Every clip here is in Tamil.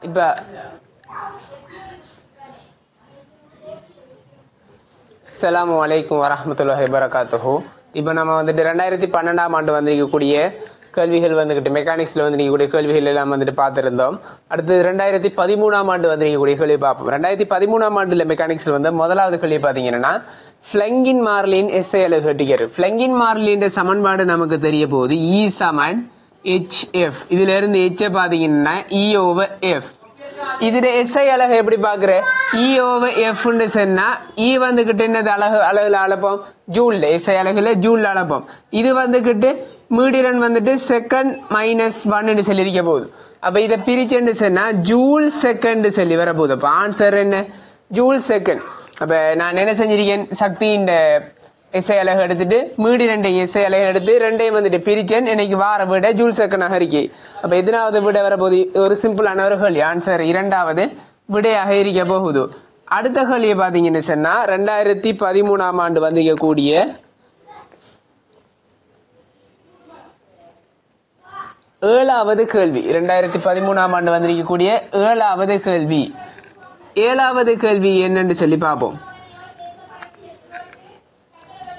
இப்போ அஸ்ஸலாமு அலைக்கும் வரஹ்மத்துல்லாஹி வபரகாத்துஹு. இப்போ நம்ம வந்துட்டு 2012ஆம் ஆண்டு வந்திருக்கக்கூடிய கேள்விகள் வந்துக்கிட்டு மெக்கானிக்ஸில் வந்து இருக்கக்கூடிய கேள்விகள் எல்லாம் வந்துட்டு பார்த்துருந்தோம். அடுத்து 2013ஆம் ஆண்டு வந்திருக்கக்கூடிய கேள்வி பார்ப்போம். 2013ஆம் ஆண்டில் மெக்கானிக்ஸில் வந்து முதலாவது கேள்வி பார்த்தீங்கன்னா ஃப்ளங்கின் மாறிலியின் எஸ்ஐ அலகு கட்டிக்கிறது. ஃப்ளங்கின் மாறிலின் சமன்பாடு நமக்கு தெரிய போகுது E சமன் HF. இதுல இருந்து H பார்த்தீங்கன்னா E ஓவர் F. இதுல எஸ்ஐ அலகு எப்படி பாக்குற E ஓவர் F சொன்னா E வந்துகிட்டு என்னது அலகுல அளப்போம் ஜூல்ல. எஸ்ஐ அலகுல ஜூல்ல அளப்போம். இது வந்துகிட்டு மீடியன் வந்துட்டு செகண்ட் மைனஸ் 1 சொல்லியிருக்க போகுது. அப்ப இதை பிரிச்சுன்னு சொன்னா ஜூல் செகண்ட் சொல்லி வர போகுது. அப்ப ஆன்சர் என்ன ஜூல் செகண்ட். அப்ப நான் என்ன செஞ்சிருக்கேன் சக்தி இந்த எஸ்ஐ அலகு எடுத்துட்டு மீடி 2 எஸ்ஐ அலகு எடுத்து ரெண்டையும் வந்துட்டு பிரிச்சேன். எனக்கு வார விட ஜூல் செகண்டாக இருக்கே. அப்ப எதனாவது விட வரப்போகுது ஒரு சிம்பிளான ஒரு கேள்வி. ஆன்சர் இரண்டாவது விடையாக இருக்க போகுது. அடுத்த கேள்வியை பார்த்தீங்கன்னு சொன்னா 2013ஆம் ஆண்டு வந்திருக்கக்கூடிய 7வது கேள்வி. 2013ஆம் ஆண்டு வந்திருக்கக்கூடிய 7வது கேள்வி. 7வது கேள்வி என்னன்னு சொல்லி பார்ப்போம்.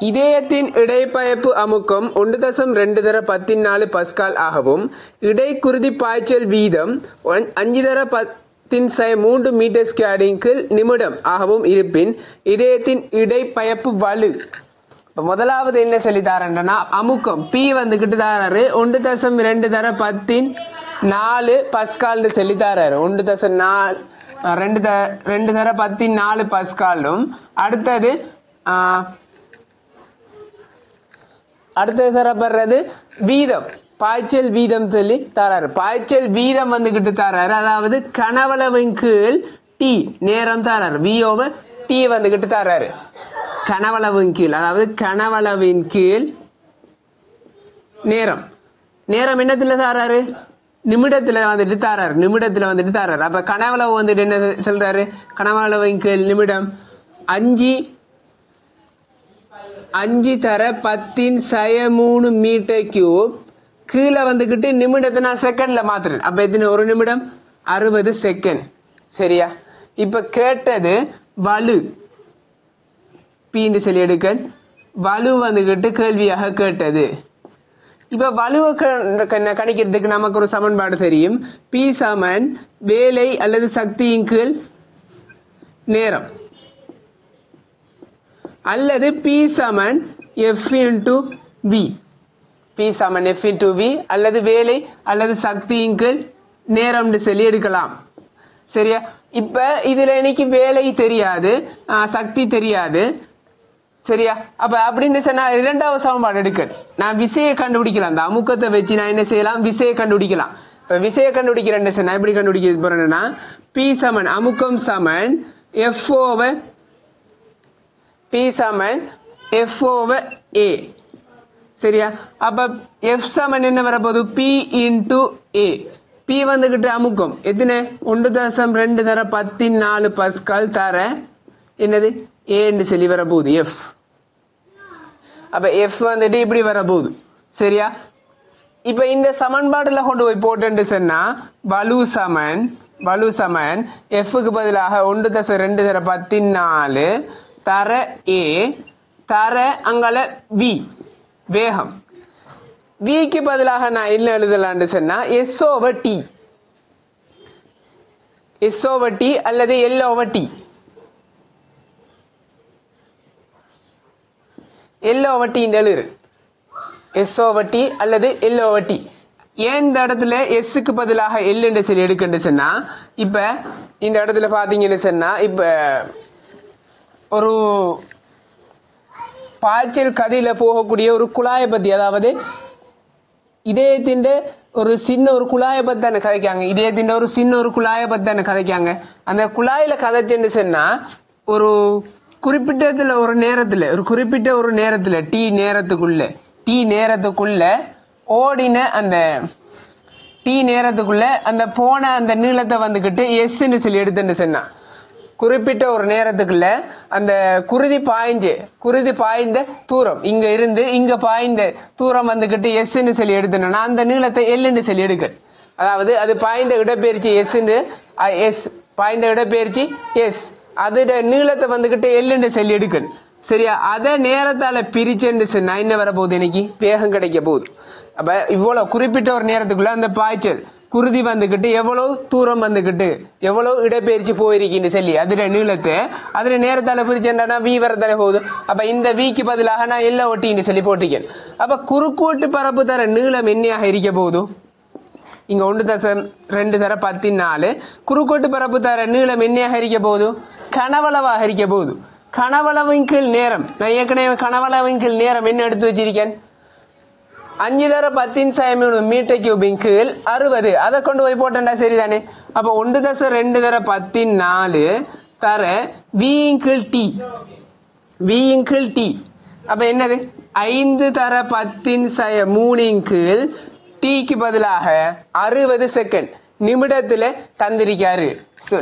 இதயத்தின் இடைப்பயப்பு அமுக்கம் 1.2 தர 14 பஸ்கால் ஆகவும் இடைக்குருதி பாய்ச்சல் வீதம் 5 தர 10⁻³ மீட்டர் ஸ்கொயருக்கு நிமிடம் ஆகவும் இருப்பின் இதயத்தின் இடைப்பயப்பு வலு. முதலாவது என்ன சொல்லி தாரன்னா அமுக்கம் P வந்துகிட்டு தாராரு 1.2 தர 14 பஸ்கால்னு சொல்லி தாராரு. 1.2 தர 14 பஸ்காலும் அடுத்தது தரப்படுறது வீதம் பாய்ச்சல் வீதம் சொல்லி தராரு. பாய்ச்சல் வீதம் வந்துகிட்டு தராரு. அதாவது கனவளவின் கீழ் T நேரம் தராரு. V ஓவர் T வந்துகிட்டு தராரு. கனவளவின் கீழ் அதாவது கனவளவின் கீழ் நேரம். நேரம் என்னத்துல தராரு நிமிடத்துல வந்துட்டு தராரு. நிமிடத்துல வந்துட்டு தராரு. அப்ப கனவளவு வந்துட்டு என்ன சொல்றாரு கனவளவின் கீழ் நிமிடம் 5 தர 10⁻³ மீட்டர் கியூப். கீழே வந்துகிட்டு நிமிடத்தை நான் செகண்ட்ல மாத்துறேன். அப்ப எத்தனை ஒரு நிமிடம் 60 செகண்ட். சரியா? இப்ப கேட்டது வலு பீண்டு சொல்லி எடுக்க வலு வந்துகிட்டு கேள்வியாக கேட்டது. இப்ப வலுவை கணிக்கிறதுக்கு நமக்கு ஒரு சமன்பாடு தெரியும். P சமன் வேலை அல்லது சக்தியின் கீழ் நேரம் அல்லது P சமன் F இன்டு V. P சமன் F இன்டு V அல்லது வேலை அல்லது சக்தியின் கீழ் நேரம்னு சொல்லி எடுக்கலாம். சரியா? இப்ப இதுல எனக்கு வேலை தெரியாது சக்தி தெரியாது. சரியா? அப்ப அப்படின்னு சொன்னா இரண்டாவது சமன்பாடு எடுக்க நான் விசையை கண்டுபிடிக்கலாம். அந்த அமுக்கத்தை வச்சு நான் என்ன செய்யலாம் விசையை கண்டுபிடிக்கலாம். இப்ப விசையை கண்டுபிடிக்கிறேன்னு சொன்னா எப்படி கண்டுபிடிக்க போறேன்னா P சமன் அமுக்கம் சமன் F ஓவர் P சமன் F ஓவர் A. சரியா? அப்ப F சமன் என்ன வரப்போகுது P இன்டு A. P வந்துகிட்டு அமுக்கம் எத்தனை 1.2 தர 14 பஸ்கால் தர என்னது ஏன்னு சொல்லி வரப்போகுது F. அப்ப F வந்துட்டு இப்படி வரப்போகுது. சரியா? இப்ப இந்த சமன்பாடுல கொண்டு போய் போட்டு சொன்னா வலு சமன் Fக்கு பதிலாக 1.2 தர 14 தர A தர அங்கால V வேகம். Vக்கு பதிலாக நான் என்ன எழுதலான்னு சொன்னா S over T. S over T அல்லது L over T. L over T எழுது. S ஓவர் T அல்லது L ஓவர் T. ஏன் இந்த இடத்துல Sக்கு பதிலாக L என்று சொல்லி எடுக்கன்னு சொன்னா இப்ப இந்த இடத்துல பாத்தீங்கன்னு சொன்னா இப்ப ஒரு பாய்ச்சல் கதியில போகக்கூடிய ஒரு குழாயை பத்தி அதாவது இதயத்தின் ஒரு சின்ன ஒரு குழாயை பத்தி தானே கதைக்காங்க. இதயத்தின் ஒரு சின்ன ஒரு குழாயை பத்தி தானே கதைக்காங்க. அந்த குழாயில கதைச்சுன்னு சொன்னா ஒரு குறிப்பிட்ட ஒரு நேரத்துல T நேரத்துக்குள்ள ஓடின அந்த T நேரத்துக்குள்ள அந்த போன அந்த நீளத்தை வந்துகிட்டு Sன்னு சொல்லி எடுத்துன்னு சொன்னா குறிப்பிட்ட ஒரு நேரத்துக்குள்ள அந்த குருதி பாய்ந்த தூரம் இங்க இருந்து இங்க பாய்ந்த தூரம் வந்துகிட்டு Sன்னு சொல்லி எடுத்துனா அந்த நீளத்தை Lன்னு சொல்லி எடுக்க. அதாவது அது பாய்ந்த இடப்பெயர்ச்சி எஸ் பாய்ந்த இடப்பெயர்ச்சி எஸ் அதோட நீளத்தை வந்துக்கிட்டு எல்லுன்னு சொல்லி எடுக்கணும். சரியா? அதை நேரத்தால் பிரிச்சுன்னு சொன்னா என்ன வர போகுது? இன்னைக்கு வேகம் கிடைக்க போகுது. அப்போ இவ்வளோ குறிப்பிட்ட ஒரு நேரத்துக்குள்ள அந்த பாய்ச்சல் குருதி வந்துக்கிட்டு எவ்வளோ தூரம் வந்துக்கிட்டு எவ்வளோ இடப்பெயர்ச்சி போயிருக்கின்னு சொல்லி அதில் நீளத்தை அதில் நேரத்தால் பிரிச்சேன்டா வி வரத்தானே போகுது. அப்போ இந்த விக்கு பதிலாக நான் எல்லாம் ஒட்டின்னு சொல்லி போட்டிக்கேன். அப்போ குறுக்கூட்டு பரப்பு தர நீளம் என்னையாக இருக்க போகுது? இங்கே 1.2 குறுக்கூட்டு பரப்பு தர நீளம் என்னையாக இருக்க போகுது? கனவளவாக இருக்க போகுது. கனவளவின் கீழ் நேரம் நான் ஏற்கனவே கனவளவின் கீழ் நேரம் என்ன எடுத்து வச்சிருக்கேன்? 5 மீட்டர் கியூபின் கீழ் 60. அதை கொண்டு போய் போட்டேன்டா சரிதானே? அப்போ 1.2 தர வியின் கீழ் டி வியின் கீழ் டி அப்போ என்னது? 5 தர 10⁻³ கீழ் டீக்கு பதிலாக 60 செகண்ட் நிமிடத்தில் தந்திருக்காரு.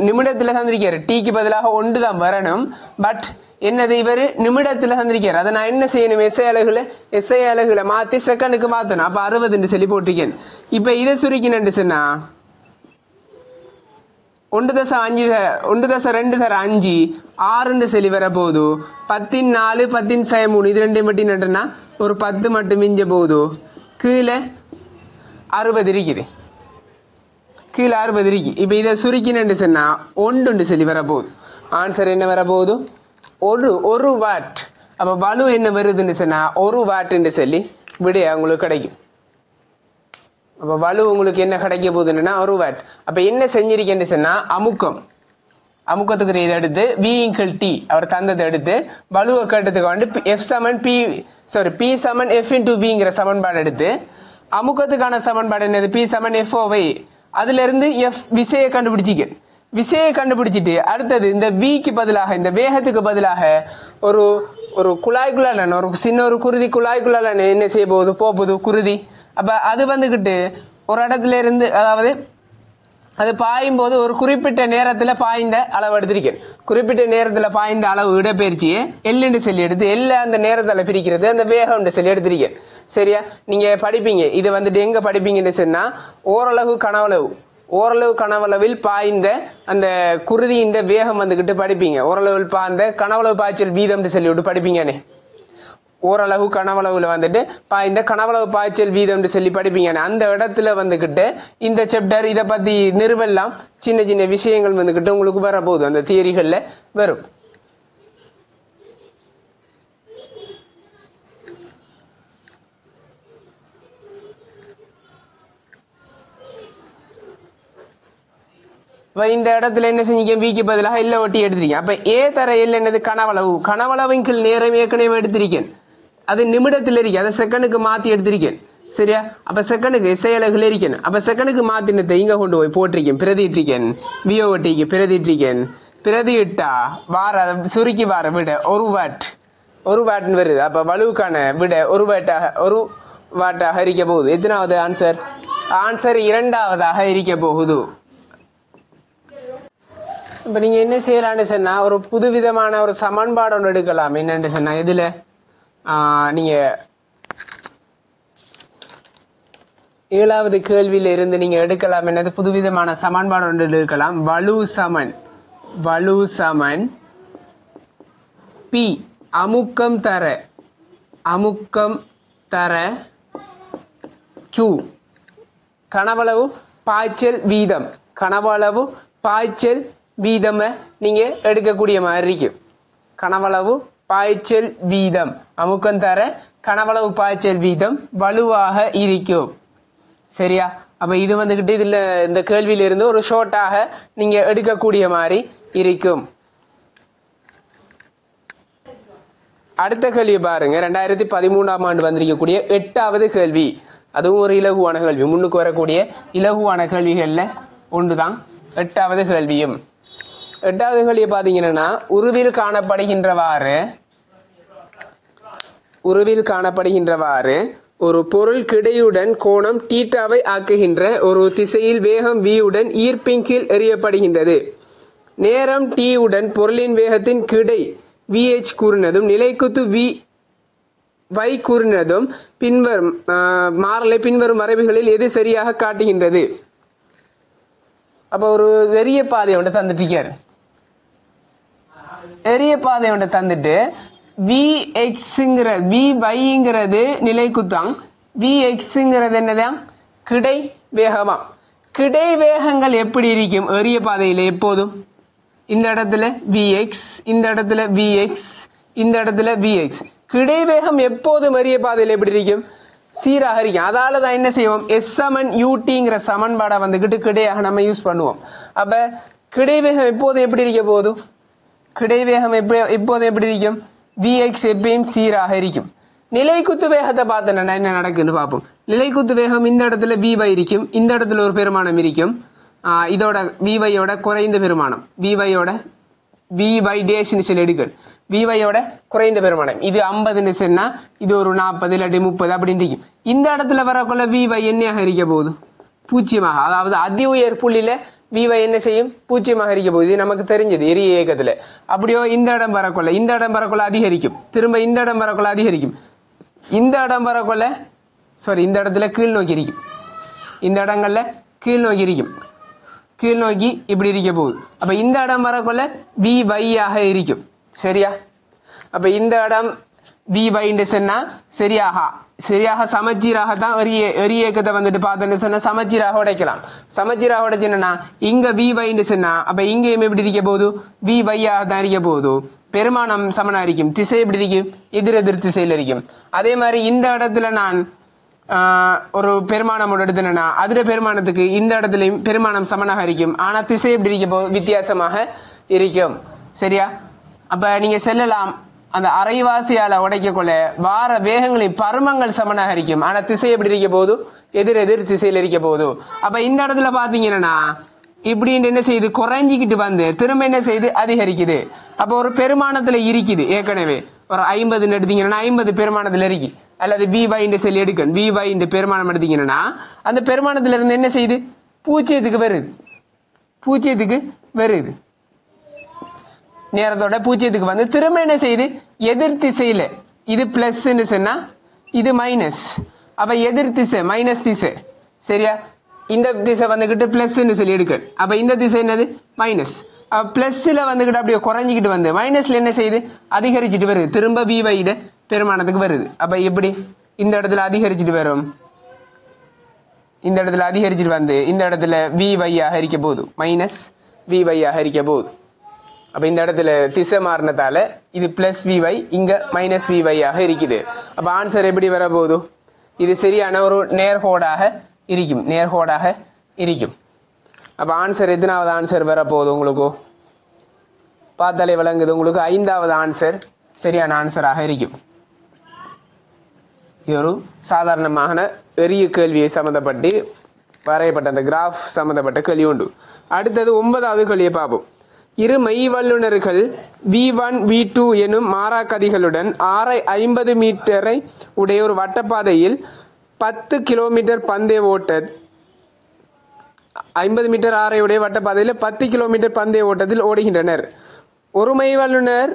நிமிடத்தில் தந்திருக்காரு. டீக்கு பதிலாக 1 தான் வரணும். பட் என்னது இவர் நிமிடத்தில் தந்திருக்காரு. அதை நான் என்ன செய்யணும்? எஸ்ஐ அலகுல மாற்றி செகண்டுக்கு மாற்றணும். அப்போ 60 சொல்லி போட்டிருக்கேன். இப்போ இதை சுருக்கினு சொன்னா 1.2 தர 5 6 சொல்லி வர போகுது. 10⁻4 10⁻³ இது ரெண்டையும் மட்டும் நட்டுனா ஒரு 10 மட்டும் மிஞ்ச போகுது. கீழே 60 இருக்குது. கீழே 60 இருக்கு. இப்போ இதை சுருக்கினு சொன்னா 1 சொல்லி வர போகுது. ஆன்சர் என்ன வர போகுது? ஒரு வாட். அப்போ வலு என்ன வருதுன்னு சொன்னா 1 வாட்டுன்னு சொல்லி விடைய உங்களுக்கு கிடைக்கும். அப்போ வலு உங்களுக்கு என்ன கிடைக்க போகுதுன்னா 1 வாட். அப்போ என்ன செஞ்சிருக்கேன்னு சொன்னா அமுக்கத்துக்கு இதை எடுத்து விஇன்கல் டி அவர் தந்ததை எடுத்து வலுவை கேட்டதுக்கு வந்து பி சமன் எஃப் இன்டூ பிங்கிற சமன்பாடு எடுத்து அமுக்கத்துக்கான சமன்பாடு என்னது? பி சமன் எஃப்ஓவை அதுல இருந்து எஃப் விசையை கண்டுபிடிச்சிட்டு அடுத்தது இந்த விக்கு பதிலாக இந்த வேகத்துக்கு பதிலாக ஒரு குழாய்க்குள்ளால ஒரு சின்ன ஒரு குருதி குழாய்க்குள்ளால என்ன செய்ய போகுது குருதி. அப்ப அது வந்துகிட்டு ஒரு இடத்துல இருந்து அதாவது அது பாயும் போது ஒரு குறிப்பிட்ட நேரத்துல பாய்ந்த அளவு எடுத்திருக்கேன். குறிப்பிட்ட நேரத்துல பாய்ந்த அளவு இடப்பெயர்ச்சியை எல்லுன்னு சொல்லி எடுத்து அந்த நேரத்துல பிரிக்கிறது அந்த வேகம்னு சொல்லி எடுத்திருக்கேன். சரியா? நீங்க படிப்பீங்க. இது வந்துட்டு எங்க படிப்பீங்கன்னு சொன்னா ஓரளவு கனவளவில் பாய்ந்த அந்த குருதியின் வேகம் வந்துகிட்டு படிப்பீங்க. ஓரளவில் பாய்ந்த கனவளவு பாய்ச்சல் வீதம்னு சொல்லி விட்டு படிப்பீங்கன்னு. ஓரளவு கனவளவுல வந்துட்டு இந்த கனவளவு பாய்ச்சல் வீதம்னு சொல்லி படிப்பீங்க. அந்த இடத்துல வந்துகிட்டு இந்த சாப்டர் இதை பத்தி நிறுவலாம் சின்ன சின்ன விஷயங்கள் வந்துகிட்டு உங்களுக்கு வர போகுது. அந்த தியரிகள்ல வரும். இந்த இடத்துல என்ன செஞ்சீங்க? விக்கு பதிலாக எல்ல ஒட்டி எடுத்திருக்கேன். அப்ப ஏ தர எல் என்னது? கனவளவின் கீழ் நேரம் ஏற்கனவே எடுத்திருக்கேன். அது நிமிடத்தில் இருக்கு. அதை செகண்டுக்கு மாத்தி எடுத்திருக்கேன். சரியா? அப்ப செகண்டுக்கு எஸ்ஐ அலகுல இருக்கேன். அப்ப செகண்டுக்கு மாத்தினத்தை இங்க கொண்டு போய் போட்டிருக்கேன். பிரதிட்டிருக்கேன். விஓ ஒட்டிக்கு பிரதிட்டிருக்கேன். பிரதியிட்டா வார சுருக்கி வார விட 1 வாட்னு வருது. அப்ப வலுவுக்கான விட 1 வாட்டாக இருக்க போகுது. எத்தனாவது ஆன்சர்? ஆன்சர் 2வதாக இருக்க போகுது. இப்ப நீங்க என்ன செய்யலான்னு சொன்னா ஒரு புதுவிதமான ஒரு சமன்பாடு ஒன்று எடுக்கலாம். என்னன்னு சொன்னா இதுல நீங்க 7வது கேள்வியில இருந்து நீங்க எடுக்கலாம். என்னது? புதுவிதமான சமன்பாடு ஒன்று எடுக்கலாம். வலு சமன் பி அமுக்கம் தர Q கனவளவு பாய்ச்சல் வீதம் நீங்க எடுக்கக்கூடிய மாதிரி இருக்கும். கனவளவு பாய்ச்சல் வீதம் அமுக்கம் தர கனவளவு பாய்ச்சல் வீதம் வலுவாக இருக்கும். சரியா? அப்ப இது வந்துகிட்டு இதுல இந்த கேள்வியில இருந்து ஒரு ஷார்ட்டாக நீங்க எடுக்கக்கூடிய மாதிரி இருக்கும். அடுத்த கேள்வி பாருங்க. 2013ஆம் ஆண்டு வந்திருக்கக்கூடிய 8வது கேள்வி. அதுவும் ஒரு இலகுவான கேள்வி. முன்னுக்கு வரக்கூடிய இலகுவான கேள்விகள்ல ஒன்றுதான் 8வது கேள்வியும். 8வது கேள்வியை பாத்தீங்கன்னா உருவில் காணப்படுகின்றவாறு ஒரு பொருள் கிடையுடன் கோணம் தீட்டாவை ஆக்குகின்ற ஒரு திசையில் வேகம் v உடன் ஈர்ப்பின் கீழ் எறியப்படுகின்றது. நேரம் t உடன் பொருளின் வேகத்தின் கிடை vh கூறினதும் நிலைக்குத்து y கூறினதும் மாறலை பின்வரும் மரபுகளில் எது சரியாக காட்டுகின்றது? அப்போ ஒரு எரிய பாதையை ஒன்று தந்துட்டு இருக்காரு. எரிய பாதை ஒன்று தந்துட்டு Vxங்கிற Vyங்கிறது நிலைக்குத்தாங், Vxங்கிறது என்னதான் கிடை வேகமா. கிடை வேகங்கள் எப்படி இருக்கும் எரிய பாதையில் எப்போதும்? இந்த இடத்துல Vx, இந்த இடத்துல Vx, இந்த இடத்துல Vx. கிடை வேகம் எப்போதும் எரிய பாதையில் எப்படி இருக்கும்? சீராக இருக்கும். அதால தான் என்ன செய்வோம், எஸ் சமன் யூடிங்கிற சமன்பாடை வந்துக்கிட்டு கிடையாக நம்ம யூஸ் பண்ணுவோம். அப்ப கிடை வேகம் எப்போதும் எப்படி இருக்க போதும்? கிடை வேகம் எப்போதும் எப்படி இருக்கும்? Vx எப்பயும் சீராக இருக்கும். நிலைக்குத்து வேகத்தை பார்த்தோன்னா என்ன நடக்குன்னு பார்ப்போம். நிலைக்குத்து வேகம் இந்த இடத்துல Vy இருக்கும், இந்த இடத்துல ஒரு பெருமானம் இருக்கும். இதோட Vyயோட குறைந்த பெருமானம், Vyயோட Vy டேஷ்னு சொல்லி எடுக்கணும். Vyயோட குறைந்த பெருமானம் இது 50ன்னு சொன்னா இது ஒரு 40 இல்லாட்டி 30 அப்படின்னு இருக்கும். இந்த இடத்துல வரக்குள்ள Vy என்னையாக இருக்க போகுது? பூஜ்ஜியமாக. அதாவது அதி உயர் புள்ளியில Vy என்ன செய்யும்? பூஜ்ஜியமாக இருக்க போகுது. இது நமக்கு தெரிஞ்சது எரிய இயக்கத்துல. அப்படியோ இந்த இடம் வரக்குள்ள அதிகரிக்கும், திரும்ப இந்த இடம் வரக்குள்ள அதிகரிக்கும், இந்த இடம் வரக்குள்ள இந்த இடத்துல கீழ் நோக்கி இருக்கும், இந்த இடங்கள்ல கீழ் நோக்கி இருக்கும், கீழ் நோக்கி இப்படி இருக்க போகுது. அப்ப இந்த இடம் வரக்குள்ள Vy-ஆக இருக்கும். சரியா? அப்ப இந்த இடம் Vy சொன்னா சரியாக சமச்சீராக தான் எரிய இயக்கத்தை வந்துட்டு பார்த்தோன்னு சொன்னா சமச்சீராக உடைக்கலாம். சமச்சீராக உடைச்சுன்னா இங்க Vy சொன்னா அப்ப இங்கேயும் எப்படி இருக்க போகுது? Vy-ஆக தான் இருக்க போகுது. பெருமானம் சமனா இருக்கும், திசை எப்படி இருக்கும்? எதிரெதிர் திசையில் இருக்கும். அதே மாதிரி இந்த இடத்துல நான் ஒரு பெருமானம் எடுத்துனா அதுல பெருமானத்துக்கு இந்த இடத்துலயும் பெருமானம் சமனாக இருக்கும், ஆனா திசை எப்படி இருக்க போகுது? வித்தியாசமாக இருக்கும். சரியா? அப்ப நீங்க செல்லலாம், அந்த அரைவாசியால உடைக்கக்குள்ள வார வேகங்களின் பருமங்கள் சமனாக இருக்கும், ஆனா திசை எப்படி இருக்க போகுது? எதிர் திசையில் இருக்க போகுது. அப்ப இந்த இடத்துல பாத்தீங்கன்னா இப்படின்னு என்ன செய்யுது? குறைஞ்சிக்கிட்டு வந்து திரும்ப என்ன செய்யுது? அதிகரிக்குது. அப்போ ஒரு பெருமானத்துல இருக்குது, ஏற்கனவே ஒரு 50 எடுத்தீங்கன்னா 50 பெருமானத்துல இருக்கு, அல்லது Vy சொல்லி எடுக்கணும். Vy பெருமானம் எடுத்தீங்கன்னா அந்த பெருமானத்துல இருந்து என்ன செய்யுது? பூஜ்ஜியத்துக்கு வருது. நேரத்தோட பூஜ்ஜியத்துக்கு வந்து திரும்ப என்ன செய்யுது? எதிர் திசையில. இது பிளஸ் சொன்னா இது மைனஸ், அப்ப எதிர் திசை மைனஸ் திசை. சரியா? இந்த திசை வந்துகிட்டு பிளஸ் சொல்லி எடுக்கணும். அப்ப இந்த திசை என்னது? மைனஸ். பிளஸ்ல வந்துகிட்டு அப்படியே குறைஞ்சிக்கிட்டு வந்து மைனஸ்ல என்ன செய்யுது? அதிகரிச்சுட்டு வருது, திரும்ப Vy பெருமானத்துக்கு வருது. அப்ப எப்படி இந்த இடத்துல அதிகரிச்சுட்டு வரும்? இந்த இடத்துல அதிகரிச்சுட்டு வந்து இந்த இடத்துல Vy-ஆக இருக்க போகுது, மைனஸ் Vy-ஆக இருக்க போகுது. அப்ப இந்த இடத்துல திசை மாறினதால இது பிளஸ் Vy, இங்க மைனஸ் Vy-ஆக இருக்குது. அப்ப ஆன்சர் எப்படி வர போகுது? இது சரியான ஒரு நேர்கோடாக இருக்கும். அப்ப ஆன்சர் எத்தனாவது ஆன்சர் வர போகுது? உங்களுக்கு பார்த்தாலே விளங்குது. உங்களுக்கு 5வது ஆன்சர் சரியான ஆன்சராக இருக்கும். இது ஒரு சாதாரணமான எரிய கேள்வியை சம்பந்தப்பட்டு வரையப்பட்ட அந்த கிராஃப் சம்பந்தப்பட்ட கேள்வி உண்டு. அடுத்தது 9வது கேள்வியை பார்ப்போம். இரு மெய் வல்லுநர்கள் V1 V2 எனும் மாறாக்கதிகளுடன் 50 மீட்டரை உடைய ஒரு வட்டப்பாதையில் 10 கிலோமீட்டர் பந்தய ஓட்ட 50 மீட்டர் ஆரையுடைய வட்டப்பாதையில் 10 கிலோமீட்டர் பந்தய ஓட்டத்தில் ஓடுகின்றனர். ஒரு மெய் வல்லுநர்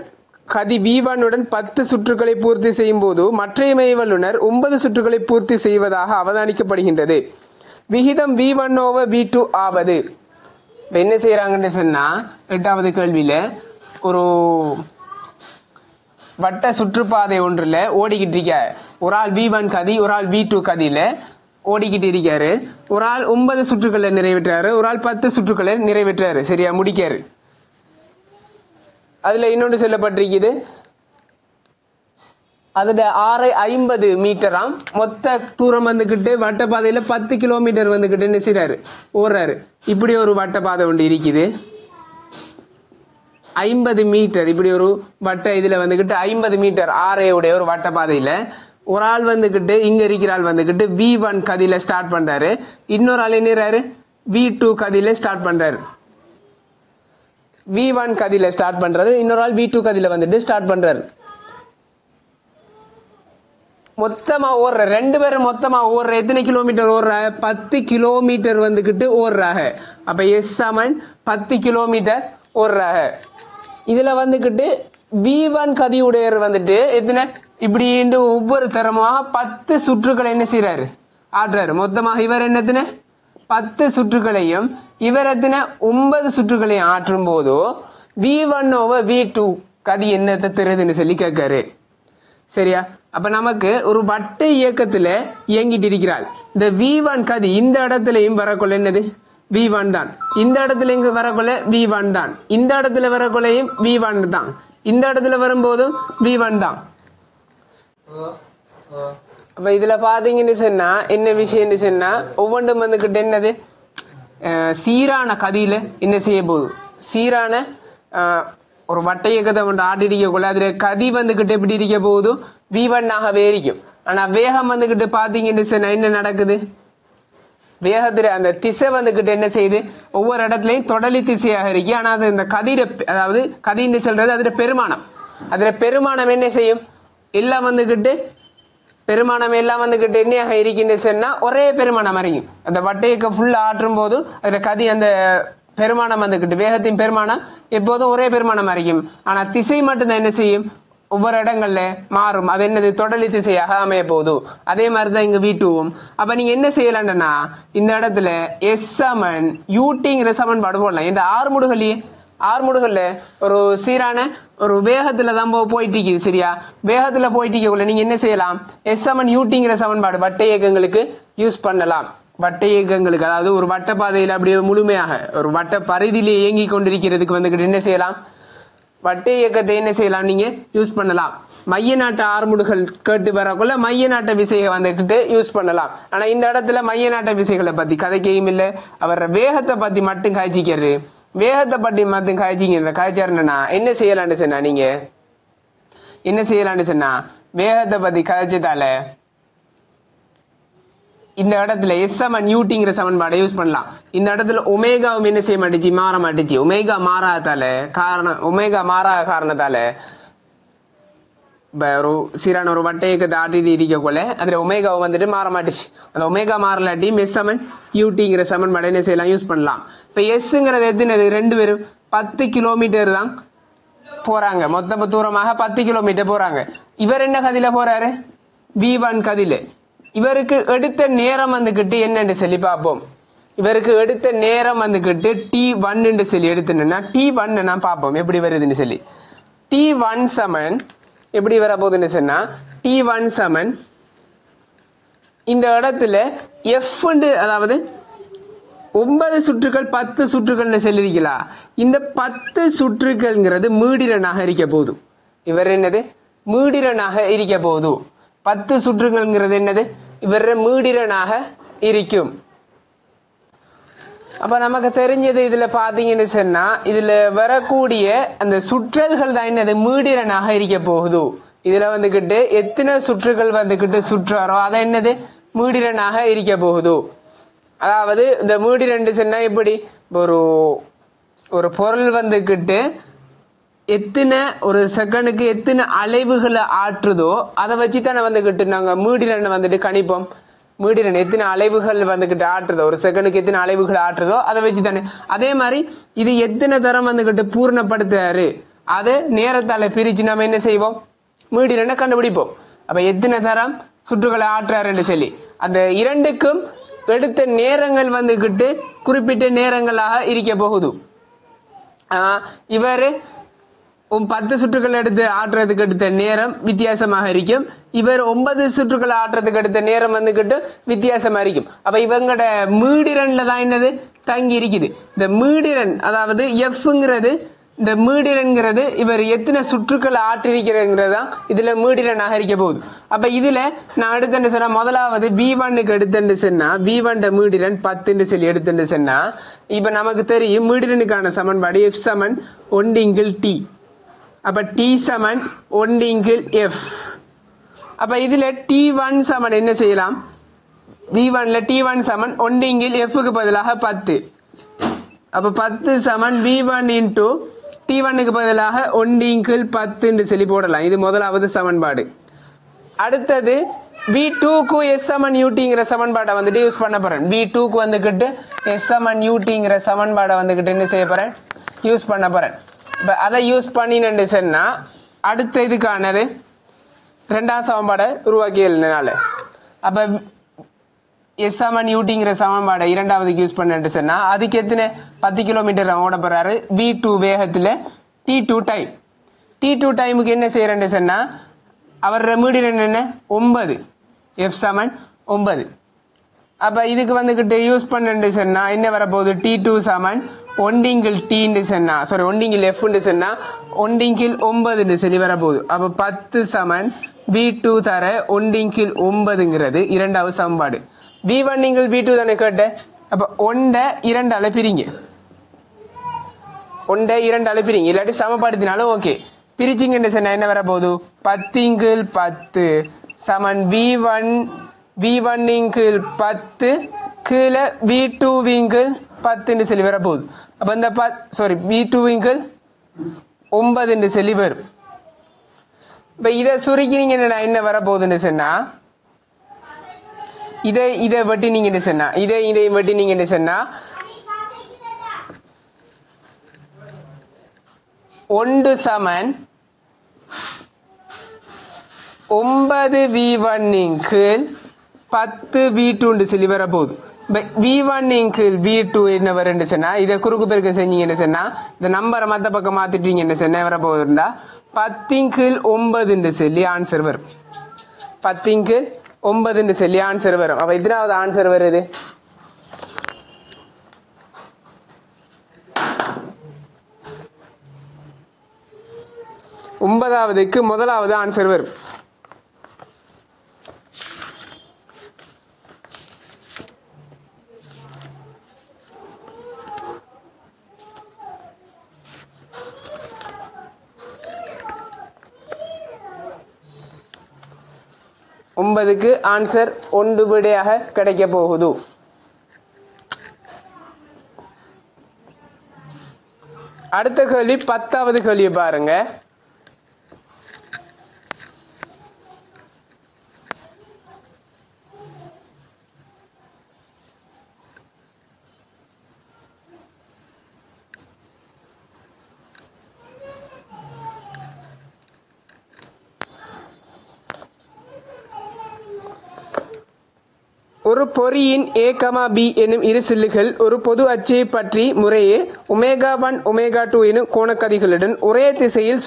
கதி V1 உடன் 10 சுற்றுக்களை பூர்த்தி செய்யும் போது மற்றைய மெய் வல்லுநர் 9 சுற்றுக்களை பூர்த்தி செய்வதாக அவதானிக்கப்படுகின்றது. விகிதம் V1/V2 ஆவது. என்ன செய்யறாங்கன்னு சொன்னா 8வது கேள்வியில ஒரு வட்ட சுற்றுப்பாதை ஒன்றுல ஓடிக்கிட்டு இருக்க ஒரு ஆள் V1 கதி, ஒரு ஆள் V2 கதியில ஓடிக்கிட்டு இருக்காரு. ஒரு ஆள் 9 சுற்றுக்களை நிறைவேற்றாரு, ஒரு ஆள் 10 சுற்றுக்களை நிறைவேற்றாரு. சரியா? முடிக்காரு. அதுல இன்னொன்று சொல்லப்பட்டிருக்குது, அதுல 50 மீட்டராம் மொத்த தூரம் வந்துகிட்டு வட்டப்பாதையில 10 கிலோமீட்டர் வந்துகிட்டு என்ன செய்யறாரு? ஓடுறாரு. இப்படி ஒரு வட்டப்பாதை ஒன்று இருக்குது, 50 மீட்டர். இப்படி ஒரு வட்ட இதுல வந்துகிட்டு 50 மீட்டர் ஆரையுடைய ஒரு வட்டப்பாதையில ஒரு ஆள் வந்துகிட்டு இங்க இருக்கிற ஆள் வந்துகிட்டு V1 கதியில ஸ்டார்ட் பண்றாரு, இன்னொரு ஆள் என்னறாரு? V2 கதியில ஸ்டார்ட் பண்றாரு. V1 கதியில ஸ்டார்ட் பண்றது, இன்னொரு ஆள் V2 கதியில வந்துட்டு ஸ்டார்ட் பண்றாரு. மொத்தமா ஓடுற 2 பேரும் மொத்தமா ஓடுற எத்தனை கிலோமீட்டர் ஓடுற? 10 கிலோமீட்டர் வந்துகிட்டு ஓடுறாங்க. அப்ப எஸ் சமன் 10 கிலோமீட்டர் ஓடுறாங்க. இதுல வந்துகிட்டு V1 கதி உடையர் வந்துட்டு எத்தனை இப்படி ஒவ்வொரு தரமாக 10 சுற்றுக்களை என்ன செய்யறாரு? ஆடுறாரு. மொத்தமாக இவர் என்னத்துன 10 சுற்றுகளையும் இவர் எத்தனை 9 சுற்றுகளையும் ஆற்றும் போதோ v1/v2 கதி என்னத்தை தருதுன்னு சொல்லி கேட்காரு. சரியா? அப்ப நமக்கு ஒரு வட்ட இயக்கத்துல இயங்கிட்டு இருக்கிறாள். இந்த v1 கதி இந்த இடத்துலயும் வரக்குள்ள என்னது v1 தான், இந்த இடத்துல இங்க வரக்குள்ள v1 தான், இந்த இடத்துல வரக்குள்ளையும் v1 தான், இந்த இடத்துல வரும்போதும் v1 தான். அப்ப இதுல பாத்தீங்கன்னு சொன்னா என்ன விஷயம்னு சொன்னா ஒவ்வொன்றும் வந்துகிட்டு என்னது சீரான கதியில என்ன செய்ய போகுது, சீரான ஒரு வட்ட இயக்கத்தை கொண்டு ஆடி இருக்கக்குள்ள அதுல கதி வந்துகிட்டு எப்படி இருக்க போகுது v1 ஆகவே இருக்கும். ஆனா வேகம் வந்துகிட்டு பாத்தீங்கன்னு சொன்னா என்ன நடக்குது, வேகத்துல அந்த திசை வந்துகிட்டு என்ன செய்யுது ஒவ்வொரு இடத்துலயும் தொடலி திசையாக இருக்கு. ஆனா அது இந்த கதிர அதாவது கதின்னு சொல்றது அதுல பெருமானம் என்ன செய்யும் எல்லாம் வந்துகிட்டு பெருமானம் எல்லாம் வந்துகிட்டு என்னையாக இருக்குன்னு சொன்னா ஒரே பெருமானம் அறியும். அந்த வட்டையக்க ஃபுல்லா ஆற்றும் போது அதுல கதி அந்த பெருமானம் வந்துகிட்டு வேகத்தின் பெருமானம் எப்போதும் ஒரே பெருமானம் அறியும். ஆனா திசை மட்டும்தான் என்ன செய்யும் ஒவ்வொரு இடங்கள்ல மாறும். அது என்னது தொடலி திசையாக அமைய போகுது. அதே மாதிரிதான் இங்க v2வும். அப்ப நீங்க என்ன செய்யலாம்னா இந்த இடத்துல s சமன் யூடிங்கிற சமன்பாடு போடலாம். இந்த ஆறுமுடுகல்ல ஒரு சீரான ஒரு வேகத்துல தான் போயிட்டு இருக்குது. சரியா? வேகத்துல போயிட்டு இருக்கக்குள்ள நீங்க என்ன செய்யலாம் s சமன் யூடிங்கிற சமன்பாடு வட்ட இயக்கங்களுக்கு யூஸ் பண்ணலாம். வட்ட இயக்கங்களுக்கு அதாவது ஒரு வட்ட பாதையில அப்படியே முழுமையாக ஒரு வட்ட பரிதியில இயங்கி கொண்டிருக்கிறதுக்கு வந்துகிட்டு என்ன செய்யலாம் வட்ட இயக்கத்தை என்ன செய்யலாம் நீங்க யூஸ் பண்ணலாம். மைய நாட்ட ஆறுமுடுகள் கேட்டு வரக்குள்ள மைய நாட்ட விசையை வந்துகிட்டு யூஸ் பண்ணலாம். ஆனா இந்த இடத்துல மைய நாட்ட விசைகளை பத்தி கதைக்கையும் இல்லை, அவர் வேகத்தை பத்தி மட்டும் காய்ச்சிக்கிறது. வேகத்தை பத்தி மட்டும் காய்ச்சாருன்னா என்ன செய்யலான்னு சொன்னா நீங்க என்ன செய்யலான்னு சொன்னா வேகத்தை பத்தி காய்ச்சதால இந்த இடத்துல s சமன் யூடிங்கிற சமன்பாடை யூஸ் பண்ணலாம். இந்த இடத்துல ஒமேகாவும் என்ன செய்ய மாட்டுச்சு மாற மாட்டுச்சு. ஒமேகா மாறாத காரணத்தால ஒரு சீரான ஒரு வட்ட இயக்கத்தை ஆட்டிட்டு இருக்கக்குள்ள அதுல ஒமேகாவை வந்துட்டு மாற மாட்டுச்சு. அந்த ஒமேகா மாறலாட்டி s சமன் யூடிங்கிற சமன்பாடை என்ன செய்யலாம் யூஸ் பண்ணலாம். இப்ப எஸ்ங்கிறது எத்தனை 2 பேரும் 10 கிலோமீட்டர் தான் போறாங்க. மொத்த தூரமாக 10 கிலோமீட்டர் போறாங்க. இவர் என்ன கதியில போறாரு v1 கதியில. இவருக்கு எடுத்த நேரம் வந்துகிட்டு என்னன்னு சொல்லி பார்ப்போம். இவருக்கு எடுத்த நேரம் வந்துகிட்டு t1 சொல்லி எடுத்துனா t1 நான் பார்ப்போம் எப்படி வருதுன்னு சொல்லி. t1 சமன் எப்படி வர போகுதுன்னு சொன்னா t1 சமன் இந்த இடத்துல f அதாவது 9 சுற்றுகள் 10 சுற்றுகள்னு சொல்லிருக்கீங்களா. இந்த 10 சுற்றுகள்ங்கிறது மீடிரனாக இருக்க போகுது. இவர் என்னது மீடிரனாக இருக்க போகுது. 10 சுற்றுகள்ங்கிறது என்னது இவர் மீடிரனாக இருக்கும். அப்ப நமக்கு தெரிஞ்சது இதுல பாத்தீங்கன்னு சொன்னா இதுல வரக்கூடிய அந்த சுற்றல்கள் தான் என்னது மீடிரனாக இருக்க போகுது. இதுல வந்துகிட்டு எத்தனை சுற்றுகள் வந்துகிட்டு சுற்றாரோ அதை என்னது மீடிரனாக இருக்க போகுது. அதாவது இந்த மீடிரன் சொன்னா எப்படி ஒரு பொருள் வந்துகிட்டு எத்தனை ஒரு செகண்டுக்கு எத்தனை அலைவுகளை ஆற்றுதோ அதை வச்சுதானே வந்துகிட்டு நாங்க மீடிரன் வந்துட்டு கணிப்போம். மீடிரன் எத்தனை அலைவுகள் வந்துகிட்டு ஆற்றுதோ ஒரு செகண்டுக்கு எத்தனை அலைவுகள் ஆற்றுதோ அதை வச்சுதானே. அதே மாதிரி இது எத்தனை தரம் வந்துகிட்டு பூர்ணப்படுத்துறாரு அதை நேரத்தால பிரிச்சு நம்ம என்ன செய்வோம் மீடிரனை கண்டுபிடிப்போம். அப்ப எத்தனை தரம் சுற்றுகளை ஆற்றாருன்னு சொல்லி அந்த இரண்டுக்கும் எடுத்த நேரங்கள் வந்துகிட்டு குறிப்பிட்ட நேரங்களாக இருக்க போகுது. இவர் 10 சுற்றுகள் எடுத்து ஆற்றுறதுக்கு எடுத்த நேரம் வித்தியாசமாக இருக்கும். இவர் 9 சுற்றுகளை ஆற்றுறதுக்கு எடுத்த நேரம் வந்துகிட்டு வித்தியாசமா இருக்கும். அப்ப இவங்களோட மீடிரன்ல தான் என்னது தங்கி இருக்குது. இந்த மீடிரன் அதாவது எஃப்ங்கிறது இந்த மீடிரன்கிறது இவர் எத்தனை சுற்றுக்களை ஆற்றிருக்கிறதுங்கிறதா இதுல மீடிரனாக இருக்க போகுது. அப்ப இதுல நான் எடுத்துட்டு சொன்னா முதலாவது v1க்கு எடுத்துட்டு சொன்னா v1 மீடிரன் 10 சொல்லி எடுத்துட்டு சொன்னா இப்ப நமக்கு தெரியும் மீடிரனுக்கான சமன்பாடு f சமன் 1/t. அப்ப t சமன் 1/f. அப்ப இதுல t1 சமன் என்ன செய்யலாம் v1ல t1 சமன் 1/fக்கு பதிலாக 10. அப்ப 10 சமன் v1 இன்டூ t1க்கு பதிலாக 1/10 சொல்லி போடலாம். இது முதலாவது சமன்பாடு. அடுத்தது v2க்கு s சமன் utங்கிற சமன்பாடை வந்துட்டு யூஸ் பண்ண போறேன். v2க்கு வந்துகிட்டு s சமன் utங்கிற சமன்பாடை வந்துகிட்டு என்ன செய்ய போறேன் யூஸ் பண்ண போறேன். அதை யூஸ் பண்ணினு சொன்னா அடுத்த இதுக்கானது 2ஆம் சமன்பாடை உருவாக்கி எழுதினால அப்ப எஸ் சமன் யூடிங்கிற சமன்பாடை இரண்டாவதுக்கு யூஸ் பண்ணு சொன்னா அதுக்கு எத்தனை 10 கிலோமீட்டர் ஓட போறாரு v2 வேகத்துல t2 டைம் t2 டைமுக்கு என்ன செய்யறேன்னு சொன்னா அவர் மீடியன் என்ன 9 f சமன் 9. அப்ப இதுக்கு வந்துகிட்டு யூஸ் பண்ணு சொன்னா என்ன வரப்போகுது t2 சமன் ஒண்டிங்கில் t சொன்னா சாரி ஒண்டிங்கில் f சொன்னா ஒண்டிங்கில் 9 சொல்லி வரப்போகுது. அப்ப 10 சமன் v2 தர ஒண்டிங்கில் 9ங்கிறது இரண்டாவது சமன்பாடு. v1 நீங்கள் v2 தானே கேட்ட, அப்ப 1 அழைப்பிறீங்க 1 அழைப்பிறீங்க இல்லாட்டி சமப்படுத்தினாலும் ஓகே. பிரிச்சிங்க சொன்னா என்ன வரப்போகுது 10 சமன் v1 10 கீழே v2 10 சொல்லி வரப்போகுது. அப்ப இந்த சாரி v2 9 சொல்லி வரும். இப்ப இதை சுருக்கினீங்க என்ன வரப்போகுதுன்னு சொன்னா இதை வெட்டி நீங்க சொன்னா இதை வெட்டி நீங்க சொன்னா 1 சமன் 9 v1 கீழ் 10 v2 சொல்லி வரப்போகுது. v1 கீழ் v2 என்ன வருன்னு சொன்னா இதை குறுக்கு பெருக்க செஞ்சீங்கன்னு சொன்னா இந்த நம்பரை மத்த பக்கம் மாத்திட்டீங்கன்னு சொன்னா வரப்போகுதுண்டா 10 கீழ் 9 சொல்லி ஆன்சர் வரும். 10 கீழ் 9 சொல்லி ஆன்சர் வரும். அப்ப எத்தனாவது ஆன்சர் வருது? ஒன்பதாவதுக்கு முதலாவது ஆன்சர் வரும். ஒன்பதுக்கு ஆன்சர் 1 விடையாக கிடைக்க போகுது. அடுத்த கேள்வி 10வது கேள்வி பாருங்க. ஒரு பொறியின் a, b எனும் இரு சில்லுகள் ஒரு பொது அச்சை பற்றி முறையே ω1 ω2 எனும் கோணக்கதிகளுடன் ஒரே திசையில்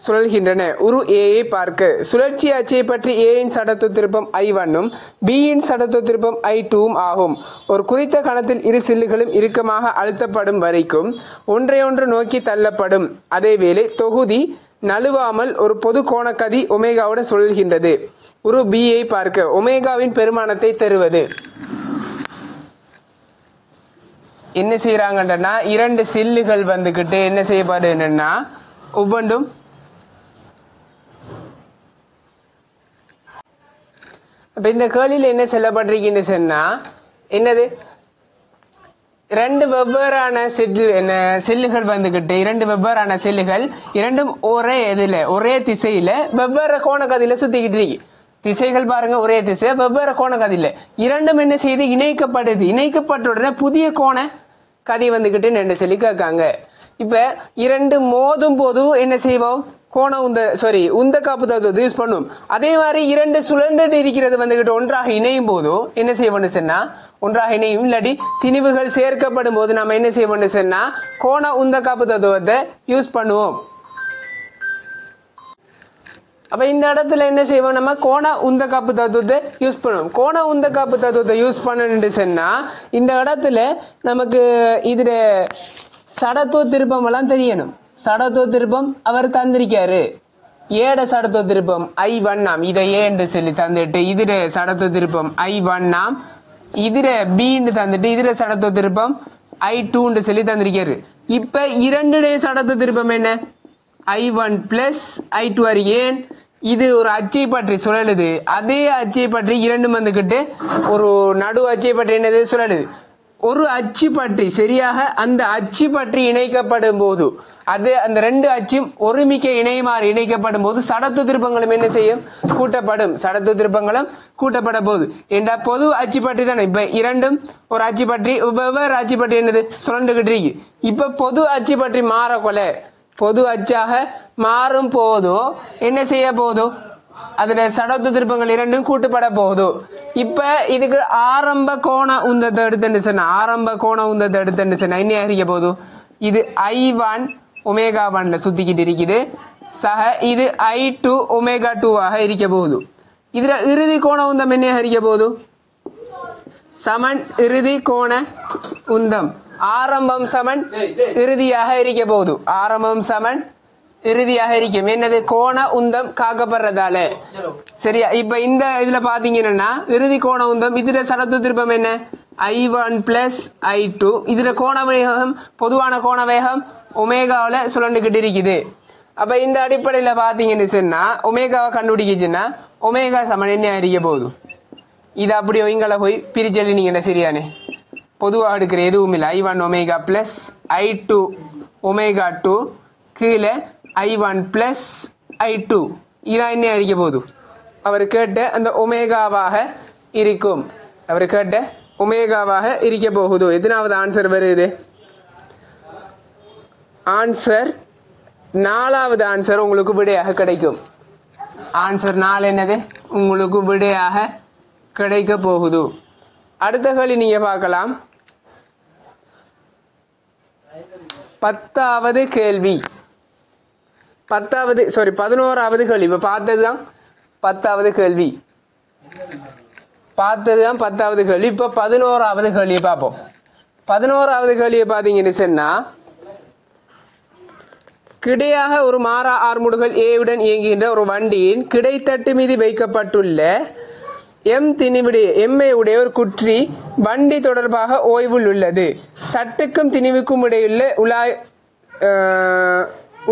சுழல்கின்றன. உரு a ஐ பார்க்க. சுழற்சி அச்சை பற்றி a இன் சடத்துவ திருப்பம் I1 b இன் சடத்துவ திருப்பம் I2 ஆகும். ஒரு குறித்த கணத்தில் இரு சில்லுகளும் இறுக்கமாக அழுத்தப்படும் வரைக்கும் ஒன்றையொன்று நோக்கி தள்ளப்படும். அதேவேளை தொகுதி நழுவாமல் ஒரு பொது கோணக்கதி ஒமேகாவுடன் சுழல்கின்றது. உரு b ஐ பார்க்க. ஒமேகாவின் பெருமானத்தை தருவது. என்ன செய்யறாங்கன்னா இரண்டு சில்லுகள் வந்துகிட்டு என்ன செய்யப்படுன்னா ஒவ்வொன்றும் அப்ப இந்த கேள்வியில் என்ன சொல்லப்படுறீங்கன்னு சொன்னா என்னது ரெண்டு வெவ்வேறான செல்லுகள் வந்துகிட்டு இரண்டு வெவ்வேறான செல்லுகள் இரண்டும் ஒரே திசையில வெவ்வேறு கோணக்கதியில சுத்திக்கிட்டு இருக்கு. திசைகள் பாருங்க ஒரே திசை வெவ்வேறு கோணக்கதியில இரண்டும் என்ன செய்து இணைக்கப்படுது. இணைக்கப்பட்ட உடனே புதிய கோண கதி வந்துகிட்டு என்ன சொல்லி கேட்காங்க. இப்ப இரண்டு மோதும் போது என்ன செய்வோம் கோண உந்த காப்பு தத்துவத்தை யூஸ் பண்ணுவோம். அதே மாதிரி இரண்டு சுழன்று இருக்கிறது வந்துகிட்டு ஒன்றாக இணையும் போது என்ன செய்வோம்னு சொன்னா ஒன்றாக இணையும் இல்லாட்டி திணிவுகள் சேர்க்கப்படும் போது நம்ம என்ன செய்வோம்னு சொன்னா கோண உந்த காப்பு தத்துவத்தை யூஸ் பண்ணுவோம். அப்ப இந்த இடத்துல என்ன செய்வோம் நம்ம கோண உந்த காப்பு தத்துவத்தை யூஸ் பண்ணுவோம். கோண உந்த காப்பு தத்துவத்தை யூஸ் பண்ணணும்னு சொன்னா இந்த இடத்துல நமக்கு இதுல சடத்துவ திருப்பம் எல்லாம் தெரியணும். சடத்துவ திருப்பம் அவர் தந்திருக்காரு. ஏட சடத்துவ திருப்பம் I1 இதை ஏன்னு சொல்லி தந்துட்டு இதுல சடத்துவ திருப்பம் I1 இதுல பின்னு தந்துட்டு இதுல சடத்துவ திருப்பம் I2 சொல்லி தந்திருக்காரு. இப்ப இரண்டுடைய சடத்துவ திருப்பம் என்ன I1 பிளஸ் I2 ஏன் இது ஒரு அச்சை பற்றி சுழலுது. அதே அச்சை பற்றி இரண்டு வந்துகிட்டு ஒரு நடு அச்சை பற்றி என்னது சுழலுது. ஒரு அச்சு பற்றி சரியாக அந்த அச்சு பற்றி இணைக்கப்படும் போது அது அந்த ரெண்டு அச்சும் ஒருமிக்க இணைமாறு இணைக்கப்படும் போது சடத்துவ திருப்பங்களும் என்ன செய்யும் கூட்டப்படும். சடத்துவ திருப்பங்களும் கூட்டப்பட போகுது என்ற பொது அச்சு பற்றி தானே. இப்ப இரண்டும் ஒரு அச்சு பற்றி வெவ்வேறு அச்சு பற்றி என்னது சுழண்டுகிட்டு இருக்கு. இப்ப பொது அச்சு பற்றி மாறக்கொள்ள பொது அச்சாக மாறும் போதோ என்ன செய்ய போதோ அதுல சடத்து திருப்பங்கள் இரண்டும் கூட்டுப்பட போகுது. இப்ப இதுக்கு ஆரம்ப கோண உந்தத்தை எடுத்துன்னு சொன்னா என்ன அறிய போகுது? இது I1 ஒமேகா 1ல சுத்திக்கிட்டு இருக்குது. சக இது I2 ஒமேகா 2ஆக இருக்க போகுது. இதுல இறுதி கோண உந்தம் என்ன அறிய போகுது? சமன் இறுதி கோண உந்தம். ஆரம்பம் சமன் இறுதியாக இருக்க போகுது. ஆரம்பம் சமன் இறுதியாக இருக்கும். என்னது? கோண உந்தம் காக்கப்படுறதால. சரியா? இப்ப இந்த இதுல பாத்தீங்கன்னா இறுதி கோண உந்தம் இதுல சடத்து திருப்பம் என்ன? I1 plus I2. இதுல கோண வேகம் பொதுவான கோண வேகம் ஒமேகாவில சுழண்டுகிட்டு இருக்குது. அப்ப இந்த அடிப்படையில பாத்தீங்கன்னு சொன்னா ஒமேகாவை கண்டுபிடிக்குச்சுன்னா ஒமேகா சமன் என்ன அறிய போகுது? இது அப்படியோ இங்களை போய் பிரிச்செல்லி நீங்க என்ன சரியானே பொதுவாக எடுக்கிற எதுவும் இல்லை. I1 omega plus I2 omega 2 கீழே I1 பிளஸ் I2 இதான் என்ன அறிக்க போகுது? அவர் கேட்ட அந்த ஒமேகாவாக இருக்கும். அவர் கேட்ட ஒமேகாவாக இருக்க போகுது. எத்தனாவது ஆன்சர் வருது? ஆன்சர் 4வது ஆன்சர் உங்களுக்கு விடையாக கிடைக்கும். ஆன்சர் 4 என்னது? உங்களுக்கு விடையாக கிடைக்க போகுது. அடுத்த கேள்வி நீங்க பார்க்கலாம். 10வது கேள்வி. 11வது கேள்வி. இப்ப பார்த்ததுதான் 10வது கேள்வி. இப்ப 11வது கேள்வியை பார்ப்போம். 11வது கேள்வியை பார்த்தீங்கன்னு சொன்னா கிடையாக ஒரு மாறா ஆர்முடுகள் ஏவுடன் இயங்குகின்ற ஒரு வண்டியின் கிடைத்தட்டு மீது வைக்கப்பட்டுள்ள எம்ஏ உடைய ஒரு குற்றி வண்டி தொடர்பாக ஓய்வில் உள்ளது. தட்டுக்கும் திணிவுக்கும் இடையுள்ள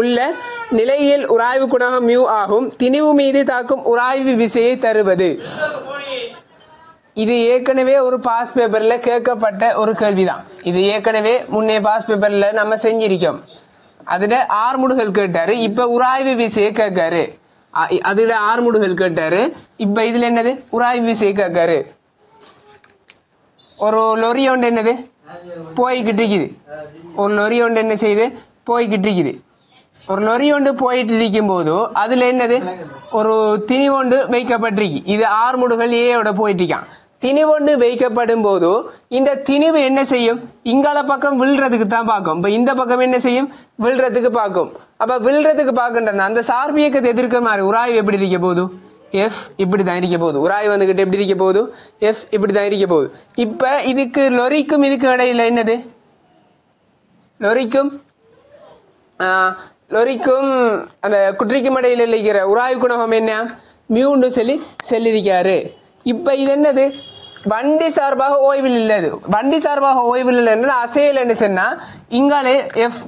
உள்ள நிலையில் உராய்வு குணகம் மியூ ஆகும். திணிவு மீது தாக்கும் உராய்வு விசையை தருவது. இது ஏற்கனவே ஒரு பாஸ் பேப்பர்ல கேட்கப்பட்ட ஒரு கேள்விதான். இது ஏற்கனவே முன்னே பாஸ் பேப்பர்ல நம்ம செஞ்சிருக்கோம். அதுல ஆர்முடுகள் கேட்டாரு. இப்ப உராய்வு விசையை கேட்காரு. அதுல ஆர்முடுகள் கேட்டாரு. இப்ப இதுல என்னது? உராய்வு விசையை கேட்காரு. ஒரு லொரி ஒன்று என்னது போய்கிட்டு இருக்குது. ஒரு லொரி ஒன்று என்ன செய்யுது? போய்கிட்டு இருக்குது. ஒரு லொரி ஒன்று போயிட்டு இருக்கும் போது அதுல என்னது? ஒரு திணிவொண்டு வைக்கப்பட்டிருக்கு. இது ஆர்முடுகள் ஏயோட போயிட்டு இருக்கான். திணிவொண்டு வைக்கப்படும் போது இந்த திணிவு என்ன செய்யும்? இங்கால பக்கம் விழுறதுக்கு தான் பார்க்கும். இப்ப இந்த பக்கம் என்ன செய்யும்? விழுறதுக்கு பார்க்கும். அப்ப விழுறதுக்கு பார்க்கின்றன அந்த சார்பு இயக்கத்தை எதிர்க்க மாதிரி உராய்வு எப்படி இருக்க போகுது? எஃப் இப்படிதான் இருக்க போகுது. உராய்வு வந்துகிட்டு எப்படி இருக்க போகுது? எஃப் இப்படிதான் இருக்க போகுது. இப்ப இதுக்கு லொரிக்கும் இதுக்கு இடையில என்னது? லொரிக்கும் அந்த குற்றிக்கும் இடையில இருக்கிற உராய்வு குணகம் என்ன? மியூன்னு சொல்லியிருக்காரு. இப்ப இது என்னது? வண்டி சார்பாக ஓய்வில் இல்லது. வண்டி சார்பாக ஓய்வில் இல்லைன்னா அசையல்னு சொன்னா இங்காலே எஃப்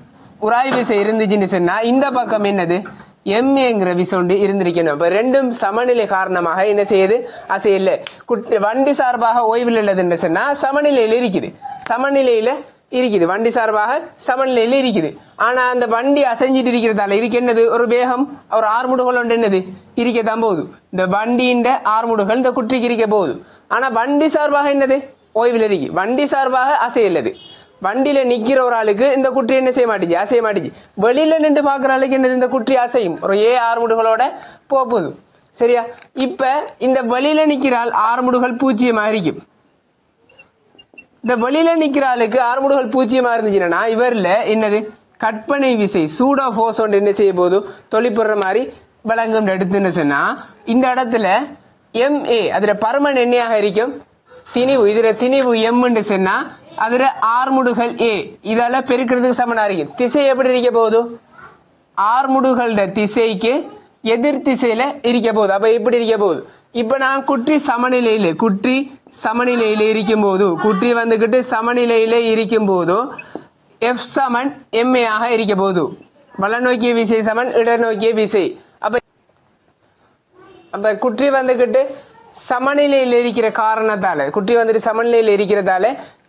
உராய்வு விசை இருந்துச்சுன்னு சொன்னா இந்த பக்கம் என்னது? எம்ஏங்கிற விசை இருந்திருக்கணும். இப்ப ரெண்டும் சமநிலை காரணமாக என்ன செய்யுது? அசையல்ல. வண்டி சார்பாக ஓய்வில் இல்லதுன்னு சொன்னா சமநிலையில இருக்குது. வண்டி சார்பாக சமநிலையில இருக்குது. ஆனா அந்த வண்டி அசைஞ்சிட்டு இருக்கிறதால இதுக்கு என்னது? ஒரு வேகம் ஒரு ஆர்முடுகள் ஒன்று என்னது இருக்கத்தான் போகுது. இந்த வண்டியின் ஆர்முடுகள் இந்த குற்றிக்கு இருக்க போகுது. ஆனா வண்டி சார்பாக என்னது? ஓய்வில் இருக்கு. வண்டி சார்பாக அசையல்லது. வண்டியில நிக்கிற ஒரு ஆளுக்கு இந்த குற்றி என்ன செய்ய மாட்டேச்சு? அசைய மாட்டேச்சு. வெளியில நின்று பாக்குற ஆளுக்கு என்னது? இந்த குற்றி அசையும். ஒரு ஆர்முடுகளோட போகுது. சரியா? இப்ப இந்த வெளியில நிக்கிற ஆர்முடுகள் பூஜ்ஜியமா இருக்கும். இந்த வெளியில நிக்கிற ஆளுக்கு ஆர்முடுகள் பூஜ்ஜியமா இருந்துச்சுன்னா இவர்ல என்னது? கற்பனை விசை சூடோ ஃபோர்ஸ் ஒன்று என்ன செய்ய போது? தொழிற்படுற மாதிரி விளங்கும். எடுத்துன்னு சொன்னா இந்த இடத்துல எம்ஏ அதுல பருமன் என்னையாக இருக்கும்? திணிவு. இதுல திணிவு எம்ன்னு சொன்னா அதுல ஆர்முடுகள் ஏ இதால பெருக்கிறதுக்கு சமனா இருக்கும். திசை எப்படி இருக்க போகுது? ஆர்முடுகளோட திசைக்கு எதிர் திசையில இருக்க போகுது. அப்ப எப்படி இருக்க போகுது? இப்ப நான் குற்றி சமநிலையில இருக்கும் போது குற்றி வந்துகிட்டு சமநிலையில இருக்கும் போது எஃப் சமன் எம்ஏ ஆக இருக்க போகுது. வல நோக்கிய விசை சமன் இடர் நோக்கிய விசை. அப்ப குற்றி வந்துகிட்டு சமநிலையில் இருக்கிற காரணத்தால சமநிலையில் இருக்கிறதால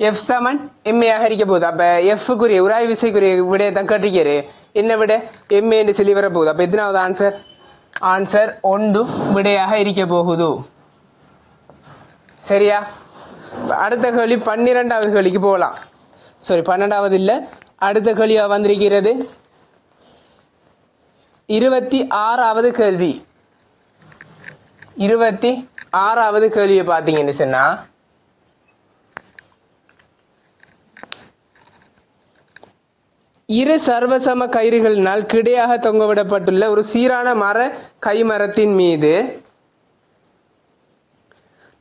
எஃப் சமன் எம்ஏ ஆக இருக்க போகுது. அப்ப எஃப்க்குரிய உராய் விசைக்குரிய விடையத்தான் கட்டிக்கிறாரு. என்ன விட? எம்ஏன்னு சொல்லி வர போகுது. அப்ப எத்தனாவது ஆன்சர்? ஆன்சர் 1 விடையாக இருக்க போகுது. சரியா? அடுத்த கேள்வி 12வது கேள்விக்கு போகலாம். 12வது இல்ல, அடுத்த கேள்வியா வந்திருக்கிறது 26வது கேள்வி. 26வது கேள்வியை பார்த்தீங்கன்னு சொன்னா இரு சர்வசம கயிறுகளினால் கிடையாக தொங்கவிடப்பட்டுள்ள ஒரு சீரான கைமரத்தின் மீது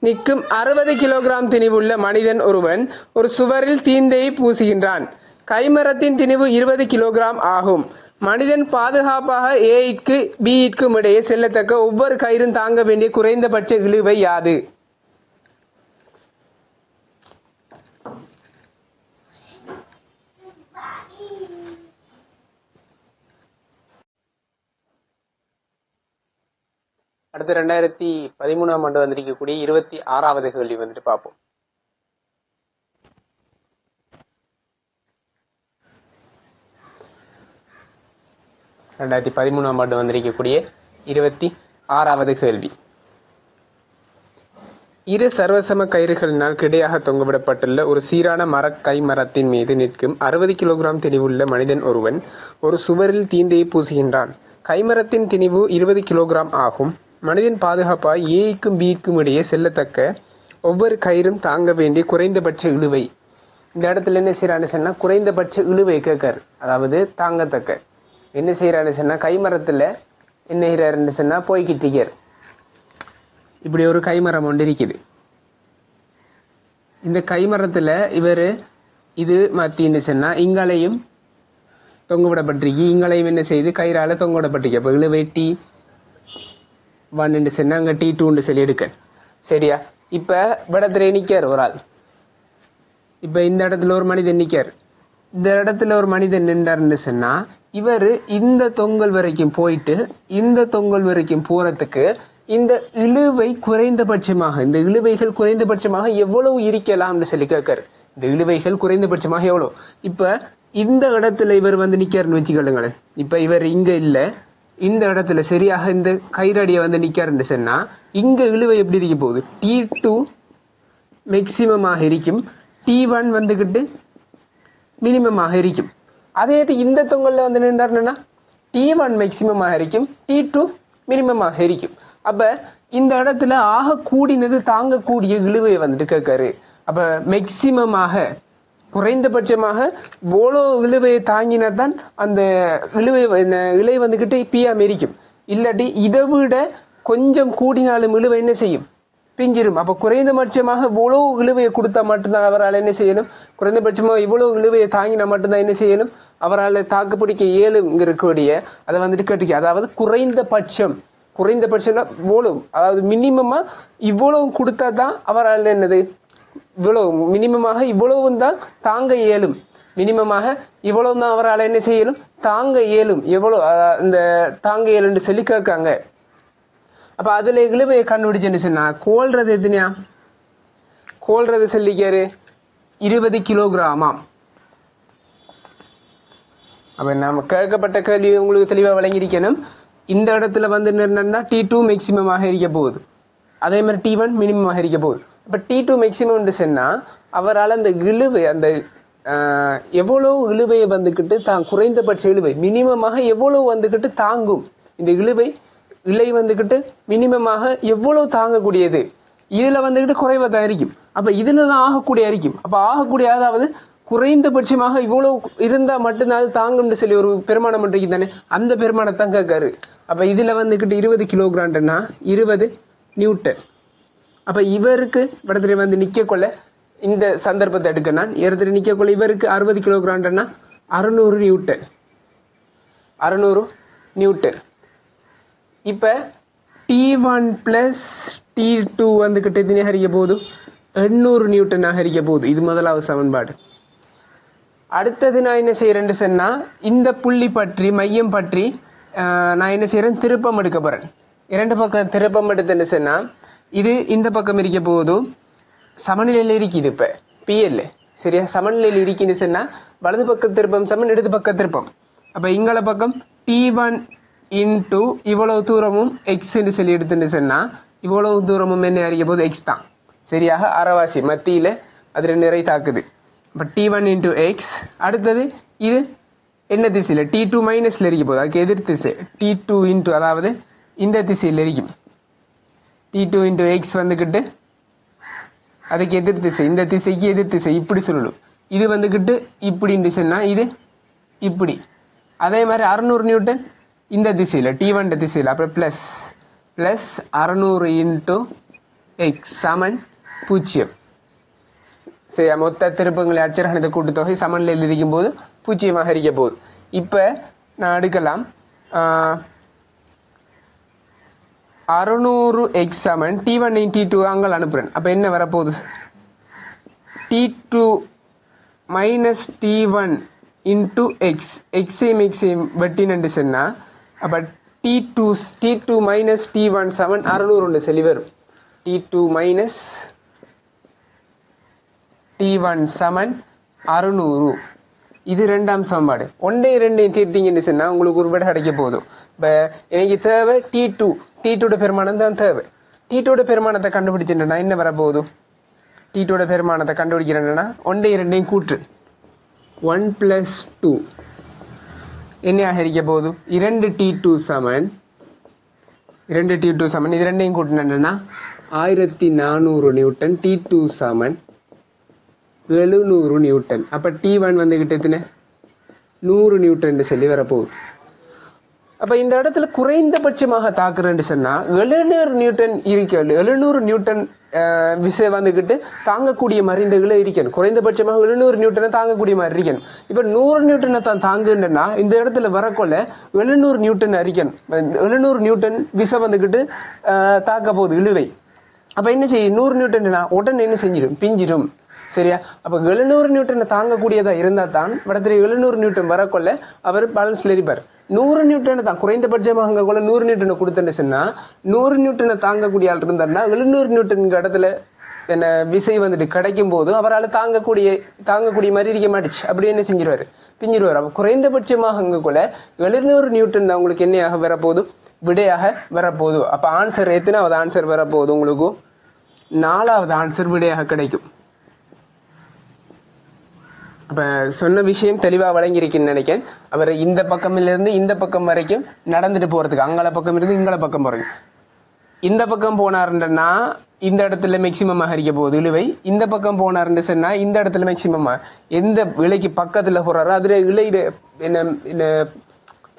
நிற்கும் 60 கிலோகிராம் திணிவுள்ள மனிதன் ஒருவன் ஒரு சுவரில் தீந்தையை பூசுகின்றான். கைமரத்தின் திணிவு 20 கிலோகிராம் ஆகும். மனிதன் பாதுகாப்பாக ஏ பிக்கும் இடையே செல்லத்தக்க ஒவ்வொரு கயிறும் தாங்க வேண்டிய குறைந்தபட்ச இழுவை யாது? அடுத்து 2013ஆம் ஆண்டு வந்திருக்கக்கூடிய 26வது கேள்வி வந்துட்டு பார்ப்போம். ஆண்டு வந்திருக்கக்கூடிய 26வது கேள்வி. இரு சர்வசம கயிறுகளினால் கிடையாக தொங்கவிடப்பட்டுள்ள ஒரு சீரான கைமரத்தின் மீது நிற்கும் 60 கிலோகிராம் திணிவுள்ள மனிதன் ஒருவன் ஒரு சுவரில் தீந்தையை பூசுகின்றான். கைமரத்தின் திணிவு 20 கிலோகிராம் ஆகும். மனிதன் பாதுகாப்பாக ஏக்கும் பிக்கும் இடையே செல்லத்தக்க ஒவ்வொரு கயிறும் தாங்க வேண்டிய குறைந்தபட்ச இழுவை. இந்த இடத்துல என்ன செய்யறான்னு சொன்னா குறைந்தபட்ச இழுவை கேட்காரு, அதாவது தாங்கத்தக்க. என்ன செய்யறான்னு சொன்னா கைமரத்துல என்ன செய்யறாருன்னு சொன்னா போய்கிட்டிருக்கார். இப்படி ஒரு கைமரம் ஒன்று இருக்குது. இந்த கைமரத்துல இவர் இது மத்தின்னு சொன்னா இங்களையும் தொங்கவிடப்பட்டிருக்கு, இங்களையும் என்ன செய்து கயிறால தொங்கவிடப்பட்டிருக்கு. அப்போ இழுவை T1 சொன்னா அங்கே T2 சொல்லி எடுக்க. சரியா? இப்போ இடத்துல நிற்கார் ஒரு ஆள். இப்போ இந்த இடத்துல ஒரு மனிதன் நிற்கார். இந்த இடத்துல ஒரு மனிதன் நின்றாருன்னு சொன்னா இவர் இந்த தொங்கல் வரைக்கும் போயிட்டு இந்த தொங்கல் வரைக்கும் போறதுக்கு இந்த இழுவை குறைந்தபட்சமாக, இந்த இழுவைகள் குறைந்தபட்சமாக எவ்வளவு இருக்கலாம்னு சொல்லி கேட்காரு. இந்த இழுவைகள் குறைந்தபட்சமாக எவ்வளோ? இப்போ இந்த இடத்துல இவர் வந்து நிற்காருன்னு வச்சுக்கொள்ளுங்களேன். இப்போ இவர் இங்கே இல்லை, இந்த இடத்துல சரியாக இந்த கயிறடியை வந்து நிற்காருன்னு சொன்னா இங்கே இழுவை எப்படி இருக்க போகுது? T2 மேக்சிமமாக இருக்கும், T1 வந்துக்கிட்டு மினிமமாக இருக்கும். அதே இந்த தொங்கல்ல வந்து நின்றாருன்னா T1 மேக்சிமமாக இருக்கும், T2 மினிமமாக இருக்கும். அப்ப இந்த இடத்துல ஆக கூடினது தாங்கக்கூடிய இழுவை வந்துட்டு கேட்காரு. அப்ப மேக்சிமமாக குறைந்தபட்சமாக இவ்வளோ இழுவையை தாங்கினா தான் அந்த இலை வந்துக்கிட்டு பியாம இருக்கும். இல்லாட்டி இதை விட கொஞ்சம் கூடினாலும் இழுவை என்ன செய்யும்? பிஞ்சிரும். அப்போ குறைந்தபட்சமாக இவ்வளோ இழுவையை கொடுத்தா மட்டும்தான் அவரால் என்ன செய்யணும்? குறைந்தபட்சமாக இவ்வளோ இழுவையை தாங்கினா மட்டும்தான் என்ன செய்யணும்? அவரால் தாக்குப்பிடிக்க இயலுங்கிறக்கூடிய அதை வந்துட்டு கேட்டுக்க. அதாவது குறைந்தபட்சம்னா இவ்வளவு, அதாவது மினிமமா இவ்வளவு கொடுத்தா தான் அவரால் என்னது இவ்வளவு மினிமமாக இவ்வளவும் தான் தாங்க இயலும். மினிமமாக இவ்வளவு தான் அவரால் என்ன செய்யலும்? தாங்க இயலும். எவ்வளோ இந்த தாங்க இயலுன்னு சொல்லி கேட்காங்க. அப்ப அதுல இழுவையை கண்டுபிடிச்சுன்னு சொன்னா கோல்றது எத்தனையா? கோல்றது சொல்லிக்காரு 20 கிலோகிராமாம். அப்ப நம்ம கேட்கப்பட்ட கேள்வி உங்களுக்கு தெளிவா வழங்கியிருக்கணும். இந்த இடத்துல வந்து என்னன்னா T2 மேக்சிமமாக இருக்க போகுது, அதே மாதிரி T1 மினிமமாக இருக்க போகுது. அப்ப T2 மேக்சிமம் சொன்னா அவரால் அந்த இழுவை அந்த எவ்வளவு இழுவையை வந்துக்கிட்டு தான் குறைந்தபட்ச இழுவை மினிமமாக எவ்வளவு வந்துக்கிட்டு தாங்கும், இந்த இலை வந்துக்கிட்டு மினிமமாக எவ்வளவு தாங்கக்கூடியது, இதுல வந்துக்கிட்டு குறைவா தான் இருக்கும். அப்ப இதுல தான் ஆகக்கூடிய இருக்கும். அப்ப ஆகக்கூடிய அதாவது குறைந்தபட்சமாக இவ்வளவு இருந்தா மட்டும்தான் அது தாங்கும்னு சொல்லி ஒரு பெருமானம் இருக்கு தானே, அந்த பெருமானத்தான் கேட்காரு. அப்ப இதுல வந்துக்கிட்டு 20 கிலோகிராம்னா 20 நியூட்டன். அப்ப இவருக்கு இடத்துல வந்து நிக்க கொள்ள இந்த சந்தர்ப்பத்தை எடுக்கனா இடத்துல நிக்க கொள்ள இவருக்கு 60 கிலோகிராம்னா 600 நியூட்டன். 600 நியூட்டன். இப்ப T1 பிளஸ் T2 வந்துகிட்டு எத்தனை ஹரிக்க போகுது? 800 நியூட்டனாக ஹரிக்க போகுது. இது முதலாவது சமன்பாடு. அடுத்தது நான் என்ன செய்யறேன்னு சொன்னா இந்த புள்ளி பற்றி மையம் பற்றி நான் என்ன செய்யறேன்? திருப்பம் எடுக்க போறேன். இரண்டு பக்கம் திருப்பம் எடுத்துன்னு சொன்னா இது இந்த பக்கம் இருக்க போதும் சமநிலையில் இருக்குது. இப்ப PL சரியா சமநிலையில் இருக்குன்னு சொன்னா வலது பக்க திருப்பம் சமன் இடது பக்க திருப்பம். அப்ப இங்கள பக்கம் T1 இன்டூ இவ்வளவு தூரமும் எக்ஸ்ன்னு சொல்லி எடுத்துன்னு சொன்னா இவ்வளவு தூரமும் என்ன அறிய போது எக்ஸ் தான். சரியாக அரைவாசி மத்தியில அது நிறை தாக்குது. இப்போ T1 இன்டூ எக்ஸ். அடுத்தது இது என்ன திசையில்? T2 மைனஸ்ல இருக்க போகுது, அதுக்கு எதிர் திசை T2 இன்டூ அதாவது இந்த திசையில் இருக்கும். T2 into x வந்துக்கிட்டு அதுக்கு எதிர் திசை, இந்த திசைக்கு எதிர் திசை இப்படி சொல்லணும். இது வந்துக்கிட்டு இப்படின்னு சொன்னால் இது இப்படி. அதே மாதிரி 600 நியூட்டன் இந்த திசையில் T1 திசையில், அப்புறம் ப்ளஸ் 600 இன்ட்டு எக்ஸ் சமன் 0. சரி, மொத்த திருப்பங்களை அச்சரகணித கூட்டுத்தொகை சமநிலையில் இருக்கும்போது 0 இருக்க போகுது. இப்போ நான் எடுக்கலாம் 600 எக்ஸ் சமன் T1 T2 அங்கே அனுப்புகிறேன். அப்போ என்ன வரப்போகுது? T2 minus T1 into x, எக்ஸையும் வெட்டினு சொன்னால் அப்போ T2 மைனஸ் T1 சமன் 600 சொல்லி வரும். T2 மைனஸ் T1 சமன் 600. இது ரெண்டாம் சமன்பாடு. ஒன்றையும் ரெண்டையும் தீர்த்தீங்கன்னு சொன்னால் உங்களுக்கு ஒரு விட கிடைக்க போதும். இப்போ எனக்கு தேவை T2 பெருமானம் தான் தேவை. T2 பெருமானத்தை கண்டுபிடிச்சிட்டேன்னா என்ன வரப்போகுது? T2 பெருமானத்தை கண்டுபிடிக்கிறேன்னா ஒன்றையும் ரெண்டையும் கூற்று 1 + 2 என்னையாக இருக்க போகுது? 2 T2 சமன் இது ரெண்டையும் கூட்டினா 1400 நியூட்டன். T2 சமன் 700 நியூட்டன். அப்போ T1 வந்துக்கிட்டு எத்தனை? 100 நியூட்டன் சொல்லி வரப்போகுது. அப்போ இந்த இடத்துல குறைந்தபட்சமாக தாக்குறேன்னு சொன்னால் 700 நியூட்டன் இருக்கணும். 700 நியூட்டன் விசை வந்துக்கிட்டு தாங்கக்கூடிய மாதிரி இந்த இதில் இருக்கணும். குறைந்தபட்சமாக 700 நியூட்டனை தாங்கக்கூடிய மாதிரி இருக்கணும். இப்போ 100 நியூட்டனை தான் தாங்குன்னா இந்த இடத்துல வரக்கொள்ள 700 நியூட்டன் அரிக்கணும். 700 நியூட்டன் விசை வந்துக்கிட்டு தாக்க போகுது இழுவை. அப்போ என்ன செய்யும்? 100 நியூட்டன்னா உடனே என்ன செஞ்சிடும்? பிஞ்சிடும். சரியா? அப்போ 700 நியூட்டனை தாங்கக்கூடியதாக இருந்தால் தான் படத்தில் 700 நியூட்டன் வரக்கொள்ள அவர் பேலன்ஸில் இருப்பார். 100 நியூட்டனை தான் குறைந்தபட்சமாக அங்கே கூட 100 நியூட்டனை கொடுத்தேன்னு சொன்னால் 100 நியூட்டனை தாங்கக்கூடிய ஆள் இருந்தாருன்னா 700 நியூட்டன் இடத்துல என்ன விசை வந்துட்டு கிடைக்கும் போது அவரால் தாங்கக்கூடிய மாதிரி இருக்க மாட்டுச்சு. அப்படி என்ன செஞ்சிருவார்? பிஞ்சிருவார். அப்போ குறைந்தபட்சமாக அங்கே கூட 700 நியூட்டன் தான் உங்களுக்கு என்னையாக வரப்போகுது? விடையாக வரப்போகுது. அப்போ ஆன்சர் எத்தனாவது ஆன்சர் வரப்போகுது? உங்களுக்கு 4வது ஆன்சர் விடையாக கிடைக்கும். அப்போ சொன்ன விஷயம் தெளிவாக வழங்கியிருக்குன்னு நினைக்கிறேன். அவர் இந்த பக்கமிலிருந்து இந்த பக்கம் வரைக்கும் நடந்துட்டு போகிறதுக்கு, அங்கால பக்கம் இருந்து இங்கால பக்கம் போகிறது. இந்த பக்கம் போனாருன்னா இந்த இடத்துல மேக்சிமமாக இருக்க போகுது இழுவை. இந்த பக்கம் போனாருன்னு சொன்னால் இந்த இடத்துல மேக்சிமமாக எந்த இலைக்கு பக்கத்தில் போகிறாரோ அதில் இலையில என்ன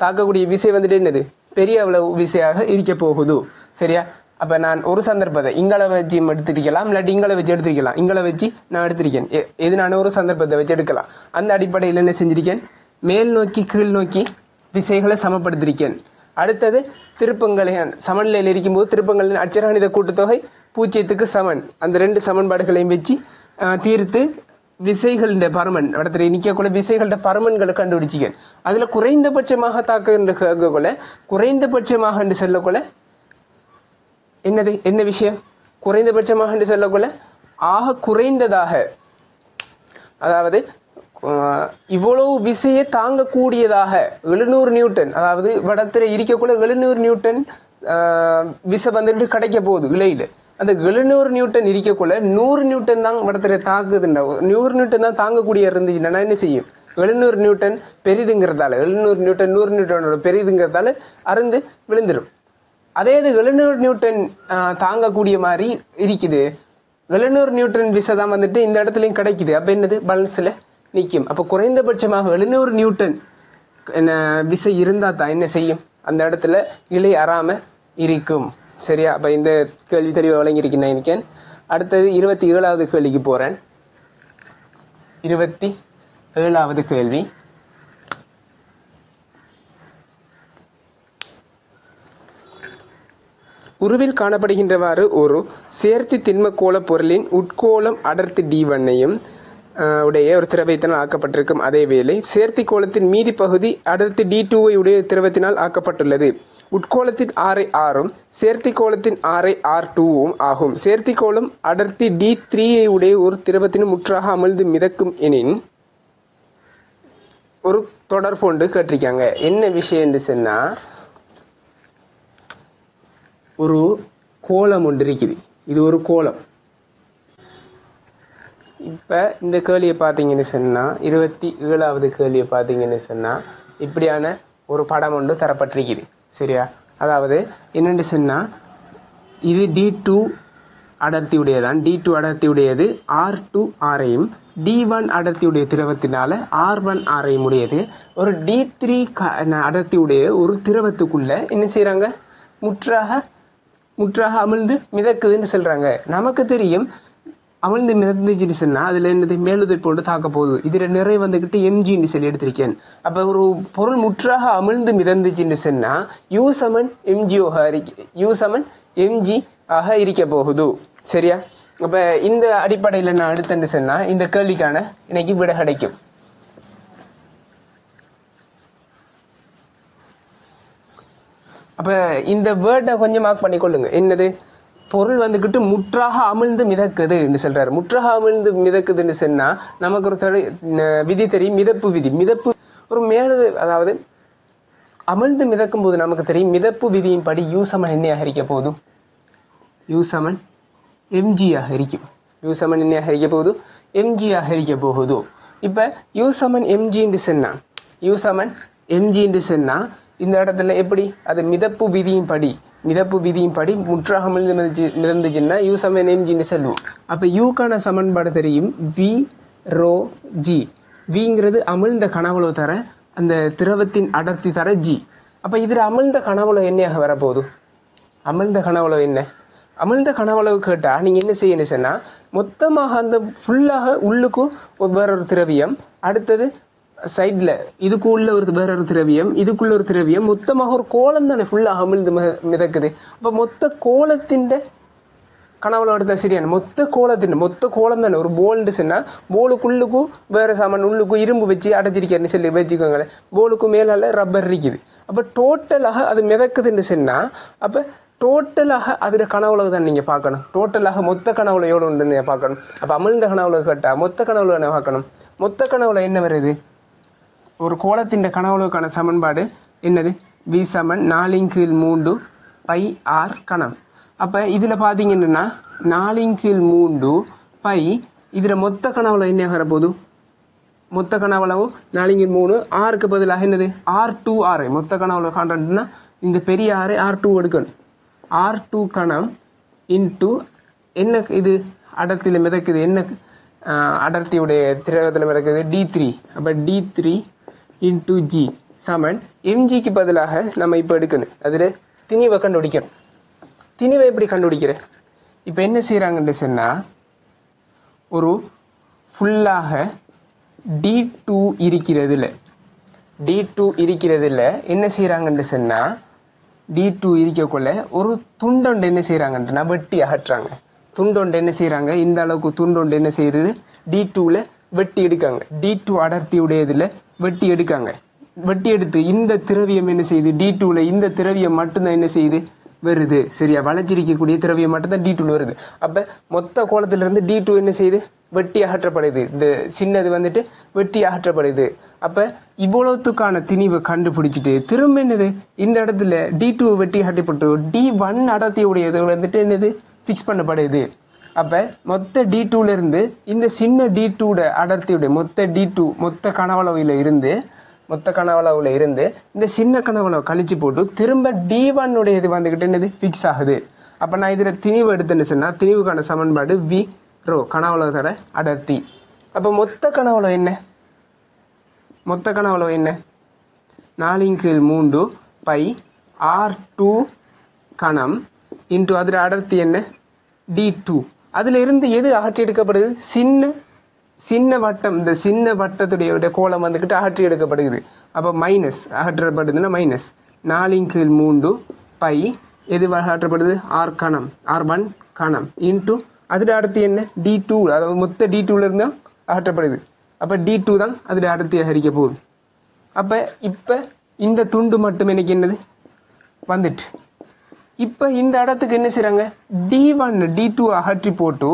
தாக்கக்கூடிய விசை வந்துட்டு என்னது? பெரிய அவ்வளவு விசையாக இருக்க போகுது. சரியா? அப்போ நான் ஒரு சந்தர்ப்பத்தை இங்களை வச்சு எடுத்துருக்கலாம், இல்லாட்டி இங்களை வச்சு எடுத்துருக்கலாம். இங்களை வச்சு நான் எடுத்திருக்கேன். எது நான் ஒரு சந்தர்ப்பத்தை வச்சு எடுக்கலாம். அந்த அடிப்படையில் என்ன செஞ்சிருக்கேன்? மேல் நோக்கி கீழ் நோக்கி விசைகளை சமப்படுத்திருக்கேன். அடுத்தது திருப்பங்களை சமநிலையில் இருக்கும்போது திருப்பங்களின் அச்சரகணித கூட்டுத்தொகை 0க்கு சமன். அந்த 2 சமன்பாடுகளையும் வச்சு தீர்த்து விசைகள பருமன் இடத்துல நிற்கக்குள்ள விசைகள பருமன்களை கண்டுபிடிச்சிக்கேன். அதில் குறைந்தபட்சமாக தாக்குகின்ற குறைந்தபட்சமாக என்று சொல்லக்குள்ள என்ன விஷயம்? குறைந்தபட்சமாக என்று சொல்லக்குள்ள ஆக குறைந்ததாக, அதாவது இவ்வளவு விசையை தாங்கக்கூடியதாக 700 நியூட்டன், அதாவது வடத்தில் இருக்கக்குள்ள 700 நியூட்டன் விசை வந்துட்டு கிடைக்க போகுது இலையில. அந்த 700 நியூட்டன் இருக்கக்குள்ள 100 நியூட்டன் தான் வடத்தில் தாக்குதுண்டா. 100 நியூட்டன் தான் தாங்கக்கூடிய இருந்துச்சுன்னா என்ன செய்யும்? 700 நியூட்டன் பெரிதுங்கிறதால 700 நியூட்டன் 100 நியூட்டனோட பெரிதுங்கிறதால அருந்து விழுந்துடும். அதே இது 700 நியூட்டன் தாங்கக்கூடிய மாதிரி இருக்குது. 700 நியூட்டன் விசை தான் வந்துட்டு இந்த இடத்துலையும் கிடைக்குது. அப்போ என்னது? பேலன்ஸில் நிற்கும். அப்போ குறைந்தபட்சமாக 700 நியூட்டன் விசை இருந்தால் தான் என்ன செய்யும்? அந்த இடத்துல இலை அறாமல் இருக்கும். சரியா? அப்போ இந்த கேள்வி தெளிவாக வழங்கியிருக்கேன் நான் இருக்கேன். அடுத்தது 27வது கேள்விக்கு போகிறேன். 27வது கேள்வி. உருவில் காணப்படுகின்றவாறு ஒரு சேர்த்தி திண்ம கோள பொருளின் உட்கோளம் அடர்த்தி D1ஐயும் உடைய ஒரு திரவத்தினால் ஆக்கப்பட்டிருக்கும். அதே வேளை சேர்த்தி கோளத்தின் மீதி பகுதி அடர்த்தி D2ஐ உடைய திரவத்தினால் ஆக்கப்பட்டுள்ளது. உட்கோளத்தின் ஆரை ஆறும் சேர்த்தி கோளத்தின் ஆரை R2வும் ஆகும். சேர்த்தி கோளம் அடர்த்தி D3ஐ உடைய ஒரு திரவத்தின் முற்றாக அமிழ்ந்து மிதக்கும் எனின் ஒரு தொடர்பு ஒன்று கேட்டிருக்காங்க. என்ன விஷயம் என்று சொன்னால், ஒரு கோலம் ஒன்று இருக்குது. இது ஒரு கோலம். இப்போ இந்த கேள்வியை பார்த்தீங்கன்னு சொன்னால் 27வது கேள்வியை பார்த்தீங்கன்னு சொன்னால் இப்படியான ஒரு படம் ஒன்று தரப்பட்டிருக்குது. சரியா? அதாவது என்னென்னு சொன்னால் இது D2 அடர்த்தியுடையதான். D2 அடர்த்தியுடையது R2 ஆரையும் D1 அடர்த்தியுடைய திரவத்தினால R1 ஆரையும் உடையது. ஒரு D3 அடர்த்தியுடைய ஒரு திரவத்துக்குள்ள என்ன செய்யறாங்க, முற்றாக அமிழ்ந்து மிதக்குதுன்னு சொல்றாங்க. நமக்கு தெரியும் அமிழ்ந்து மிதந்துச்சுன்னு சொன்னா அதுல என்னது மேலுதை போட்டு தாக்க போகுது. இதுல நிறைய வந்துகிட்டு mgன்னு சொல்லி எடுத்திருக்கேன். அப்ப ஒரு பொருள் முற்றாக அமிழ்ந்து மிதந்துச்சுன்னு சொன்னா U சமன் mg ஆக இருக்க போகுது. சரியா? அப்ப இந்த அடிப்படையில நான் அடுத்து சொன்னா இந்த கேள்விக்கான இன்னைக்கு விட கிடைக்கும். அப்ப இந்த வேர்டை கொஞ்சம் மார்க் பண்ணிக்கொள்ளுங்க. என்னது, பொருள் வந்துகிட்டு முற்றாக அமிழ்ந்து மிதக்குதுன்னு சொல்றாரு. முற்றாக அமிழ்ந்து மிதக்குதுன்னு சொன்னா நமக்கு ஒரு விதி தெரியும், மிதப்பு விதி. மிதப்பு ஒரு மேலது, அதாவது அமிழ்ந்து மிதக்கும் போது நமக்கு தெரியும் மிதப்பு விதியின் படி U சமன் என்னையாக இருக்க போதும், U சமன் mg ஆக இருக்கும். U சமன் என்னையாக இருக்க போகுது, mg ஆக இருக்க போகுது. இப்ப U சமன் mg என்று சொன்னா இந்த இடத்துல எப்படி அது மிதப்பு விதியின் படி முற்றாக மிதந்துச்சுன்னா U சமன் mgன்னு சொல்லுவோம். அப்ப Uக்கான சமன்பாடு தெரியும், V ρ G. Vங்கிறது அமிழ்ந்த கனவளவு தர அந்த திரவத்தின் அடர்த்தி தர G. அப்ப இதுல அமிழ்ந்த கனவளவு என்னையாக வரப்போகுது, அமிழ்ந்த கனவளவு என்ன, அமிழ்ந்த கனவளவு கேட்டா நீங்க என்ன செய்யணும் சொன்னா மொத்தமாக அந்த ஃபுல்லாக உள்ளுக்கும் வேறொரு திரவியம், அடுத்தது சைட்ல இதுக்கு உள்ள வேறொரு திரவியம், இதுக்குள்ள ஒரு திரவியம், மொத்தமாக ஒரு கோலம் தானே ஃபுல்லாக அமிழ்ந்து மிதக்குது. அப்ப மொத்த கோலத்தின் கனவுல எடுத்தா சரியான மொத்த கோலம் தானே ஒரு போல்னு சொன்னா போலுக்குள்ளுக்கும் வேற சாமான் உள்ளுக்கும் இரும்பு வச்சு அடைச்சிருக்கேன்னு சொல்லி வச்சுக்கோங்களேன். போலுக்கும் மேலால ரப்பர் இருக்குது. அப்ப டோட்டலாக அது மிதக்குதுன்னு சொன்னா அப்ப டோட்டலாக அதில் கனவுளவு தான் நீங்கள் பார்க்கணும். டோட்டலாக மொத்த கனவுல எவ்வளோ உண்டுன்னு பார்க்கணும். அப்போ அமிழ்ந்த கனவுளவு கேட்டால் மொத்த கனவுல என்ன பார்க்கணும். மொத்த கனவுல என்ன வருது, ஒரு கோலத்தின் கனவுளவுக்கான சமன்பாடு என்னது, V சமன் 4/3 πr கணம். அப்போ இதில் பார்த்தீங்கன்னா 4/3 π, இதில் மொத்த கனவுல என்ன வரப்போகுது, மொத்த கனவுளவு 4/3 ஆருக்கு பதிலாக என்னது R2 ஆறு. மொத்த கனவுளவு காண்றதுன்னா இந்த பெரிய ஆறு R2 எடுக்கணும். R2 கணம் இன்ட்டு என்ன, இது அடர்த்தியில் மிதக்குது, என்ன அடர்த்தியுடைய திரவத்தில் மிதக்குது D3. அப்போ D3 இன்ட்டு G சமன் mgக்கு பதிலாக நம்ம இப்போ எடுக்கணும். அதில் திணிவை கண்டுபிடிக்கணும். திணிவை எப்படி கண்டுபிடிக்கிறேன், இப்போ என்ன செய்கிறாங்கன்னு சொன்னால் ஒரு ஃபுல்லாக D2 இருக்கிறதுல என்ன செய்கிறாங்கன்னு சொன்னால் D2 இருக்கக்குள்ள ஒரு துண்டொண்டு என்ன செய்கிறாங்கன்னா வெட்டி அகற்றாங்க. துண்டொண்டு என்ன செய்கிறாங்க, இந்த அளவுக்கு துண்டொண்டு என்ன செய்யுது D2ல வெட்டி எடுக்காங்க. D2 அடர்த்தியுடையதில் வெட்டி எடுக்காங்க. வெட்டி எடுத்து இந்த திரவியம் என்ன செய்யுது, D2ல இந்த திரவியம் மட்டும்தான் என்ன செய்யுது வருது. சரியா, வளைச்சிருக்கக்கூடிய திரவியம் மட்டும்தான் D2ல வருது. அப்போ மொத்த கோலத்திலிருந்து D2 என்ன செய்யுது வெட்டி அகற்றப்படுது. இந்த சின்னது வந்துட்டு வெட்டி அகற்றப்படுது. அப்ப இவ்வளவுக்கான திணிவை கண்டுபிடிச்சிட்டு திரும்ப என்னது இந்த இடத்துல D2 வெட்டி அகற்றப்பட்டு D1 அடர்த்தியுடையது வந்துட்டு என்னது ஃபிக்ஸ் பண்ணப்படுது. அப்ப மொத்த D2ல இருந்து இந்த சின்ன D2 அடர்த்தியுடைய மொத்த கனவளவுல இருந்து இந்த சின்ன கனவளவு கழிச்சு போட்டு திரும்ப D1 உடையது வந்துகிட்டு என்னது ஃபிக்ஸ் ஆகுது. அப்ப நான் இதுல திணிவு எடுத்துன்னு சொன்னா திணிவுக்கான சமன்பாடு V ρ கனவளவு தர அடர்த்தி. அப்ப மொத்த கனவளவு என்ன, 4/3 π R2 கணம் இன்ட்டு அதில் அடர்த்தி என்ன D2. அதுல இருந்து எது அகற்றி எடுக்கப்படுது, சின்ன வட்டம். இந்த சின்ன வட்டத்துடைய கோலம் வந்துக்கிட்டு அகற்றி எடுக்கப்படுகிறது. அப்போ மைனஸ் அகற்றப்படுதுன்னா மைனஸ் 4/3 π எது அகற்றப்படுது R1 கணம் இன்ட்டு அதில் அடர்த்தி என்ன D2. அதாவது மொத்த D2ல இருந்து அகற்றப்படுது. அப்போ D2 தான் அதில் அடர்த்தியாக இருக்க போகுது. அப்போ இப்போ இந்த துண்டு மட்டும் எனக்கு என்னது வந்துட்டு. இப்போ இந்த இடத்துக்கு என்ன செய்கிறாங்க, D2 அகற்றி போட்டு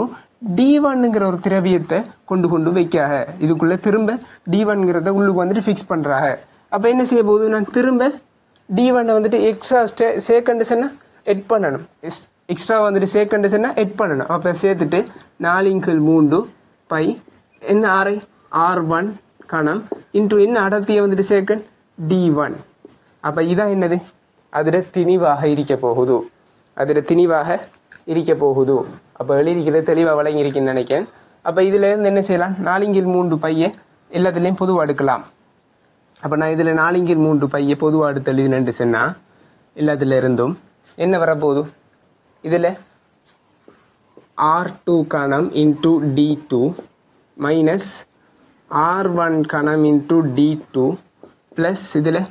D1ங்கிற ஒரு திரவியத்தை கொண்டு வைக்காக இதுக்குள்ளே திரும்ப D1ங்கிறத உள்ளுக்கு வந்துட்டு ஃபிக்ஸ் பண்ணுறாங்க. அப்போ என்ன செய்ய போகுது, நான் திரும்ப D1 வந்துட்டு எக்ஸ்ட்ரா சேக்கண்டுன்னா எட் பண்ணணும். எக்ஸ்ட்ரா வந்துட்டு சேக்கண்டுன்னா எட் பண்ணணும். அப்போ சேர்த்துட்டு 4/3 π என்ன R1 கணம் இன்ட்டு என்ன அடர்த்தியை வந்துட்டு சேக்கண்ட் D1. அப்போ இதான் என்னது அதில் திணிவாக இருக்க போகுது. அதில் திணிவாக இருக்க போகுது. அப்போ எழுதிக்கிறது தெளிவாக வழங்கியிருக்குன்னு நினைக்கிறேன். அப்போ இதிலேருந்து என்ன செய்யலாம், 4/3 பையை எல்லாத்துலேயும் பொதுவாக எடுக்கலாம். அப்போ நான் இதில் 4/3 பையை பொதுவாக எடுத்து எழுதினேன்னு சொன்னால் எல்லாத்துல இருந்தும் என்ன வரப்போகுது, இதில் R2 கணம் இன்ட்டு D2 மைனஸ் R1 கணம் இன்ட்டு D2 ப்ளஸ் இதில்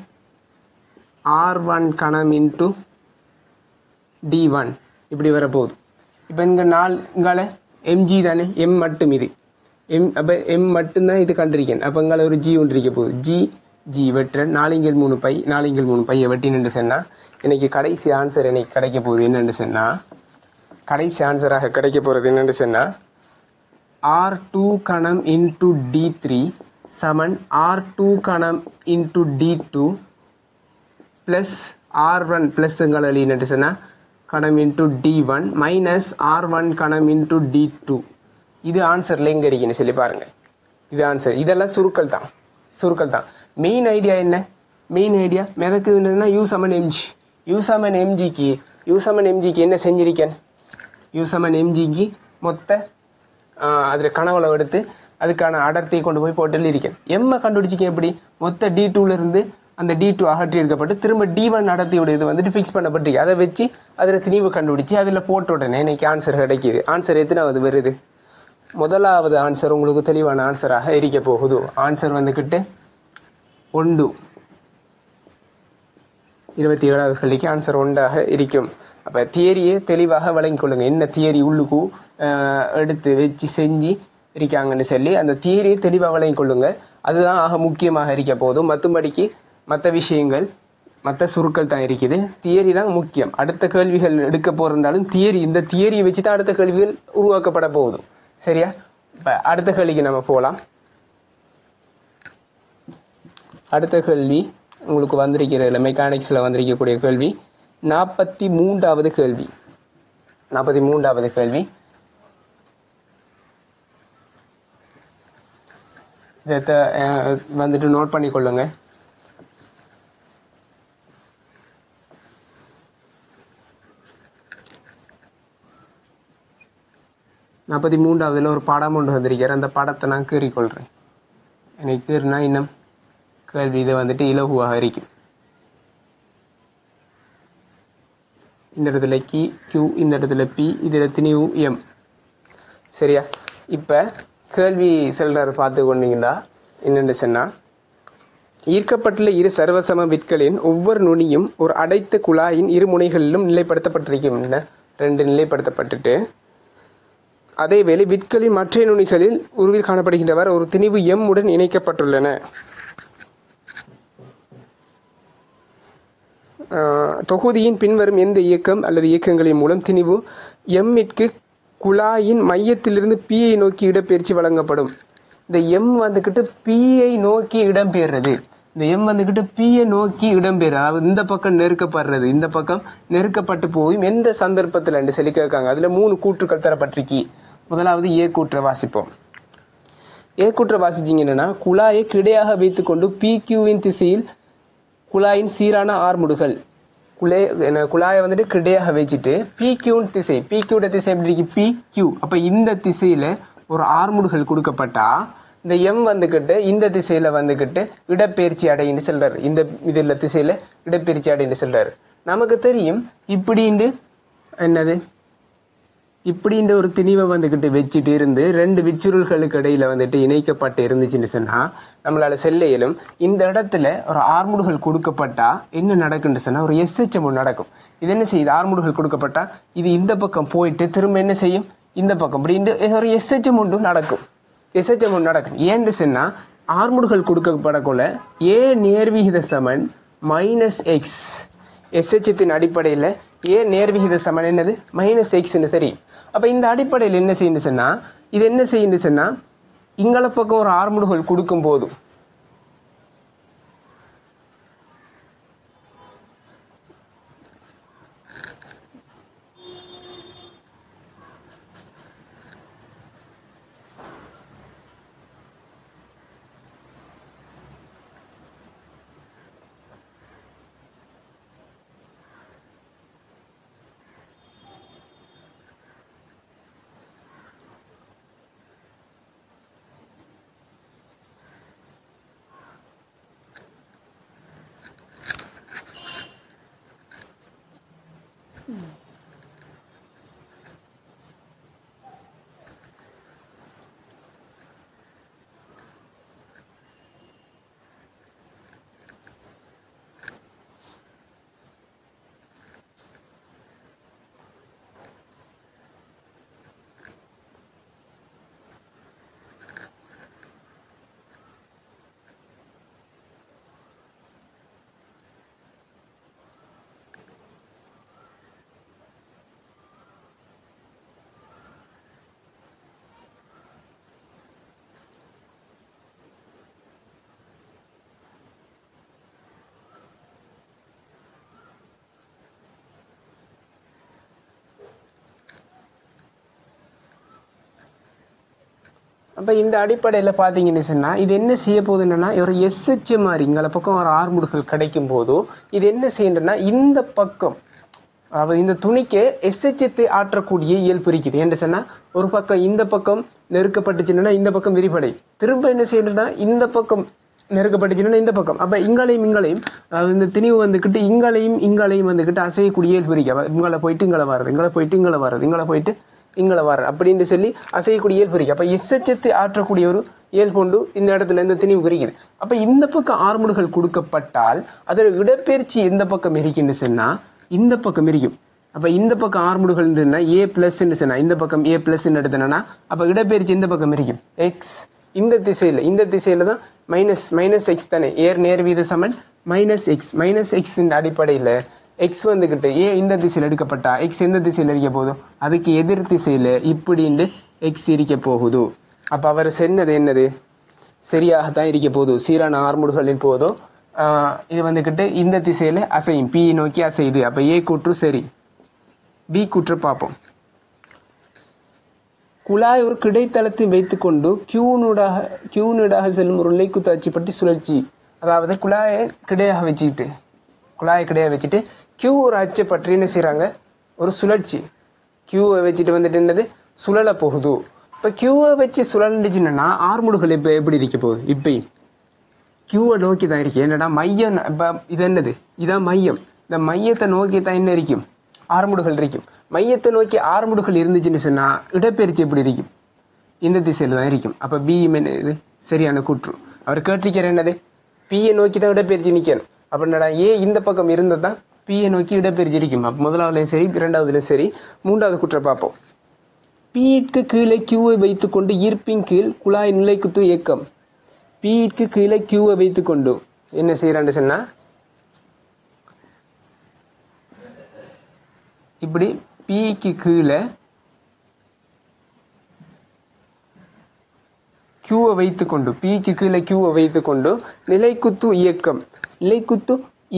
R1 கணம் இன்ட்டு D1 இப்படி வரப்போகுது. இப்போ இங்கே இங்கால mg தானே, m மட்டும் இது அப்போ m மட்டும்தான் இது கண்டிருக்கேன். அப்போ இங்கால ஒரு g ஒன்று இருக்க போகுது. g வெட்டுற 4/3 பை 4/3 பையை வெட்டின்னு சொன்னால் இன்னைக்கு கடைசி ஆன்சர் எனக்கு கிடைக்க போகுது. என்னென்னு சொன்னால் கடைசி ஆன்சராக கிடைக்க போகிறது என்னென்னு சொன்னால் R2 கணம் இன்ட்டு D3 சமன் R2 கணம் இன்ட்டு D2 ப்ளஸ் R1 ப்ளஸ்ங்களை எழுதினு சொன்னால் கணம் இன்ட்டு D1 மைனஸ் R1 கணம் இன்ட்டு D2. இது ஆன்சரில் எங்கே இருக்குன்னு சொல்லி பாருங்கள். இது ஆன்சர். இதெல்லாம் சுருக்கள் தான். மெயின் ஐடியா என்ன, மெயின் ஐடியா மிதக்குதுன்னா யூ சமன் எம்ஜிக்கு என்ன செஞ்சிருக்கேன், யூ சமன் எம்ஜிக்கு மொத்த அதில் கனவுளை எடுத்து அதுக்கான அடர்த்தியை கொண்டு போய் போட்டு இருக்கேன். எம்மை கண்டுபிடிச்சிக்க எப்படி, மொத்த D2லேருந்து அந்த D2 அகற்றி எடுக்கப்பட்டு திரும்ப D1 அடர்த்தியோட இது வந்துட்டு ஃபிக்ஸ் பண்ணப்பட்டிருக்கு. அதை வச்சு அதில் திணிவு கண்டுபிடிச்சி அதில் போட்ட உடனே இன்னைக்கு ஆன்சர் கிடைக்கிது. ஆன்சர் எத்தனாவது வருது, முதலாவது ஆன்சர் உங்களுக்கு தெளிவான ஆன்சராக இருக்க போகுது. ஆன்சர் வந்துக்கிட்டு 1 27வது கேள்விக்கு ஆன்சர் 1 இருக்கும். அப்போ தியரியை தெளிவாக வழங்கிக் கொள்ளுங்க. என்ன தியரி உள்ளுக்கு எடுத்து வச்சு செஞ்சு இருக்காங்கன்னு சொல்லி அந்த தியரியை தெளிவாக வழங்கிக் கொள்ளுங்க. அதுதான் ஆக முக்கியமாக இருக்க போதும். மற்றபடிக்கு மற்ற விஷயங்கள் மற்ற சுருக்கள் தான் இருக்குது. தியரி தான் முக்கியம். அடுத்த கேள்விகள் எடுக்க போகிறதாலும் இந்த தியரியை வச்சு தான் அடுத்த கேள்விகள் உருவாக்கப்பட போகுது. சரியா? இப்போ அடுத்த கேள்விக்கு நம்ம போகலாம். அடுத்த கேள்வி உங்களுக்கு வந்திருக்கிற மெக்கானிக்ஸில் வந்திருக்கக்கூடிய கேள்வி 43வது கேள்வி. 43வது கேள்வி இதை வந்துட்டு நோட் பண்ணிக்கொள்ளுங்க. நாற்பத்தி மூன்றாவதுல ஒரு படம் ஒன்று வந்திருக்காரு. அந்த படத்தை நான் கீறிக்கொள்கிறேன். எனக்கு கீறினா இன்னும் கேள்வி இதை வந்துட்டு இலகுவாக இருக்கும். இந்த இடத்துல Q, இந்த இடத்துல P, இதில் திணிவு M. சரியா? இப்போ கேள்வி செல்றாரு பார்த்து கொண்டீங்களா என்னென்னு சொன்னால், ஈர்க்கப்பட்டுள்ள இரு சர்வசம விற்களின் ஒவ்வொரு நுனியும் ஒரு அடைத்த குழாயின் இரு முனைகளிலும் நிலைப்படுத்தப்பட்டிருக்கும். 2 நிலைப்படுத்தப்பட்டுட்டு அதேவேளை விற்களின் மற்ற நுனிகளில் உருவில் காணப்படுகின்றவர் ஒரு திணிவு M உடன் இணைக்கப்பட்டுள்ளன. தொகுதியின் பின்வரும் எந்த இயக்கம் அல்லது இயக்கங்களின் மூலம் திணிவு M-ற்கு குழாயின் மையத்திலிருந்து P-ஐ நோக்கி இடப்பெயர்ச்சி வழங்கப்படும். இந்த M வந்துக்கிட்டு P-ஐ நோக்கி இடம்பெயர்றது. இந்த M வந்துக்கிட்டு P-ஐ நோக்கி இடம்பெயர், அதாவது இந்த பக்கம் நெருக்கப்படுறது, இந்த பக்கம் நெருக்கப்பட்டு போகும். எந்த சந்தர்ப்பத்தில் சொல்லி கேட்காங்க. அதில் 3 கூற்றுக்கள் தரப்பட்டிருக்கி. முதலாவது ஏ கூற்றை வாசிப்போம். ஏ கூற்றை வாசிச்சிங்கன்னா, குழாயை கிடையாக வைத்துக்கொண்டு PQவின் திசையில் குழாயின் சீரான ஆர்முடுகள், குழாயை வந்துட்டு கிடையாக வச்சுட்டு PQவின் திசை, PQட திசை எப்படி இருக்கு, PQ. அப்போ இந்த திசையில் ஒரு ஆர்முடுகள் கொடுக்கப்பட்டா இந்த M வந்துக்கிட்டு இந்த திசையில் வந்துக்கிட்டு இடப்பெயர்ச்சி அடைன்னு சொல்றாரு. இந்த இதில் திசையில் இடப்பெயர்ச்சி அடைன்னு சொல்றாரு. நமக்கு தெரியும் இப்படின்னு என்னது, இப்படின்ற ஒரு திணிவை வந்துக்கிட்டு வச்சுட்டு இருந்து 2 விச்சுருள்களுக்கு இடையில வந்துட்டு இணைக்கப்பட்டு இருந்துச்சுன்னு சொன்னால் நம்மளால செல்லையிலும் இந்த இடத்துல ஒரு ஆர்முடுகள் கொடுக்கப்பட்டா என்ன நடக்குன்னு சொன்னால் ஒரு SHM நடக்கும். இது என்ன செய்யுது, ஆர்முடுகள் கொடுக்கப்பட்டா இது இந்த பக்கம் போயிட்டு திரும்ப என்ன செய்யும், இந்த பக்கம் இப்படி ஒரு SHM நடக்கும். SHM நடக்கும். ஏன்னு சொன்னால் ஆர்முடுகள் கொடுக்கப்படக்குள்ள A நேர்விகித சமன் -x, SHத்தின் அடிப்படையில் A நேர்விகித சமன் என்னது -xன்னு சரி. அப்போ இந்த அடிப்படையில் என்ன செய்யுன்னு சொன்னால், இது என்ன செய்யுன்னு சொன்னால் இங்கள பக்கம் ஒரு ஆர்முடுகள் கொடுக்கும் போது அப்போ இந்த அடிப்படையில் பார்த்தீங்கன்னு சொன்னால் இது என்ன செய்ய போகுதுன்னா ஒரு எஸ்ஹெச் மாதிரி இங்கே பக்கம் ஒரு ஆர்முடுகள் கிடைக்கும் போதோ இது என்ன செய்யணும்னா இந்த பக்கம் அதாவது இந்த துணிக்கு எஸ்ஹெச்சத்தை ஆற்றக்கூடிய இயல்பு இருக்குது என்று சொன்னால் ஒரு பக்கம் இந்த பக்கம் நெருக்கப்பட்டுச்சுன்னா இந்த பக்கம் விரிபடை திரும்ப என்ன செய்யணும்னா இந்த பக்கம் நெருக்கப்பட்டுச்சுன்னா இந்த பக்கம் அப்போ இங்களையும் அதாவது இந்த திணிவு வந்துக்கிட்டு இங்களையும் வந்துக்கிட்டு அசையக்கூடிய இயல்பு இருக்கு இங்களை போயிட்டு இங்களை வர்றது இங்களை போயிட்டு இங்களை வர அப்படின்னு சொல்லி அசையக்கூடிய இயல்பு இருக்கு. அப்போ எஸ்ஹெச்சத்தை ஆற்றக்கூடிய ஒரு இயல்பு உண்டு இந்த இடத்துல இந்த திணிவு விரிக்குது. அப்போ இந்த பக்கம் ஆர்முடுகள் கொடுக்கப்பட்டால் அதோட இடப்பெயர்ச்சி எந்த பக்கம் இருக்குன்னு சொன்னா இந்த பக்கம் இருக்கும். அப்போ இந்த பக்கம் ஆர்முடுகள் இருந்ததுன்னா ஏ பிளஸ்ன்னு சொன்னா இந்த பக்கம் ஏ பிளஸ் எடுத்தனா அப்போ இடப்பெயர்ச்சி எந்த பக்கம் இருக்கும் எக்ஸ் இந்த திசையில தான் மைனஸ் எக்ஸ் தானே நேர் வீத சமன் மைனஸ் எக்ஸ் அடிப்படையில் எக்ஸ் வந்துக்கிட்டு ஏ இந்த திசையில் எடுக்கப்பட்டா எக்ஸ் எந்த திசையில் இருக்க போதும் அதுக்கு எதிர் திசையில் இப்படின்னு எக்ஸ் இருக்க போகுது. அப்போ அவர் சொன்னது என்னது சரியாகத்தான் இருக்க போதும் சீரான ஆர்முடுகளின் போதும் இது வந்துக்கிட்டு இந்த திசையில் அசையும் பி நோக்கி அசையுது. அப்போ ஏ கூற்று சரி. பி கூற்று பார்ப்போம். குழாய் ஒரு கிடைத்தளத்தை வைத்துக்கொண்டு கியூனூடாக செல்லும் ஒரு நிலைக்குத்து அச்சு பற்றி சுழற்சி அதாவது குழாயை கிடையாக வச்சுட்டு கியூ ஒரு அச்சை பற்றி என்ன செய்கிறாங்க ஒரு சுழற்சி கியூவை வச்சுட்டு வந்துட்டு என்னது சுழல போகுது. இப்போ கியூவை வச்சு சுழண்டுச்சுன்னா ஆர்முடுகள் இப்போ எப்படி இருக்க போகுது இப்பயும் கியூவை நோக்கி தான் இருக்கு. என்னடா மையம் இப்போ இது என்னது இதான் மையம். இந்த மையத்தை நோக்கி தான் என்ன இருக்கும் ஆர்முடுகள் இருக்கும். மையத்தை நோக்கி ஆர்முடுகள் இருந்துச்சுன்னு சொன்னால் இடப்பெயர்ச்சி எப்படி இருக்கும் இந்த திசையில் தான் இருக்கும். அப்போ பி இது சரியான கூற்று. அவர் கேட்டிருக்கிற என்னது பியை நோக்கி தான் இடப்பெயர்ச்சி நிற்கணும். அப்படின்னா ஏ இந்த பக்கம் இருந்தால் தான் பியை நோக்கி இடப்பெயர்ச்சி இருக்கும். அப்போ முதலாவதுலையும் சரி இரண்டாவதுலையும் சரி. மூன்றாவது குற்றம் பார்ப்போம். பிக்கு கீழே கியூவை வைத்துக்கொண்டு ஈர்ப்பின் கீழ் குழாய் நிலைக்குத்து இயக்கம். பிக்கு கீழே கியூவை வைத்துக்கொண்டு என்ன செய்யறான்னு சொன்னா இப்படி பிக்கு கீழே கியூவை வைத்துக்கொண்டு நிலைக்குத்து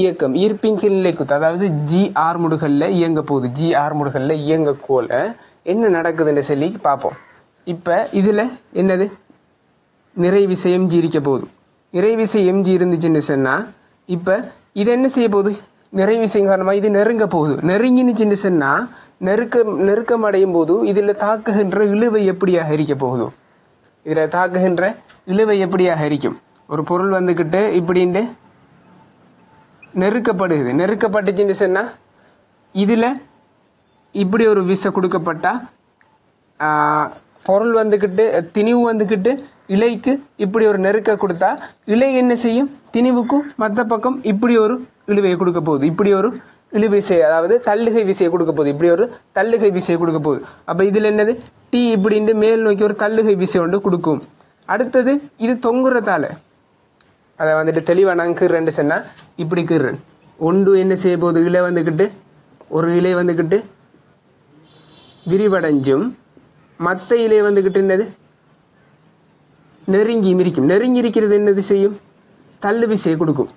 இயக்கம் ஈர்ப்பின் கீழ் நிலைக்குத்து அதாவது ஜி ஆர்முடுகளில் இயங்க கோல என்ன நடக்குதுன்னு சொல்லி பார்ப்போம். இப்போ இதில் என்னது நிறைவிசை எம்ஜி இருக்க போகுது. நிறைவிசை எம்ஜி இருந்துச்சுன்னு சொன்னால் இப்போ இது என்ன செய்ய போகுது நிறைவிசை காரணமாக இது நெருங்க போகுது. நெருங்கினுச்சுன்னு சொன்னால் நெருக்கம் அடையும் போது இதில் தாக்குகின்ற இழுவை எப்படியாக இருக்க போகுது இருக்கும். ஒரு பொருள் வந்துக்கிட்டு இப்படின்ட்டு நெருக்கப்பட்டுச்சுன்னு சொன்னால் இதில் இப்படி ஒரு விசை கொடுக்கப்பட்டா பொருள் வந்துக்கிட்டு திணிவு வந்துக்கிட்டு இலைக்கு இப்படி ஒரு நெருக்க கொடுத்தா இலை என்ன செய்யும் திணிவுக்கும் மற்ற பக்கம் இப்படி ஒரு இழுவையை கொடுக்க போகுது. இப்படி ஒரு இழுவிசை அதாவது தள்ளுகை விசையை கொடுக்க போகுது. அப்போ இதில் என்னது டி இப்படின்ட்டு மேல் நோக்கி ஒரு தள்ளுகை விசை ஒன்று கொடுக்கும். அடுத்தது இது தொங்குறதால அதை வந்துட்டு தெளிவாக நான் கீறேன்னு சொன்னால் இப்படி கீறேன் ஒன்று என்ன செய்ய போகுது இலை வந்துக்கிட்டு விரிவடைஞ்சும் மற்ற இலை வந்துக்கிட்டு என்னது நெருங்கி இருக்கிறது என்னது செய்யும் தள்ளு விசையை கொடுக்கும்.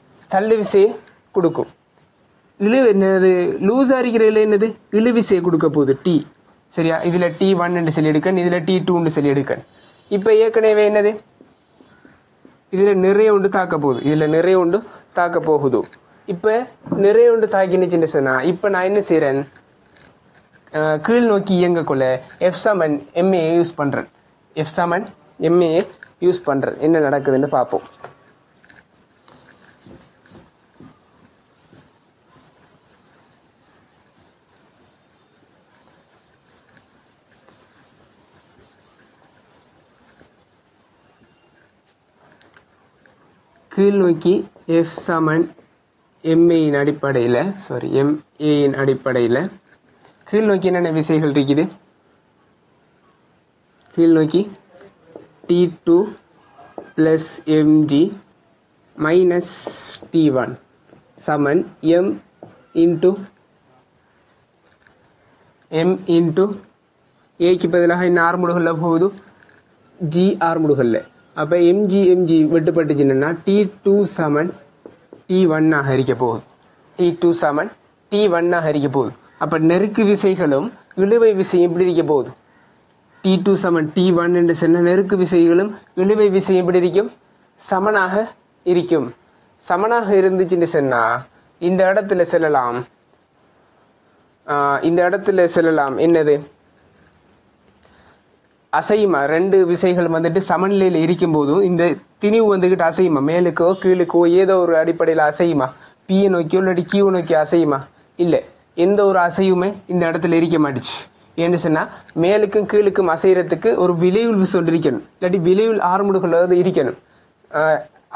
என்னது லூஸாக இருக்கிற இலை என்னது இழுவிசையை கொடுக்க போகுது டி சரியா. இதில் T1 சொல்லி எடுக்கன் இதில் T2 சொல்லி எடுக்கன். இப்போ ஏற்கனவே என்னது இதில் நிறைய ஒன்று தாக்க போகுது. இப்போ நிறைய ஒன்று தாக்கினுச்சுன்னு சொன்னால் இப்போ நான் என்ன செய்கிறேன் கீழ் நோக்கி இயங்கக்குள்ள F=ma யூஸ் பண்ணுறேன். என்ன நடக்குதுன்னு பார்ப்போம். கீழ் நோக்கி எஃப் சமன் எம்ஏயின் அடிப்படையில் எம்ஏயின் அடிப்படையில் கீழ் நோக்கி என்னென்ன விசைகள் இருக்குது? கீழ் நோக்கி T2 + mg - T1 சமன் m இன்ட்டு ஏக்கு பதிலாக என்ன ஆர்முடுகளில் போகுது? ஜி ஆர்முடுகளில். அப்போ எம்ஜி வெட்டுப்பட்டுச்சுன்னா T2 சமன் T1 இருக்க போகுது. T2 சமன் T1 இருக்க போகுது. அப்போ நெருக்கு விசைகளும் இழுவை விசையும் எப்படி இருக்க போகுது? T2 சமன் T1 என்று சொன்ன நெருக்கு விசைகளும் இழுவை விசையும் எப்படி இருக்கும்? சமனாக இருக்கும். சமனாக இருந்துச்சுன்னு சொன்னால் இந்த இடத்துல செல்லலாம். என்னது? அசையுமா? ரெண்டு விசைகள் வந்துட்டு சமநிலையில் இருக்கும்போது இந்த திணிவு வந்துக்கிட்டு அசையுமா? மேலுக்கோ கீழுக்கோ ஏதோ ஒரு அடிப்படையில் அசையுமா? பியை நோக்கியோ இல்லாட்டி கியூ நோக்கி அசையுமா? இல்லை, எந்த ஒரு அசையுமே இந்த இடத்துல இருக்க மாட்டுச்சு. ஏன்னு சொன்னால் மேலுக்கும் கீழுக்கும் அசைகிறதுக்கு ஒரு விளைவுள் விசை இருக்கணும், இல்லாட்டி விளைவுள் ஆர்முடுகள் இருக்கணும்.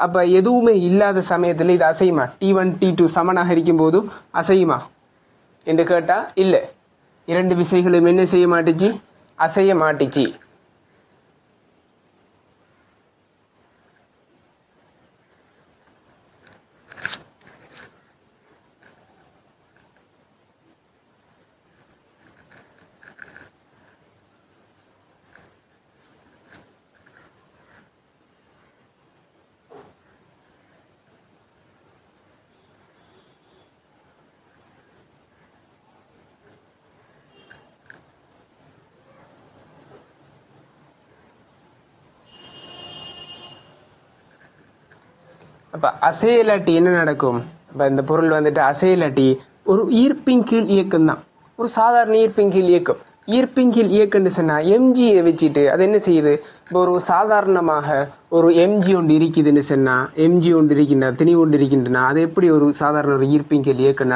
அப்போ எதுவுமே இல்லாத சமயத்தில் இது அசையுமா? T1 T2 சமனாக இருக்கும்போது அசையுமா என்று கேட்டால் இல்லை. இரண்டு விசைகளும் என்ன செய்ய மாட்டுச்சு? அசைய மாட்டுச்சு. அப்போ அசையலாட்டி என்ன நடக்கும்? இப்போ இந்த பொருள் வந்துட்டு அசையலாட்டி ஒரு ஈர்ப்பின் கீழ் இயக்கம் தான், ஒரு சாதாரண ஈர்ப்பின் கீழ் இயக்கம். ஈர்ப்பின் கீழ் இயக்கம்னு சொன்னால் எம்ஜியை வச்சுட்டு அது என்ன செய்யுது? இப்போ ஒரு சாதாரணமாக ஒரு எம்ஜி ஒன்று இருக்குதுன்னு சொன்னால், எம்ஜி ஒன்று இருக்கின்ற திணிவு ஒன்று இருக்கின்றனா அது எப்படி ஒரு சாதாரண ஒரு ஈர்ப்பின் கீழ் இயக்கம்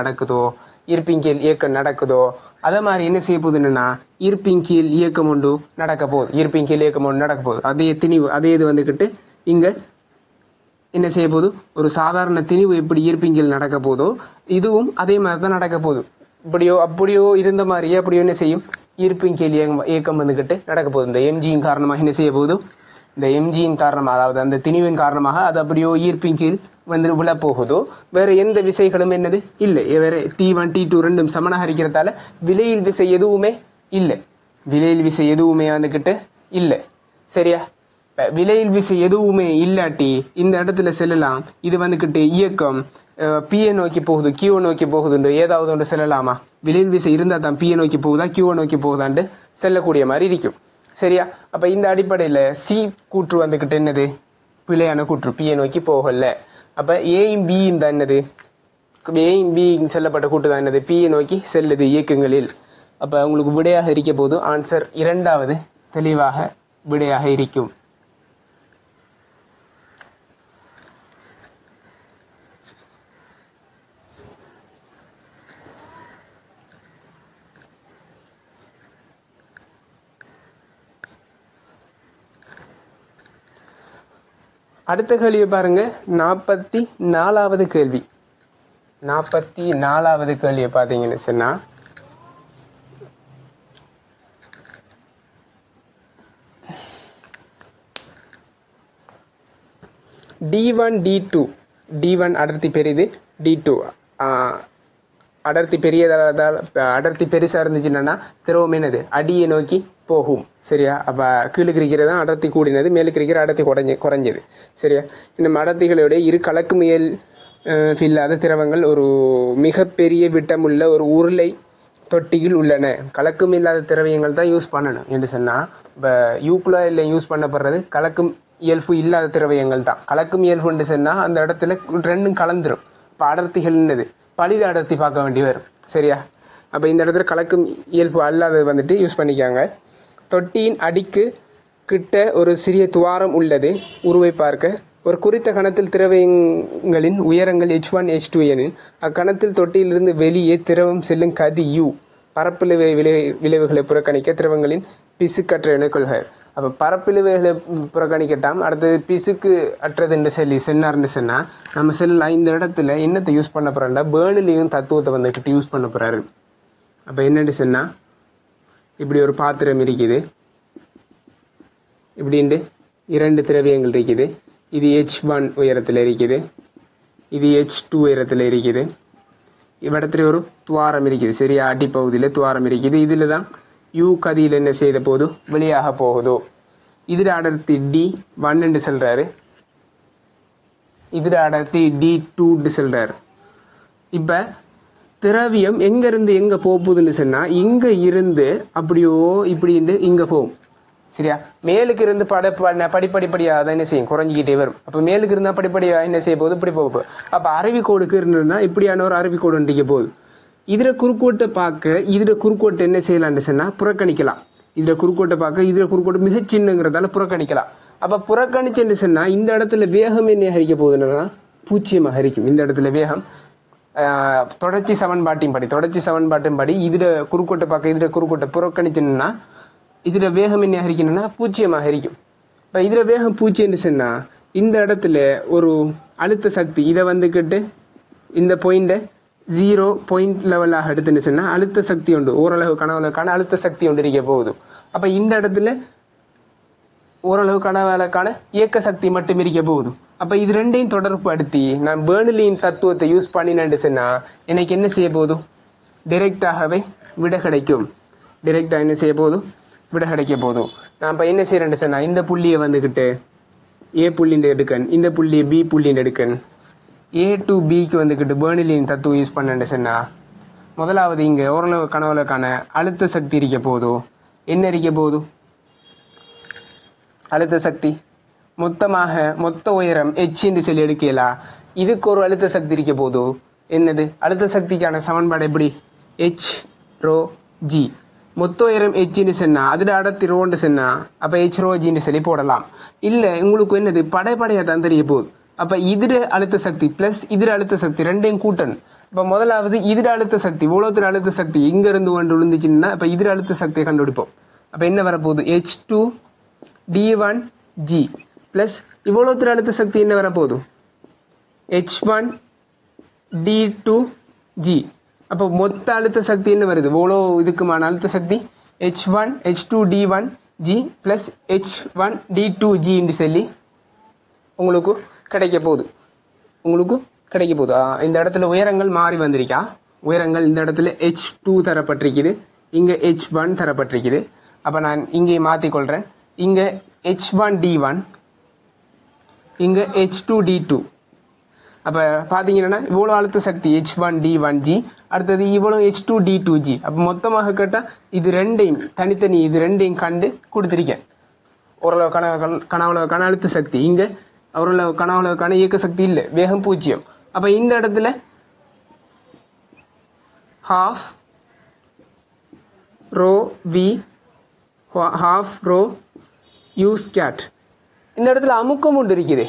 நடக்குதோ அதே மாதிரி என்ன செய்ய போகுதுன்னா ஈர்ப்பின் கீழ் இயக்கம் ஒன்று நடக்க போகுது. அதே திணிவு அதே இது வந்துக்கிட்டு இங்கே என்ன செய்ய போகுது? ஒரு சாதாரண திணிவு எப்படி ஈர்ப்பிங்கில் நடக்க போதோ இதுவும் அதே மாதிரி தான் நடக்க போகுது. அப்படியோ இருந்த மாதிரியே அப்படியோ என்ன செய்யும்? ஈர்ப்பின்கீழ் இயக்கம் வந்துக்கிட்டு நடக்க போகுது. இந்த எம்ஜியின் காரணமாக என்ன செய்ய போகுது? இந்த எம்ஜியின் காரணமாக, அதாவது அந்த திணிவின் காரணமாக அது அப்படியோ ஈர்ப்பின் கீழ் வந்து விழப்போகுதோ. வேறு எந்த விசைகளும் என்னது இல்லை. வேறு T1 T2 ரெண்டும் சமனாக இருக்கிறதால விலையில் விசை எதுவுமே இல்லை. வந்துக்கிட்டு இல்லை. சரியா? விலையில் விசை எதுவுமே இல்லாட்டி இந்த இடத்துல செல்லலாம். இது வந்துக்கிட்டு இயக்கம் பிஏ நோக்கி போகுது, கியூ நோக்கி போகுதுண்டு ஏதாவது ஒன்று செல்லலாமா? விலையில் விசை இருந்தால் தான் பிஏ நோக்கி போகுதா கியூவை நோக்கி போகுதாண்டு செல்லக்கூடிய மாதிரி இருக்கும். சரியா? அப்போ இந்த அடிப்படையில் சி கூற்று வந்துக்கிட்டு என்னது? பிழையான கூற்று, பிஏ நோக்கி போகல. அப்போ ஏயும் பியும் தான் என்னது? ஏயும் பியும் செல்லப்பட்ட கூற்று தான் என்னது? பிஏ நோக்கி செல்லுது இயக்கங்களில். அப்போ உங்களுக்கு விடையாக இருக்க போது ஆன்சர் இரண்டாவது தெளிவாக விடையாக இருக்கும். அடுத்த கேள்வியை பாருங்க. 44வது கேள்வி. 44வது கேள்வியை பார்த்தீங்கன்னு சொன்னா D1 D2 D1 அடர்த்தி பெரிது, D2 அடர்த்தி பெரியதால் அடர்த்தி பெருசாக இருந்துச்சுன்னா திரவம் என்னது? அடியை நோக்கி போகும். சரியா? அப்போ கீழுக்கு இருக்கிறது தான் அடர்த்தி கூடினது, மேலுக்கு இருக்கிற அடர்த்தி குறைஞ்சது. சரியா? இந்த அடர்த்திகளுடைய இரு கலக்கும் இல்லாத திரவங்கள் ஒரு மிகப்பெரிய விட்டமுள்ள ஒரு உருளை தொட்டியில் உள்ளன. கலக்கும் இல்லாத திரவியங்கள் தான் யூஸ் பண்ணணும் என்று சொன்னால், இப்போ யூக்குலாயில் யூஸ் பண்ணப்படுறது கலக்கும் இயல்பு இல்லாத திரவியங்கள் தான். கலக்கும் இயல்புன்னு சொன்னால் அந்த இடத்துல ரெண்டும் கலந்துரும். இப்போ அடர்த்திகள் என்னது? பலித அடர்த்தி பார்க்க வேண்டி வரும். சரியா? அப்போ இந்த இடத்துல கலக்கும் இயல்பு அல்லாதது வந்துட்டு யூஸ் பண்ணிக்காங்க. தொட்டியின் அடிக்கு கிட்ட ஒரு சிறிய துவாரம் உள்ளது. உருவை பார்க்க ஒரு குறித்த கணத்தில் திரவங்களின் உயரங்கள் H1 H2 எனில் அக்கணத்தில் தொட்டியிலிருந்து வெளியே திரவம் செல்லும் கதி U. பரப்பு விளைவுகளை புறக்கணிக்க திரவங்களின் பிசுக்கற்ற என கொள்க. அப்போ பரப்பிழுவைகளை புறக்கணிக்கட்டாம். அடுத்தது பிசுக்கு அற்றதுன்னு சொல்லி சொன்னார்னு சொன்னால் நம்ம சொல்லலாம் இந்த இடத்துல என்னத்தை யூஸ் பண்ண போகிறோம்னா பேர்னிலையும் தத்துவத்தை வந்துக்கிட்டு யூஸ் பண்ண போகிறாரு. அப்போ என்னென்னு சொன்னால் இப்படி ஒரு பாத்திரம் இருக்குது, இப்படின்ட்டு 2 திரவியங்கள் இருக்குது. இது H1 உயரத்தில் இருக்குது, இது H2 உயரத்தில் இருக்குது. இவ்விடத்துல ஒரு துவாரம் இருக்குது, சரியா? அடிப்பகுதியில் துவாரம் இருக்குது. இதில் தான் U கதியில் என்ன செய்த போது வெளியாக போகுதோ. இதில் அடர்த்தி D1 சொல்கிறாரு, இதில் அடர்த்தி D2 சொல்கிறாரு. இப்போ திரவியம் எங்கேருந்து எங்கே போகுதுன்னு சொன்னால் இங்கே இருந்து அப்படியோ இப்படின்னு இங்கே போகும், சரியா? மேலுக்கு இருந்து படிப்படியாக தான் என்ன செய்யும், குறைஞ்சிக்கிட்டே வரும். அப்போ மேலுக்கு இருந்தால் படிப்படியாக என்ன செய்ய போகுது, இப்படி போகுது. அப்போ அருவிக்கோடுக்கு இருந்ததுன்னா இப்படியான ஒரு அருவிக்கோடு ஒன்றிக்க போகுது. இதில் குறுக்கோட்டை பார்க்க இதில் குறுக்கோட்டை என்ன செய்யலாம்னு சொன்னால் புறக்கணிக்கலாம். இதில் குறுக்கோட்டை பார்க்க இதில் குறுக்கோட்டை மிக சின்னங்கிறதால புறக்கணிக்கலாம். அப்போ புறக்கணிச்சுன்னு சொன்னால் இந்த இடத்துல வேகம் என்ன ஹரிக்க போகுதுன்னா 0 ஹரிக்கும். இந்த இடத்துல வேகம் தொடர்ச்சி சமன்பாட்டின் படி இதில் குறுக்கோட்டை பார்க்க இதில் குறுக்கோட்டை புறக்கணிச்சுன்னா இதில் வேகம் என்ன ஹரிக்கணும்னா 0 ஹரிக்கும். இப்போ இதில் வேகம் 0ன்னு சொன்னால் இந்த இடத்துல ஒரு அழுத்த சக்தி இதை வந்துக்கிட்டு இந்த பாயிண்ட்டை 0 பாயிண்ட் லெவலாக எடுத்துன்னு சொன்னால் அழுத்த சக்தி உண்டு, ஓரளவு கனவுக்கான அழுத்த சக்தி ஒன்று இருக்க போகுது. அப்போ இந்த இடத்துல ஓரளவு கனவுக்கான இயக்க சக்தி மட்டும் இருக்க போகுது. அப்போ இது ரெண்டையும் தொடர்பு படுத்தி நான் பேர்னிலியின் தத்துவத்தை யூஸ் பண்ணினேன்னு சொன்னால் எனக்கு என்ன செய்ய போதும், டைரெக்டாகவே விட கிடைக்கும். டைரெக்டாக என்ன செய்ய போதும், விட கிடைக்க போதும். நான் இப்போ என்ன செய்கிறேன்னு சொன்னால் இந்த புள்ளியை வந்துக்கிட்டு A புள்ளின்னு எடுக்கன், இந்த புள்ளியை B புள்ளின்னு எடுக்கன். A to Bக்கு வந்துக்கிட்டு பேர்னிலியின் தத்துவம் யூஸ் பண்ணேன்னு சொன்னால் முதலாவது இங்கே ஓரளவு கனவுக்கான அழுத்த சக்தி இருக்க போதும். என்ன இருக்க போதும், அழுத்த சக்தி மொத்த உயரம் H என்று சொல்லி எடுக்கலாம். இதுக்கு ஒரு அழுத்த சக்தி இருக்க போதும். என்னது அழுத்த சக்திக்கான சமன்பாடு எப்படி, H ρ G. மொத்த உயரம் Hன்னு சொன்னா அதில் அடர்த்தி ரோன்னு சொன்னா அப்போ H ρ Gன்னு சொல்லி போடலாம். இல்லை உங்களுக்கு என்னது படையாக தான் தெரிய போகுது. அப்போ இதில் அழுத்த சக்தி ப்ளஸ் இதில் அழுத்த சக்தி ரெண்டையும் கூட்டணும். இப்போ முதலாவது இதில் அழுத்த சக்தி இவ்வளோத்துல அழுத்த சக்தி இங்கேருந்து கொண்டு விழுந்துச்சுன்னா இப்போ இதில் அழுத்த சக்தியை கண்டுபிடிப்போம். அப்போ என்ன வரப்போகுது, H2 D1 G ப்ளஸ் இவ்வளோத்துல அழுத்த சக்தி என்ன வரப்போகுது, H1 D2 G. அப்போ மொத்த அழுத்த சக்தி என்ன வருது, இவ்வளோ இதுக்குமான அழுத்த சக்தி H1 H2 D1 G plus H1 D2 G என்று சொல்லி உங்களுக்கு கிடைக்க போகுது. இந்த இடத்துல உயரங்கள் மாறி வந்திருக்கா. உயரங்கள் இந்த இடத்துல H2 தரப்பட்டிருக்குது, இங்கே H1 தரப்பட்டிருக்குது. அப்போ நான் இங்கே மாற்றிக்கொள்கிறேன். இங்கே H1 D1, இங்கே H2 D2. அப்போ பார்த்தீங்கன்னா இவ்வளோ அழுத்த சக்தி H1 D1 G, அடுத்தது இவ்வளோ H2 D2 G. அப்போ மொத்தமாக கேட்டால் இது ரெண்டையும் தனித்தனி இது ரெண்டையும் கண்டு கொடுத்துருக்கேன். ஓரளவு கனவுளவுக்கான அழுத்த சக்தி இங்கே, ஓரளவு கனவுளவுக்கான இயக்க சக்தி இல்லை, வேகம் 0. அப்போ இந்த இடத்துல half rho V half rho U scat. இந்த இடத்துல அமுக்கம் ஒன்று இருக்குது.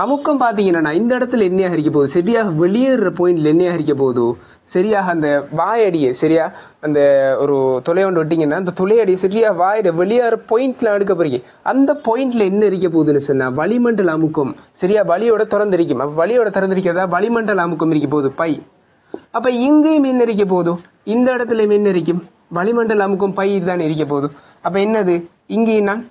அமுக்கம் பார்த்தீங்கன்னா இந்த இடத்துல எண்ணெயாக இருக்க போகுது, சரியாக வெளியேற பாயிண்ட்ல எண்ணெயாக இருக்க போகுது. சரியாக அந்த வாயடியை சரியா அந்த ஒரு துளை ஒன்று விட்டிங்கன்னா அந்த துளையடியை சரியாக வாயிட வெளியேற பாயிண்ட்ல எடுக்க போறீங்க. அந்த பாயிண்ட்ல என்ன இருக்க போகுதுன்னு சொன்னால் வளிமண்டல அமுக்கம் சரியா வலியோட திறந்திருக்கும். அப்போ வலியோட திறந்திருக்கிறதா வளிமண்டல அமுக்கம் இருக்க போகுது பை. அப்போ இங்கேயும் என்ன இருக்க போதும், இந்த இடத்துல என்ன இருக்கும், வளிமண்டல அமுக்கம் பை இதுதான் இருக்க போதும். அப்போ என்னது இங்கேயும் நான்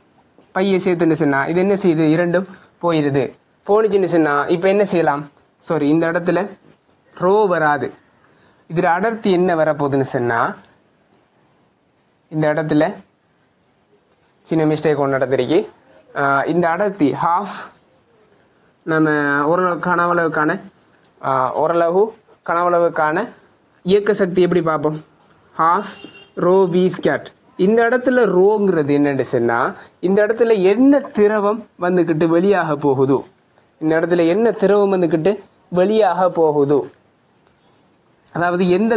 பையை சேர்த்துன்னு சொன்னா இது என்ன செய்யுது, இரண்டும் போயிடுது. போனிச்சுன்னு சொன்னா இப்போ என்ன செய்யலாம், சாரி இந்த இடத்துல ரோ வராது. இதில் அடர்த்தி என்ன வரப்போகுதுன்னு சொன்னா இந்த இடத்துல சின்ன மிஸ்டேக் ஒன்று நடந்திருக்கு. இந்த அடர்த்தி ஹாஃப் நம்ம ஓரளவு கனவளவுக்கான இயக்க சக்தி எப்படி பார்ப்போம், ஹாஃப் ரோ வி ஸ்கேட். இந்த இடத்துல ரோங்கிறது என்னன்னு சொன்னால் இந்த இடத்துல என்ன திரவம் வந்துக்கிட்டு வெளியாக போகுது, இந்த இடத்துல என்ன திரவம் வந்துக்கிட்டு வெளியாக போகுது, அதாவது எந்த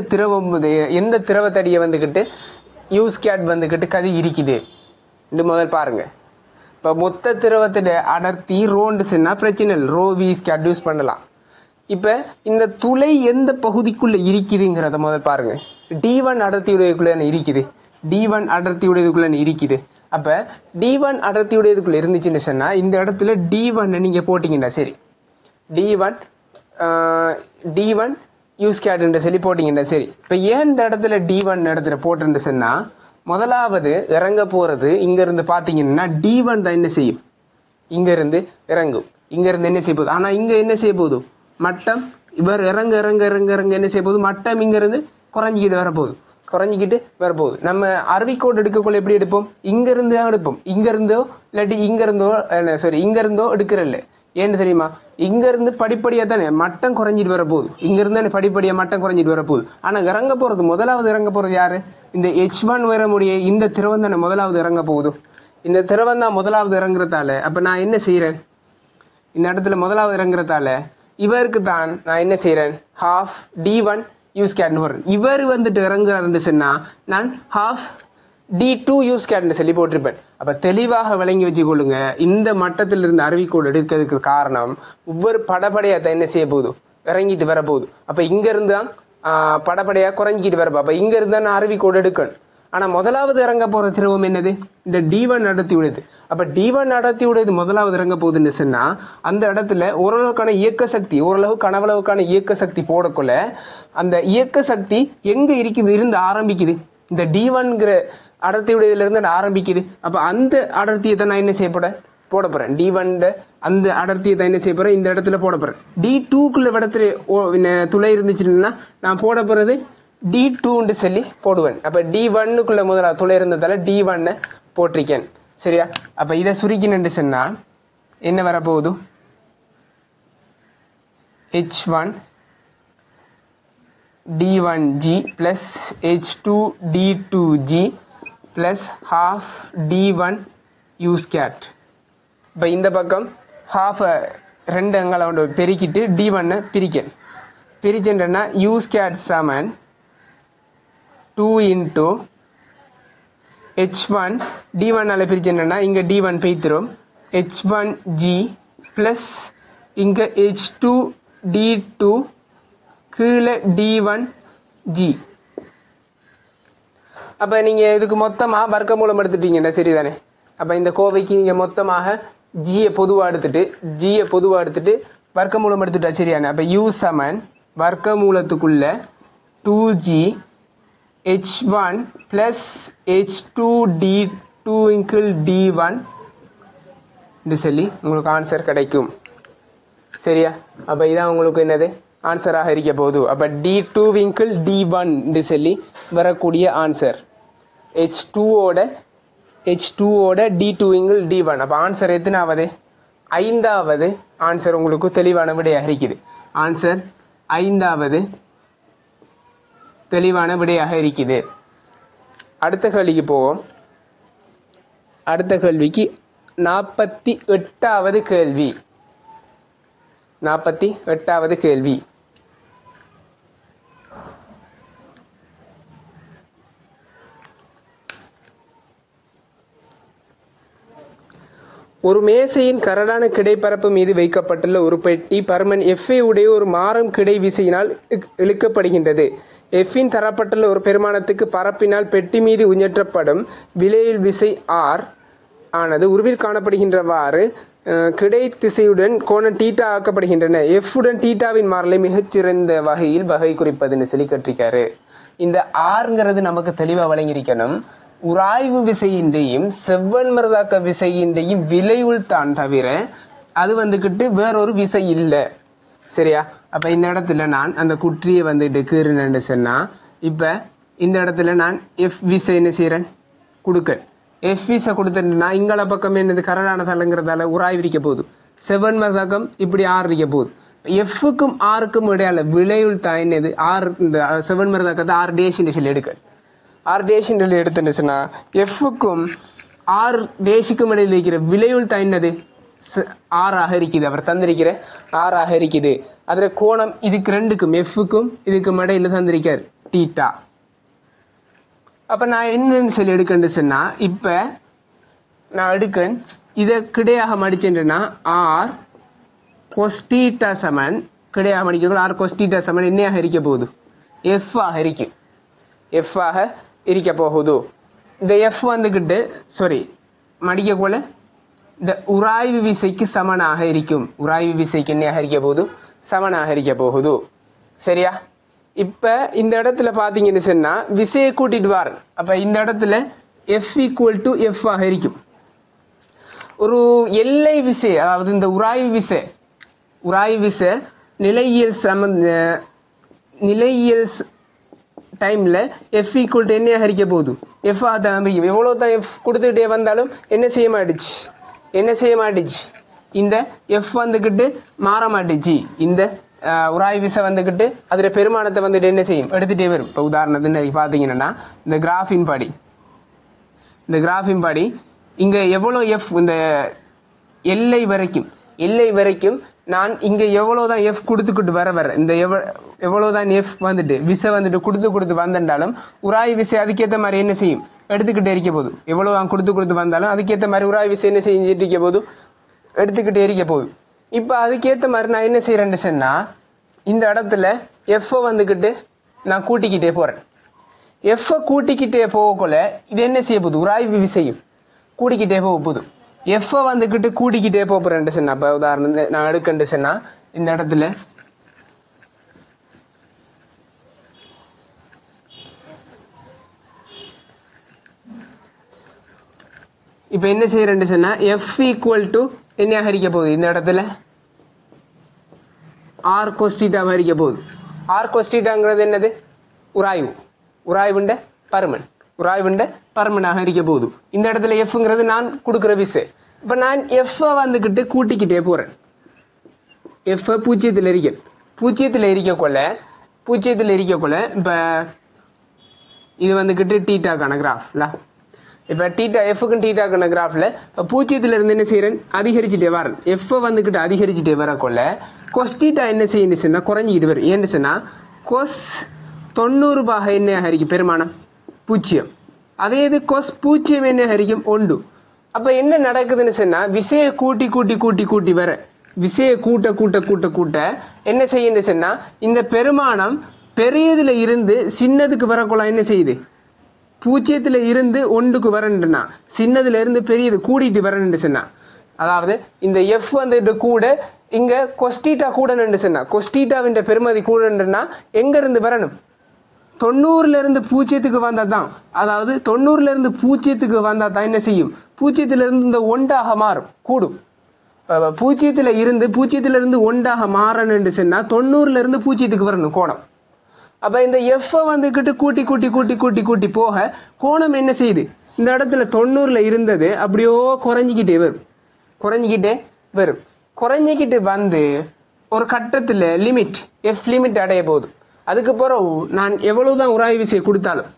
திரவத்தடியை வந்துக்கிட்டு யூஸ்கேட் வந்துக்கிட்டு கதி இருக்குது இந்த முதல் பாருங்க. இப்போ மொத்த திரவத்தோட அடர்த்தி ரோன்னு சொன்னால் பிரச்சனை இல்லை, ரோ வி ஸ்கேட் யூஸ் பண்ணலாம். இப்போ இந்த துளை எந்த பகுதிக்குள்ளே இருக்குதுங்கிறத முதல் பாருங்க. D1 அடர்த்தி உடையக்குள்ளே இருக்குது, D1 அடர்த்தியுடையதுக்குள்ள இருக்குது. அப்போ D1 அடர்த்தியுடையதுக்குள்ள இருந்துச்சுன்னு சொன்னால் இந்த இடத்துல D1 நீங்கள் போட்டிங்கன்னா சரி, D1 யூஸ் கேட்ன்ற சொல்லி போட்டிங்கன்னா சரி. இப்போ ஏன் இந்த இடத்துல D1 இடத்துல போட்டுன்னு சொன்னால் முதலாவது இறங்க போகிறது இங்கேருந்து பார்த்தீங்கன்னா D1 தான் என்ன செய்யும், இங்கேருந்து இறங்கும். இங்கேருந்து என்ன செய்ய போகுது, ஆனால் இங்கே என்ன செய்ய போகுது, மட்டம் இவர் இறங்க இறங்க இறங்க இறங்க என்ன செய்ய போகுது, மட்டம் இங்கேருந்து குறைஞ்சிக்கிட்டு வரப்போகுது. நம்ம அருவிக்கோடு எடுக்கக்குள்ள எப்படி எடுப்போம், இங்கேருந்து தான் எடுப்போம். இங்கேருந்தோ இல்லாட்டி இங்கேருந்தோ எடுக்கிறல்ல. ஏன்னு தெரியுமா, இங்கேருந்து படிப்படியாக தானே மட்டம் குறைஞ்சிட்டு வரப்போகுது. இங்கேருந்து தானே படிப்படியாக மட்டம் குறைஞ்சிட்டு வரப்போகுது. ஆனால் இறங்க போகிறது முதலாவது இறங்க போகிறது யார், இந்த H1 வரமுடிய இந்த திரவம் தானே முதலாவது இறங்க போகுது. இந்த திரவம் தான் முதலாவது இறங்குறதால அப்போ நான் என்ன செய்கிறேன், இந்த இடத்துல முதலாவது இறங்குறதால இவருக்கு தான் நான் என்ன செய்கிறேன், half D1 யூஸ் கேட்னு போடுறேன். இவர் வந்துட்டு இறங்குறாருன்னு சொன்னால் நான் half D2 யூஸ் கேட்னு சொல்லி போட்டிருப்பேன். அப்போ தெளிவாக விளங்கி வச்சுக்கொள்ளுங்க, இந்த மட்டத்தில் இருந்து அருவிக்கோடு எடுக்கிறதுக்கு காரணம் ஒவ்வொரு படப்படையாக தான் என்ன செய்ய போகுது, இறங்கிட்டு வரப்போகுது. அப்போ இங்கேருந்து தான் படப்படையாக குறைஞ்சிக்கிட்டு வரப்போ, அப்போ இங்கேருந்து தான் நான் அருவிக்கோடு எடுக்கணும். ஆனால் முதலாவது இறங்க போகிற திரவம் என்னது, இந்த D1 அடர்த்தி உடையது. அப்போ D1 அடர்த்தி உடையது முதலாவது இறங்க போகுதுன்னு சொன்னால் அந்த இடத்துல ஓரளவுக்கான இயக்க சக்தி, ஓரளவு கனவளவுக்கான இயக்க சக்தி போடக்குள்ள அந்த இயக்க சக்தி எங்கே இருக்குது, இருந்து ஆரம்பிக்குது, இந்த D1ங்கிற அடர்த்தி உடையதுலேருந்து ஆரம்பிக்குது. அப்போ அந்த அடர்த்தியை தான் நான் என்ன செய்ய போட போகிறேன், D1 அந்த அடர்த்தியை தான் என்ன செய்ய போகிறேன், இந்த இடத்துல போட போகிறேன். D2க்குள்ள இடத்துல துளை இருந்துச்சுன்னா நான் போட போகிறது D2 சொல்லி போடுவேன். அப்போ D1க்குள்ள முதல்ல துளை இருந்ததால D1 போட்டிருக்கேன். சரியா, அப்போ இதை சுருக்கினு சொன்னால் என்ன வரப்போகுது, H1 D1G plus H2 D2G plus half D1 யூஸ் கேட். இப்போ இந்த பக்கம் half ரெண்டு அங்கே பெருக்கிட்டு D1 பிரிச்சேன்னா யூஸ் கேட் சமன் 2 into H1 D1 பிரிச்சேன்னா இங்கே D1 பெய்த்திரும், H1G ப்ளஸ் இங்கே H2 D2 கீழே D1G. அப்போ நீங்கள் இதுக்கு மொத்தமாக வர்க்கமூலம் எடுத்துட்டீங்கன்னா சரிதானே. அப்போ இந்த கோவைக்கு நீங்கள் மொத்தமாக ஜியை பொதுவாக எடுத்துட்டு வர்க்கமூலம் எடுத்துட்டா சரியானே. அப்போ U சமன் வர்க்கமூலத்துக்குள்ள 2G H1 plus H2 D2 இன்கிள் D1 என்று சொல்லி உங்களுக்கு ஆன்சர் கிடைக்கும். சரியா, அப்போ இதான் உங்களுக்கு என்னது ஆன்சராக இருக்க போகுது. அப்போ D2 இன்கிள் D1 என்று சொல்லி வரக்கூடிய ஆன்சர் H2ஓட D2 இன்கிள் D1. அப்போ ஆன்சர் எத்தனாவது, 5வது ஆன்சர் உங்களுக்கு தெளிவான விடையாக இருக்குது. ஆன்சர் 5வது தெளிவான விடையாக இருக்குது. அடுத்த கேள்விக்கு போவோம். அடுத்த கேள்விக்கு 48வது கேள்வி. 48வது கேள்வி. ஒரு மேசையின் கரடான கிடைப்பரப்பு மீது வைக்கப்பட்டுள்ள ஒரு பெட்டி பருமன் F உடைய ஒரு மாறும் கிடை விசையினால் இழுக்கப்படுகின்றது. Fஇன் தரப்பட்டுள்ள ஒரு பெருமானத்துக்கு பரப்பினால் பெட்டி மீது உயற்றப்படும் விலையில் விசை R ஆனது உருவில் காணப்படுகின்றவாறு கிடை திசையுடன் கோணம் தீட்டா ஆக்கப்படுகின்றன. F உடன் தீட்டாவின் மாறலை மிகச்சிறந்த வகையில் வகை குறிப்பதுன்னு சொல்லி கற்றிருக்காரு. இந்த ஆறுங்கிறது நமக்கு தெளிவாக வழங்கியிருக்கணும். உராய்வு விசையின்றையும் செவ்வன்மரதாக்க விசையின்றையும் விளைவுள் தான் தவிர அது வந்துக்கிட்டு வேறொரு விசை இல்லை. சரியா, அப்போ இந்த இடத்துல நான் அந்த குற்றியை வந்துட்டு கீறுனேன்னு சொன்னால் இப்போ இந்த இடத்துல நான் F விசை என்ன செய்கிறேன் கொடுக்கேன். F விசை கொடுத்தேன்னா இங்கால பக்கம் என்னது கரடான தளங்கிறதால உராய்வு இருக்க போகுது, செவ்வன்மரதாக்கம் இப்படி R இருக்க போகுது. Fக்கும் Rக்கும் இடையால விளைவுள் தான் என்னது R, இந்த செவ்வன்மரதாக்கத்தை R டேஷன் சொல்லி எடுக்க. R டேஷன் எடுத்துச்சுன்னா Fக்கும் R டேஷுக்கும் இடையில் இருக்கிற விளைவுள் தான் என்னது R ஆக இருக்குது. அவர் தந்திருக்கிற R ஆக இருக்குது. அதில் கோணம் இதுக்கு ரெண்டுக்கும் Fக்கும் இதுக்கும் இடையில தந்திருக்கார் தீட்டா. அப்போ நான் என்னன்னு சொல்லி எடுக்கன்னு சொன்னால் இப்போ நான் எடுக்கேன் இதை கிடையாக மடிச்சேன்னா R கொஸ்டீட்டா சமன் கிடையாக மடிக்க R கொஸ்டீட்டா சமன் என்னையாக இருக்க போகுது F ஆக இருக்கும். F ஆக இருக்க போகுது. இந்த எஃப் வந்துக்கிட்டு மடிக்கக்குள்ள இந்த உராய்வு விசைக்கு சமனாக இருக்கும். உராய்வு விசைக்கு என்னையாக இருக்க போகுது? சமனாக இருக்க போகுது. சரியா? இப்போ இந்த இடத்துல பார்த்தீங்கன்னு சொன்னால் விசையை கூட்டிட்டு வார். அப்போ இந்த இடத்துல எஃப் ஈக்குவல் டு எஃப் ஆக இருக்கும். ஒரு எல்லை விசை, அதாவது இந்த உராய்வு விசை நிலையியல் டைமில் எஃப் ஈக்குவல் டு என்னையாக இருக்க போகுது? எஃப் ஆக தான் இருக்கும். எவ்வளோ தான் எஃப் கொடுத்துக்கிட்டே வந்தாலும் என்ன செய்ய மாட்டுச்சு? இந்த எஃப் வந்துக்கிட்டு மாற மாட்டுச்சு. இந்த உராய்வு விசை வந்துக்கிட்டு அதில் பெருமானத்தை வந்துட்டு என்ன செய்யும்? எடுத்துகிட்டே வரும். இப்போ உதாரணத்துக்கு பார்த்தீங்கன்னா இந்த கிராஃபின் படி இங்கே எவ்வளோ எஃப் இந்த எல்லை வரைக்கும் நான் இங்கே எவ்வளோ தான் எஃப் கொடுத்துக்கிட்டு வர இந்த எவ்வளோ தான் எஃப் வந்துட்டு விசை வந்துட்டு கொடுத்து வந்தாலும் உராய்வு விசை அதுக்கேற்ற மாதிரி என்ன செய்யும்? எடுத்துக்கிட்டே இருக்க போகுது. எவ்வளோ தான் கொடுத்து வந்தாலும் அதுக்கேற்ற மாதிரி உராய்வு விசை என்ன செஞ்சுட்டு இருக்க போகுது? எடுத்துக்கிட்டே இருக்க போகுது. இப்போ அதுக்கேற்ற மாதிரி நான் என்ன செய்கிறேன்னு சொன்னால் இந்த இடத்துல எஃப்ஐ வந்துக்கிட்டு நான் கூட்டிக்கிட்டே போகிறேன். எஃப்ஐ கூட்டிக்கிட்டே போகக்குள்ள இது என்ன செய்ய போகுது? உராய்வு விசையும் கூட்டிக்கிட்டே போக போகுது. எஃப்ஐ வந்துக்கிட்டு கூட்டிக்கிட்டே போகிறேன்ட்டு சொன்னா, இப்போ உதாரணம் நான் எடுக்கன்ட்டு சொன்னா இந்த இடத்துல இப்போ என்ன செய்யறேன்னு சொன்னா எஃப் ஈக்குவல் டு என்ன ஹரிக்க போகுது? இந்த இடத்துல ஆர் கொஸ்டீட்டாவை ஹரிக்க போகுது. ஆர் கொஸ்டீட்டாங்கிறது என்னது? உராய்வுண்ட பருமனாக ஹரிக்க போகுது. இந்த இடத்துல எஃப்ங்கிறது நான் கொடுக்குற விசை. இப்போ நான் எஃப்ஐ வந்துக்கிட்டு கூட்டிக்கிட்டே போகிறேன். எஃப்ஐ பூஜ்ஜியத்தில் இருக்கக்குள்ள இப்போ இது வந்துக்கிட்டு டீட்டாக்கான கிராஃப்ல. இப்போ எஃப்க்கும் டீட்டாக்கான கிராஃபில் இப்போ பூஜ்ஜியத்தில் இருந்து என்ன செய்கிறேன்? அதிகரிச்சுட்டே வரேன். எஃப்ஐ வந்துக்கிட்டு அதிகரிச்சுட்டே வரக்குள்ள கொஸ்டீட்டா என்ன செய்யுச்சுன்னா குறைஞ்சிக்கிட்டு வரும். ஏன்னு சொன்னால் கொஸ் 90 பாக என்ன ஹரிக்கும்? பெருமானம் 0. அதே இது கொஸ் 0 என்ன ஹரிக்கும்? 1. அப்போ என்ன நடக்குதுன்னு சொன்னால் விசையை கூட்டி வர விசையை கூட்ட என்ன செய்யுன்னு சொன்னால் இந்த பெருமானம் பெரியதில் இருந்து சின்னதுக்கு வரக்குள்ள என்ன செய்யுது? 0ல் இருந்து 1க்கு வரணுன்னா சின்னதுல இருந்து பெரியது கூட்டிட்டு வரணுன்னு சொன்னா, அதாவது இந்த எஃப் வந்துட்டு கூட இங்க கொஸ்டீட்டா கூடன்னு சொன்னா கொஸ்டீட்டாவின் பெருமதி கூடன்னா எங்க இருந்து வரணும்? 90ல இருந்து 0க்கு வந்தா தான், அதாவது 90ல இருந்து 0க்கு வந்தா தான் என்ன செய்யும்? 0ல இருந்து இந்த 1ஆக மாறும், கூடும். 0ல இருந்து 1ஆக மாறணுன்னு சொன்னா 90ல இருந்து 0க்கு வரணும் கோணம். அப்போ இந்த எஃப்ஐ வந்துக்கிட்டு கூட்டி போக கோணம் என்ன செய்யுது? இந்த இடத்துல 90ல் இருந்தது அப்படியோ குறைஞ்சிக்கிட்டே வரும். குறைஞ்சிக்கிட்டு வந்து ஒரு கட்டத்தில் எஃப் லிமிட் அடைய போகுது. அதுக்கு பிறகு நான் எவ்வளவுதான் உராய்வு விசையை கொடுத்தாலும்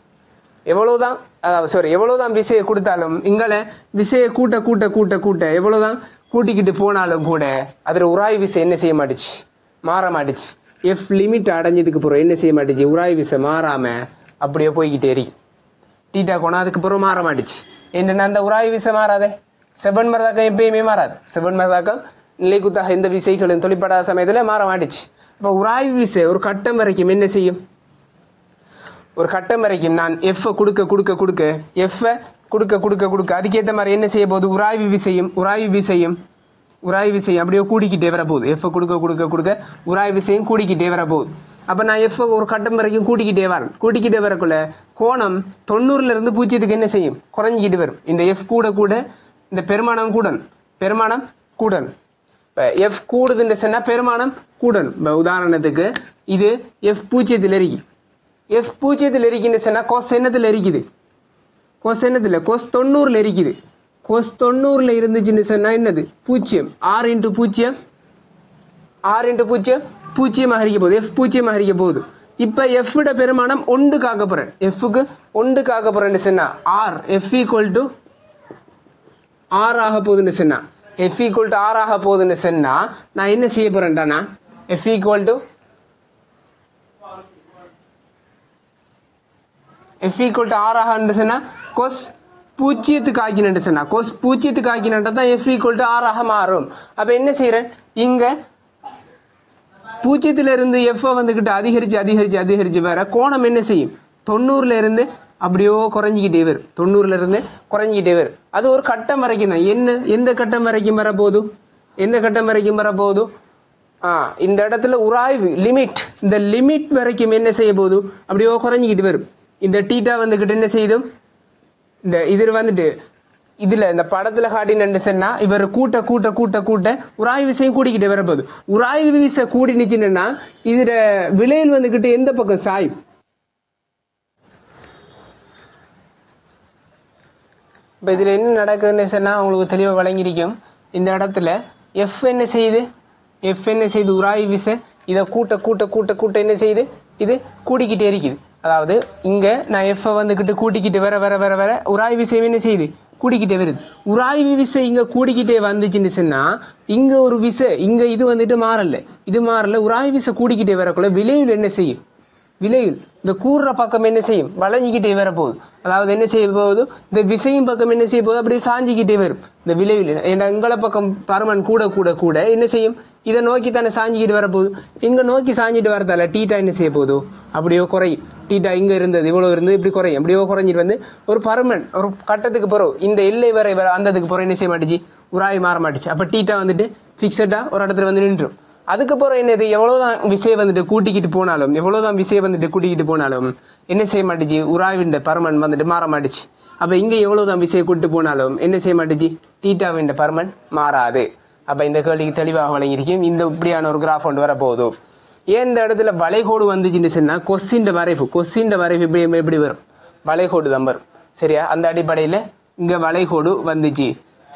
எவ்வளவுதான் விசையை கொடுத்தாலும் இங்கே விசையை கூட்ட எவ்வளவுதான் கூட்டிக்கிட்டு போனாலும் கூட அதில் உராய்வு விசை என்ன செய்ய மாட்டுச்சு? மாற மாட்டுச்சு. எஃப் லிமிட் அடைஞ்சதுக்கு பிறகு என்ன செய்ய மாட்டுச்சு? உராய்வு விசை மாறாமல் அப்படியே போய்கிட்டே இருக்கு. டீட்டா கோணம் அதுக்கு பிறகு மாற மாட்டுச்சு. என்னென்னா அந்த உராய்வு விசை மாறாதே. செவன் மரதாக்கம் எப்பயுமே மாறாது. செவன் மரதாக்கம் நிலைக்குத்தாக எந்த விசைகளும் தொழிற்படாத சமயத்தில் மாற மாட்டுச்சு. இப்போ உராய்வு விசை ஒரு கட்டம் வரைக்கும் என்ன செய்யும்? ஒரு கட்டம் வரைக்கும் நான் எஃப்ஐ கொடுக்க எஃப்ஐ கொடுக்க அதுக்கேற்ற மாதிரி என்ன செய்ய போகுது? உராய்வு விசையும் அப்படியே கூடிக்கிட்டே வரப்போகுது. எஃப்ஐ கொடுக்க உராய்வு விசையும் கூடிக்கிட்டே வரப்போகுது. அப்போ நான் எஃப்ஐ ஒரு கட்டம் வரைக்கும் கூட்டிக்கிட்டே வரக்குள்ள கோணம் 90ல இருந்து 0க்கு என்ன செய்யும்? குறைஞ்சிக்கிட்டு வரும். இந்த எஃப் கூட இந்த பெருமானம் கூடணும். இப்போ எஃப் கூடுதுன்னு சொன்னால் பெருமானம் கூடணும். இப்போ உதாரணத்துக்கு இது எஃப் 0ல் இருக்கு. எஃப் 0ல் இருக்குன்னு சொன்னால் கொஸ் என்னத்தில் இருக்குது? கொஸ் 90ல் இருக்குது. கொஸ் 90ல் இருந்துச்சுன்னு சொன்னால் என்னது? 0. 6 × 0 0 ஹரிக்க போகுது. எஃப் 0 ஹரிக்க போகுது. இப்போ எஃப்ட பெருமானம் 1க்கு ஆக போகிறேன். எஃப்க்கு 1க்கு ஆக போகிறேன்னு சொன்னால் R F equal to R ஆக போகுதுன்னு சொன்னால் ஆக போகுதுன்னு சொன்னால் நான் என்ன செய்ய போகிறேன்டானா எஃப் ஈக்குவல் டு ஆர் ஆகன்னு சொன்னால் கொஸ் 0க்கு ஆக்கினு சொன்னா கொஸ் 0க்கு ஆக்கினா தான் எஃப் ஈக்குவல் டு ஆர் ஆக மாறும். அப்போ என்ன செய்கிறேன்? இங்கே 0ல இருந்து எஃப்ஐ வந்துக்கிட்டு அதிகரித்து வர கோணம் என்ன செய்யும்? 90ல இருந்து அப்படியோ குறைஞ்சிக்கிட்டே வரும். 90ல இருந்து குறைஞ்சிக்கிட்டே வரும். அது ஒரு கட்டம் வரைக்கும் தான். எந்த கட்டம் வரைக்கும் வரப்போதும்? எந்த கட்டம் வரைக்கும் வரப்போதும்? இந்த இடத்துல உராய்வு லிமிட், இந்த லிமிட் வரைக்கும் என்ன செய்ய போதும்? அப்படியோ குறைஞ்சிக்கிட்டு வரும். இந்த டீட்டா வந்துக்கிட்டு என்ன செய்தும், இந்த இதில் வந்துட்டு இதுல இந்த படத்துல காட்டினு சொன்னா இவர் கூட்ட கூட்ட கூட்ட கூட்ட உராய்வு விசையும் கூடிக்கிட்டே வரப்போகுது. உராய்வு விசை கூடினுச்சுன்னா இதுல விலையில் வந்துக்கிட்டு எந்த பக்கம் சாயும்? இப்போ இதில் என்ன நடக்குதுன்னு சொன்னால் அவங்களுக்கு தெளிவாக வழங்கியிருக்கும். இந்த இடத்துல எஃப் என்ன செய்யுது? உராய்வு விசை இதை கூட்ட கூட்ட கூட்ட கூட்ட என்ன செய்யுது? இது கூடிக்கிட்டே இருக்குது. அதாவது இங்கே நான் எஃப்ஐ வந்துக்கிட்டு கூட்டிக்கிட்டு வர வர வர வர உராய்வு விசை என்ன செய்யுது? கூடிக்கிட்டே வருது. உராய்வு விசை இங்கே கூடிக்கிட்டே வந்துச்சுன்னு சொன்னால் இங்கே ஒரு விசை, இங்கே இது வந்துட்டு மாறல, இது மாறல. உராய்வு விசை கூடிக்கிட்டே வரக்குள்ள விளைவில் என்ன செய்யும்? விலையில் இந்த கூறுற பக்கம் என்ன செய்யும்? வளைஞ்சிக்கிட்டே வரப்போகுது. அதாவது என்ன செய்ய போகுது? இந்த விசையும் பக்கம் என்ன செய்ய போகுது? அப்படியே சாஞ்சிக்கிட்டே வரும். இந்த விலையில் எங்களை பக்கம் பருமன் கூட கூட கூட என்ன செய்யும்? இதை நோக்கி தானே சாஞ்சிக்கிட்டு வரப்போகுது. இங்கே நோக்கி சாஞ்சிட்டு வரதால டீட்டா என்ன செய்ய போகுதோ அப்படியோ குறையும். டீட்டா இங்கே இருந்தது இவ்வளோ இருந்து இப்படி குறையும். அப்படியோ குறைஞ்சிட்டு வந்து ஒரு பருமன் ஒரு கட்டத்துக்கு பிறகு இந்த எல்லை வரை அந்ததுக்கு பிறகு என்ன செய்ய மாட்டுச்சு? உராய் மாற மாட்டுச்சு. அப்போ டீட்டா வந்துட்டு ஃபிக்ஸடாக ஒரு இடத்துல வந்து நின்றும். அதுக்கப்புறம் என்னது? எவ்வளோதான் விசையை வந்துட்டு கூட்டிக்கிட்டு போனாலும் என்ன செய்ய மாட்டுச்சு? உராய்வின் பருமன் வந்துட்டு மாற மாட்டுச்சு. அப்போ இங்கே எவ்வளோதான் விசையை கூட்டு போனாலும் என்ன செய்ய மாட்டுச்சு? டீட்டாவின் பருமன் மாறாது. அப்போ இந்த கேள்விக்கு தெளிவாக வழங்கியிருக்கும். இந்த இப்படியான ஒரு கிராஃப் கொண்டு வரப்போகுது. ஏன் இந்த இடத்துல வளைகோடு வந்துச்சுன்னு சொன்னால் கொஸ்டின் வரைவு எப்படி வரும்? வளைகோடு தான் வரும். சரியா? அந்த அடிப்படையில் இங்கே வளைகோடு வந்துச்சு.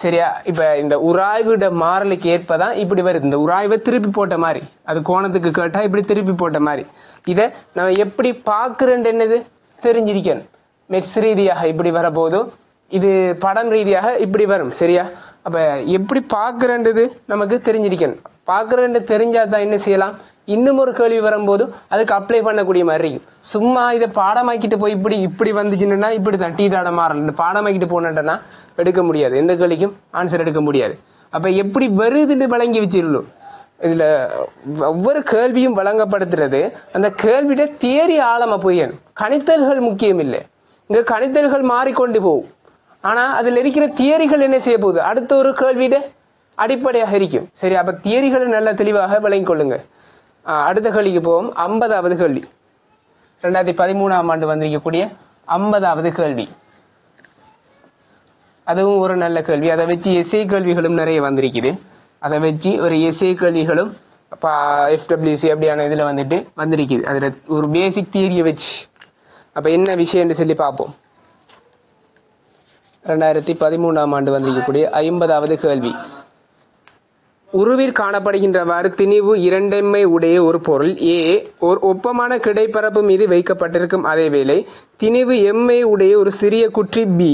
சரியா? இப்போ இந்த உராய்விட மாறலுக்கு ஏற்பதான் இப்படி வருது. இந்த உராய்வை திருப்பி போட்ட மாதிரி, அது கோணத்துக்கு கேட்டால் இப்படி திருப்பி போட்ட மாதிரி. இதை நம்ம எப்படி பார்க்குறேன்னு என்னது தெரிஞ்சிருக்கணும். மெட்ஸ் ரீதியாக இப்படி வரப்போதும், இது படம் ரீதியாக இப்படி வரும். சரியா? அப்போ எப்படி பார்க்குறேன்றது நமக்கு தெரிஞ்சிருக்கணும். பார்க்குறேன்னு தெரிஞ்சால் தான் என்ன செய்யலாம்? இன்னும் ஒரு கேள்வி வரும்போது அதுக்கு அப்ளை பண்ணக்கூடிய மாதிரி இருக்கும். சும்மா இதை பாடமாக்கிட்டு போய் இப்படி வந்துச்சுன்னா இப்படி தான் டீட்டாட மாறல. பாடமாக்கிட்டு போனேன்னா எடுக்க முடியாது, எந்த கேள்விக்கும் ஆன்சர் எடுக்க முடியாது. அப்போ எப்படி வருதுன்னு வழங்கி வச்சிடணும். இதில் ஒவ்வொரு கேள்வியும் வழங்கப்படுத்துறது அந்த கேள்வியோட தியரி ஆழமாக புரியணும். கணித்தல்கள் முக்கியம் இல்லை. இங்கே கணித்தல்கள் மாறிக்கொண்டு போகும். ஆனால் அதில் இருக்கிற தியரிகள் என்ன செய்ய போகுது? அடுத்த ஒரு கேள்வியோட அடிப்படையாக இருக்கும். சரி, அப்போ தியரிகளை நல்லா தெளிவாக வழங்கிக் கொள்ளுங்க. அடுத்த கேள்விக்கு போவோம். 50வது கேள்வி, 2013ஆம் ஆண்டு வந்திருக்கக்கூடிய 50வது கேள்வி. அதுவும் ஒரு நல்ல கேள்வி. அதை வச்சு எஸ்ஏ கேள்விகளும் நிறைய வந்திருக்குது. அதை வச்சு ஒரு எஸ்ஏ கேள்விகளும் எஃப்டபிள்யூசி அப்படியான இதில் வந்திருக்குது. அதில் ஒரு பேசிக் தியரியை வச்சு அப்போ என்ன விஷயம்னு சொல்லி பார்ப்போம். 2013ஆம் ஆண்டு வந்திருக்கக்கூடிய 50வது கேள்வி. உருவில் காணப்படுகின்றவாறு திணிவு 2M உடைய ஒரு பொருள் ஏ ஒரு ஒப்பமான கிடைப்பரப்பு மீது வைக்கப்பட்டிருக்கும். அதேவேளை திணிவு MA உடைய ஒரு சிறிய குற்றி பி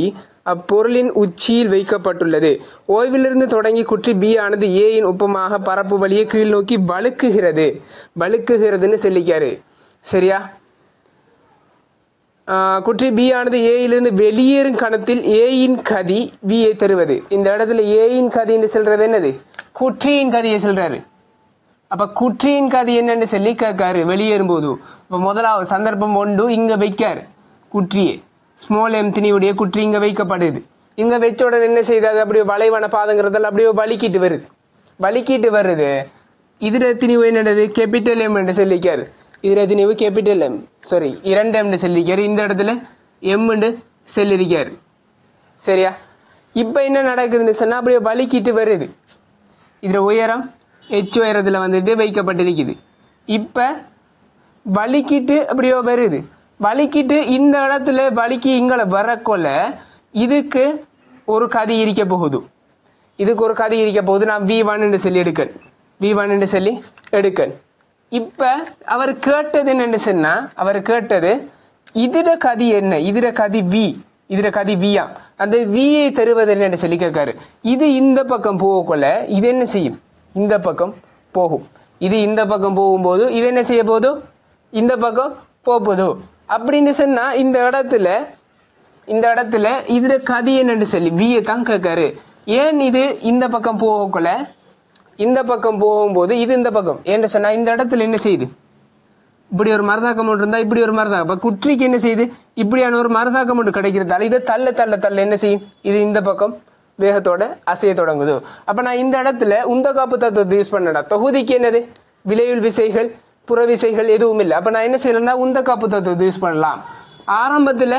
அப்பொருளின் உச்சியில் வைக்கப்பட்டுள்ளது. ஓய்விலிருந்து தொடங்கி குற்றி பி ஆனது ஏயின் ஒப்பமாக பரப்பு வழியே கீழ் நோக்கி வழுக்குகிறதுன்னு சொல்லிக்காரு. சரியா? குற்றி பி ஆனது ஏயிலிருந்து வெளியேறும் கணத்தில் ஏயின் கதி பியை தருவது. இந்த இடத்துல ஏயின் கதின்னு சொல்றது என்னது? குற்றியின் கதியை சொல்றாரு. அப்ப குற்றியின் கதி என்னன்னு சொல்லி கேட்காரு வெளியேறும் போது. இப்ப முதலாவது சந்தர்ப்பம் ஒன்று இங்க வைக்காரு குற்றியே, ஸ்மால் எம் திணிவுடைய குற்றி இங்க வைக்கப்படுது. இங்க வச்ச உடனே என்ன செய்தாது? அப்படியே வளைவான பாதங்கிறதால அப்படியே வலிக்கிட்டு வருது. இதுல திணிவு என்னது? கேபிட்டல் எம் என்று சொல்லிக்காரு. இதுல திணிவு கேபிட்டல் எம், சாரி 2M சொல்லிக்காரு. இந்த இடத்துல எம்னு சொல்லியிருக்காரு. சரியா? இப்ப என்ன நடக்குதுன்னு சொன்னா அப்படியே வலிக்கிட்டு வருது. இதுல உயரம் H உயரத்துல வைக்கப்பட்டிருக்குது. இப்ப வலிக்கிட்டு அப்படியோ வருது. வலிக்கிட்டு இந்த இடத்துல வலிக்கு இங்களை வரக்கொள்ள இதுக்கு ஒரு கதி இருக்க போகுது. நான் V1 சொல்லி எடுக்கன். இப்ப அவர் கேட்டது என்னன்னு சொன்னா, இதுட கதி என்ன? இதுட கதி வியா. அந்த வியை தருவது என்னன்னு சொல்லி கேட்காரு. இது இந்த பக்கம் போகக்குள்ள இது என்ன செய்யும்? இந்த பக்கம் போகும். இது இந்த பக்கம் போகும்போது இது என்ன செய்ய போதோ? இந்த பக்கம் போகுதோ அப்படின்னு சொன்னா இந்த இடத்துல இதுல கதி என்னன்னு சொல்லி வியை தான் கேட்காரு. ஏன் இது இந்த பக்கம் போகக்குள்ள இந்த பக்கம் போகும்போது இது இந்த பக்கம் ஏன்னு சொன்னா இந்த இடத்துல என்ன செய்யுது? இப்படி ஒரு மரதாக்கம் ஒன்று இருந்தால் இப்படி ஒரு மரதாக்கம். இப்போ குற்றிக்கு என்ன செய்யுது, இப்படியான ஒரு மரதாக்கம் ஒன்று கிடைக்கிறதால இதை தள்ள தள்ள தள்ள என்ன செய்யும், இது இந்த பக்கம் வேகத்தோட அசைய தொடங்குது. அப்போ நான் இந்த இடத்துல உந்த காப்பு தத்துவத்தை யூஸ் பண்ணடா. தொகுதிக்கு என்னது, விளையுள் விசைகள் புற விசைகள் எதுவும் இல்லை. அப்போ நான் என்ன செய்யணும்னா உந்த காப்பு தத்துவத்தை யூஸ் பண்ணலாம். ஆரம்பத்தில்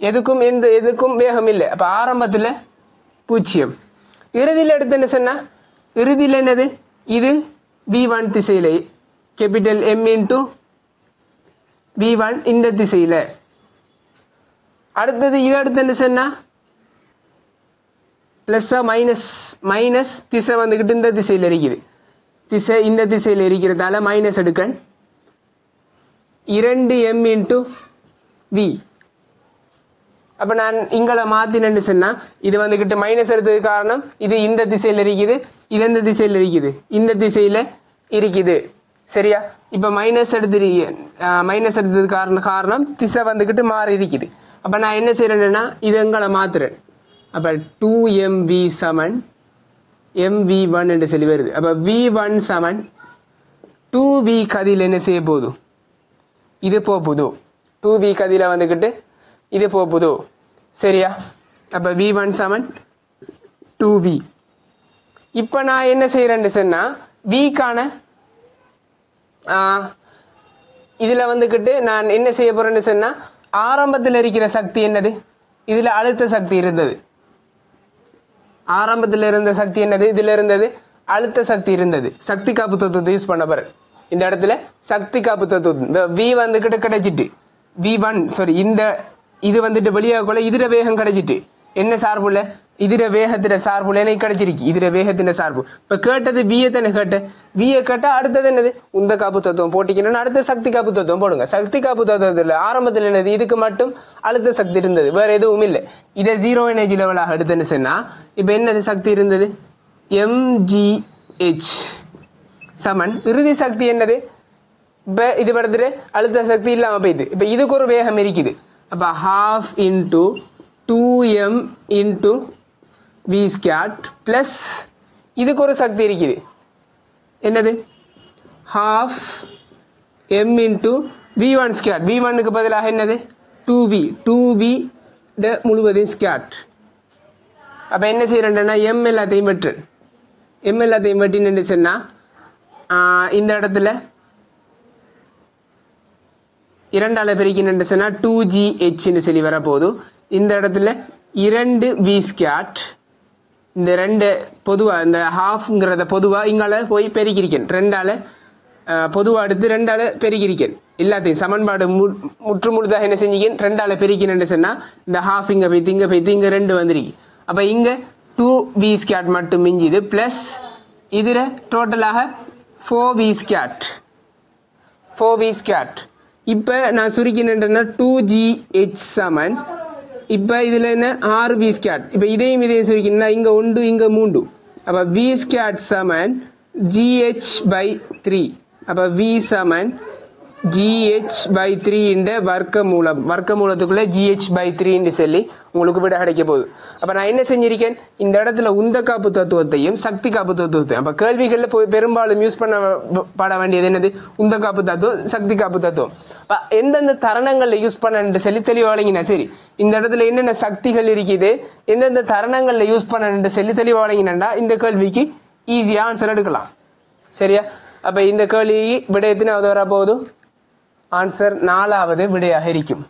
எதுக்கும் வேகம் இல்லை. அப்போ ஆரம்பத்தில் 0. இறுதியில் எடுத்து என்ன சொன்னா, இறுதியில் என்னது, இது v1 திசையில கேபிட்டல் M இன்டு v1 இந்த திசையில. அடுத்தது இது அடுத்து என்ன சொன்னா பிளஸ்ஸா மைனஸ் திசை வந்துக்கிட்டு இந்த திசையில் இருக்குது. திசை இந்த திசையில் இருக்கிறதால மைனஸ் எடுக்க 2m இன்டு v. அப்போ நான் இங்களை மாற்றினேன்னு சொன்னால் இது வந்துக்கிட்டு மைனஸ் எடுத்ததுக்கு காரணம் இது இந்த திசையில் இருக்குது, இது எந்த திசையில் இருக்குது, இந்த திசையில் இருக்குது. சரியா? இப்போ மைனஸ் எடுத்ததுக்கு காரணம் திசை வந்துக்கிட்டு மாறி இருக்குது. அப்போ நான் என்ன செய்கிறேன்னா இது எங்களை மாற்றுறேன். அப்போ 2mv சமன் mv1 என்று சொல்லி வருது. அப்போ v1 சமன் 2v கதியில் என்ன செய்ய போதும், இது போகுது. 2v கதியில் வந்துக்கிட்டு இது போகுது. சரியா? அப்போ v1 சமன் 2v. இப்போ நான் என்ன செய்கிறேன்னு சொன்னால் vக்கான இதில் வந்துக்கிட்டு நான் என்ன செய்ய போகிறேன்னு சொன்னால் ஆரம்பத்தில் இருக்கிற சக்தி என்னது, இதில் அழுத்த சக்தி இருந்தது. ஆரம்பத்தில் இருந்த சக்தி என்னது, இதில் இருந்தது அழுத்த சக்தி இருந்தது. சக்தி காப்பு தத்துவத்தை யூஸ் பண்ண போகிறேன் இந்த இடத்துல. சக்தி காப்பு தத்துவம் இந்த v வந்துக்கிட்டு கிடைச்சிட்டு v1 இந்த இது வந்துட்டு வெளியாகக்குள்ள இதிர வேகம் கிடைச்சிட்டு என்ன சார்புல, இதிர வேகத்தின சார்புல எனக்கு கிடைச்சிருக்கு, இதிர வேகத்தின சார்பு. இப்போ கேட்டது வியை தானே கேட்டேன். வியை கேட்டால் அடுத்தது என்னது, உந்த காப்பு தத்துவம் போட்டிக்கணும்னு அடுத்த சக்தி காப்பு தத்துவம் போடுங்க. சக்தி காப்பு தத்துவத்தில் ஆரம்பத்தில் என்னது, இதுக்கு மட்டும் அழுத்த சக்தி இருந்தது, வேற எதுவும் இல்லை. இதை 0 எனர்ஜி லெவலாக எடுத்துன்னு சொன்னா இப்போ என்னது சக்தி இருந்தது, mgh சமன் இறுதி சக்தி என்னது, இப்போ இது படத்துல அழுத்த சக்தி இல்லாமல் போயிடுது. இப்போ இதுக்கு ஒரு வேகம் இருக்குது. அப்போ 12 into 2m into v squared plus இதுக்கு ஒரு சக்தி இருக்குது என்னது, 12m இன்ட்டு v1 ஸ்கொயர்ட். v1க்கு பதிலாக என்னது 2v முழுவதும் ஸ்கொயர்ட். அப்போ என்ன செய்யறேன்னா m எல்லாத்தையும் வெட்டின்னு சொன்னால் இந்த இடத்துல 2ஆல் பெருக்கின்னு சொன்னால் 2gh சொல்லி வரப்போகுது. இந்த இடத்துல 2v ஸ்கொயர்ட். இந்த 2 பொதுவாக இந்த ஹாஃப்ங்கிறத பொதுவாக இங்கால போய் பெருக்கிருக்கேன். 2ஆல் பொதுவாக எடுத்து 2ஆல் பெருக்கிருக்கேன். எல்லாத்தையும் சமன்பாடு முழுதாக என்ன செஞ்சிக்கேன், 2ஆல் பெருக்கின்னு சொன்னால் இந்த ஹாஃப் இங்கே போய்த்து இங்கே 2 வந்துருக்கு. அப்போ இங்கே 2v ஸ்கொயர்ட் மட்டும் மிஞ்சுது. ப்ளஸ் இதில் டோட்டலாக 4v ஸ்கொயர்ட். இப்போ நான் சுருக்கினேன்னா 2gh சமன் இப்போ இதில் என்ன 6v ஸ்கொயர்ட். இப்போ இதையும் சுருக்கினா இங்கே 1 இங்கே 3. அப்போ v ஸ்கொயர்ட் சமன் gh/3. அப்போ v சமன் gh/3 இந்த வர்க்கமூலத்துக்குள்ளே gh/3 சொல்லி உங்களுக்கு விட கிடைக்க போகுது. அப்போ நான் என்ன செஞ்சிருக்கேன், இந்த இடத்துல உந்த காப்பு தத்துவத்தையும் சக்தி காப்பு தத்துவத்தையும் அப்போ கேள்விகளில் போய் பெரும்பாலும் யூஸ் பண்ணப்பட வேண்டியது என்னது, உந்த காப்பு தத்துவம் சக்தி காப்பு தத்துவம். அப்போ எந்தெந்த தருணங்களில் யூஸ் பண்ணு சொல்லி தெளிவாளிங்கன்னா சரி, இந்த இடத்துல என்னென்ன சக்திகள் இருக்குது, எந்தெந்த தருணங்களில் யூஸ் பண்ணு சொல்லி தெளிவாளிங்கன்னா இந்த கேள்விக்கு ஈஸியாக ஆன்சர் எடுக்கலாம். சரியா? அப்போ இந்த கேள்வி விட எத்தனாவது வரப்போகுது, ஆன்சர் 4வது விடையாக இருக்கும்.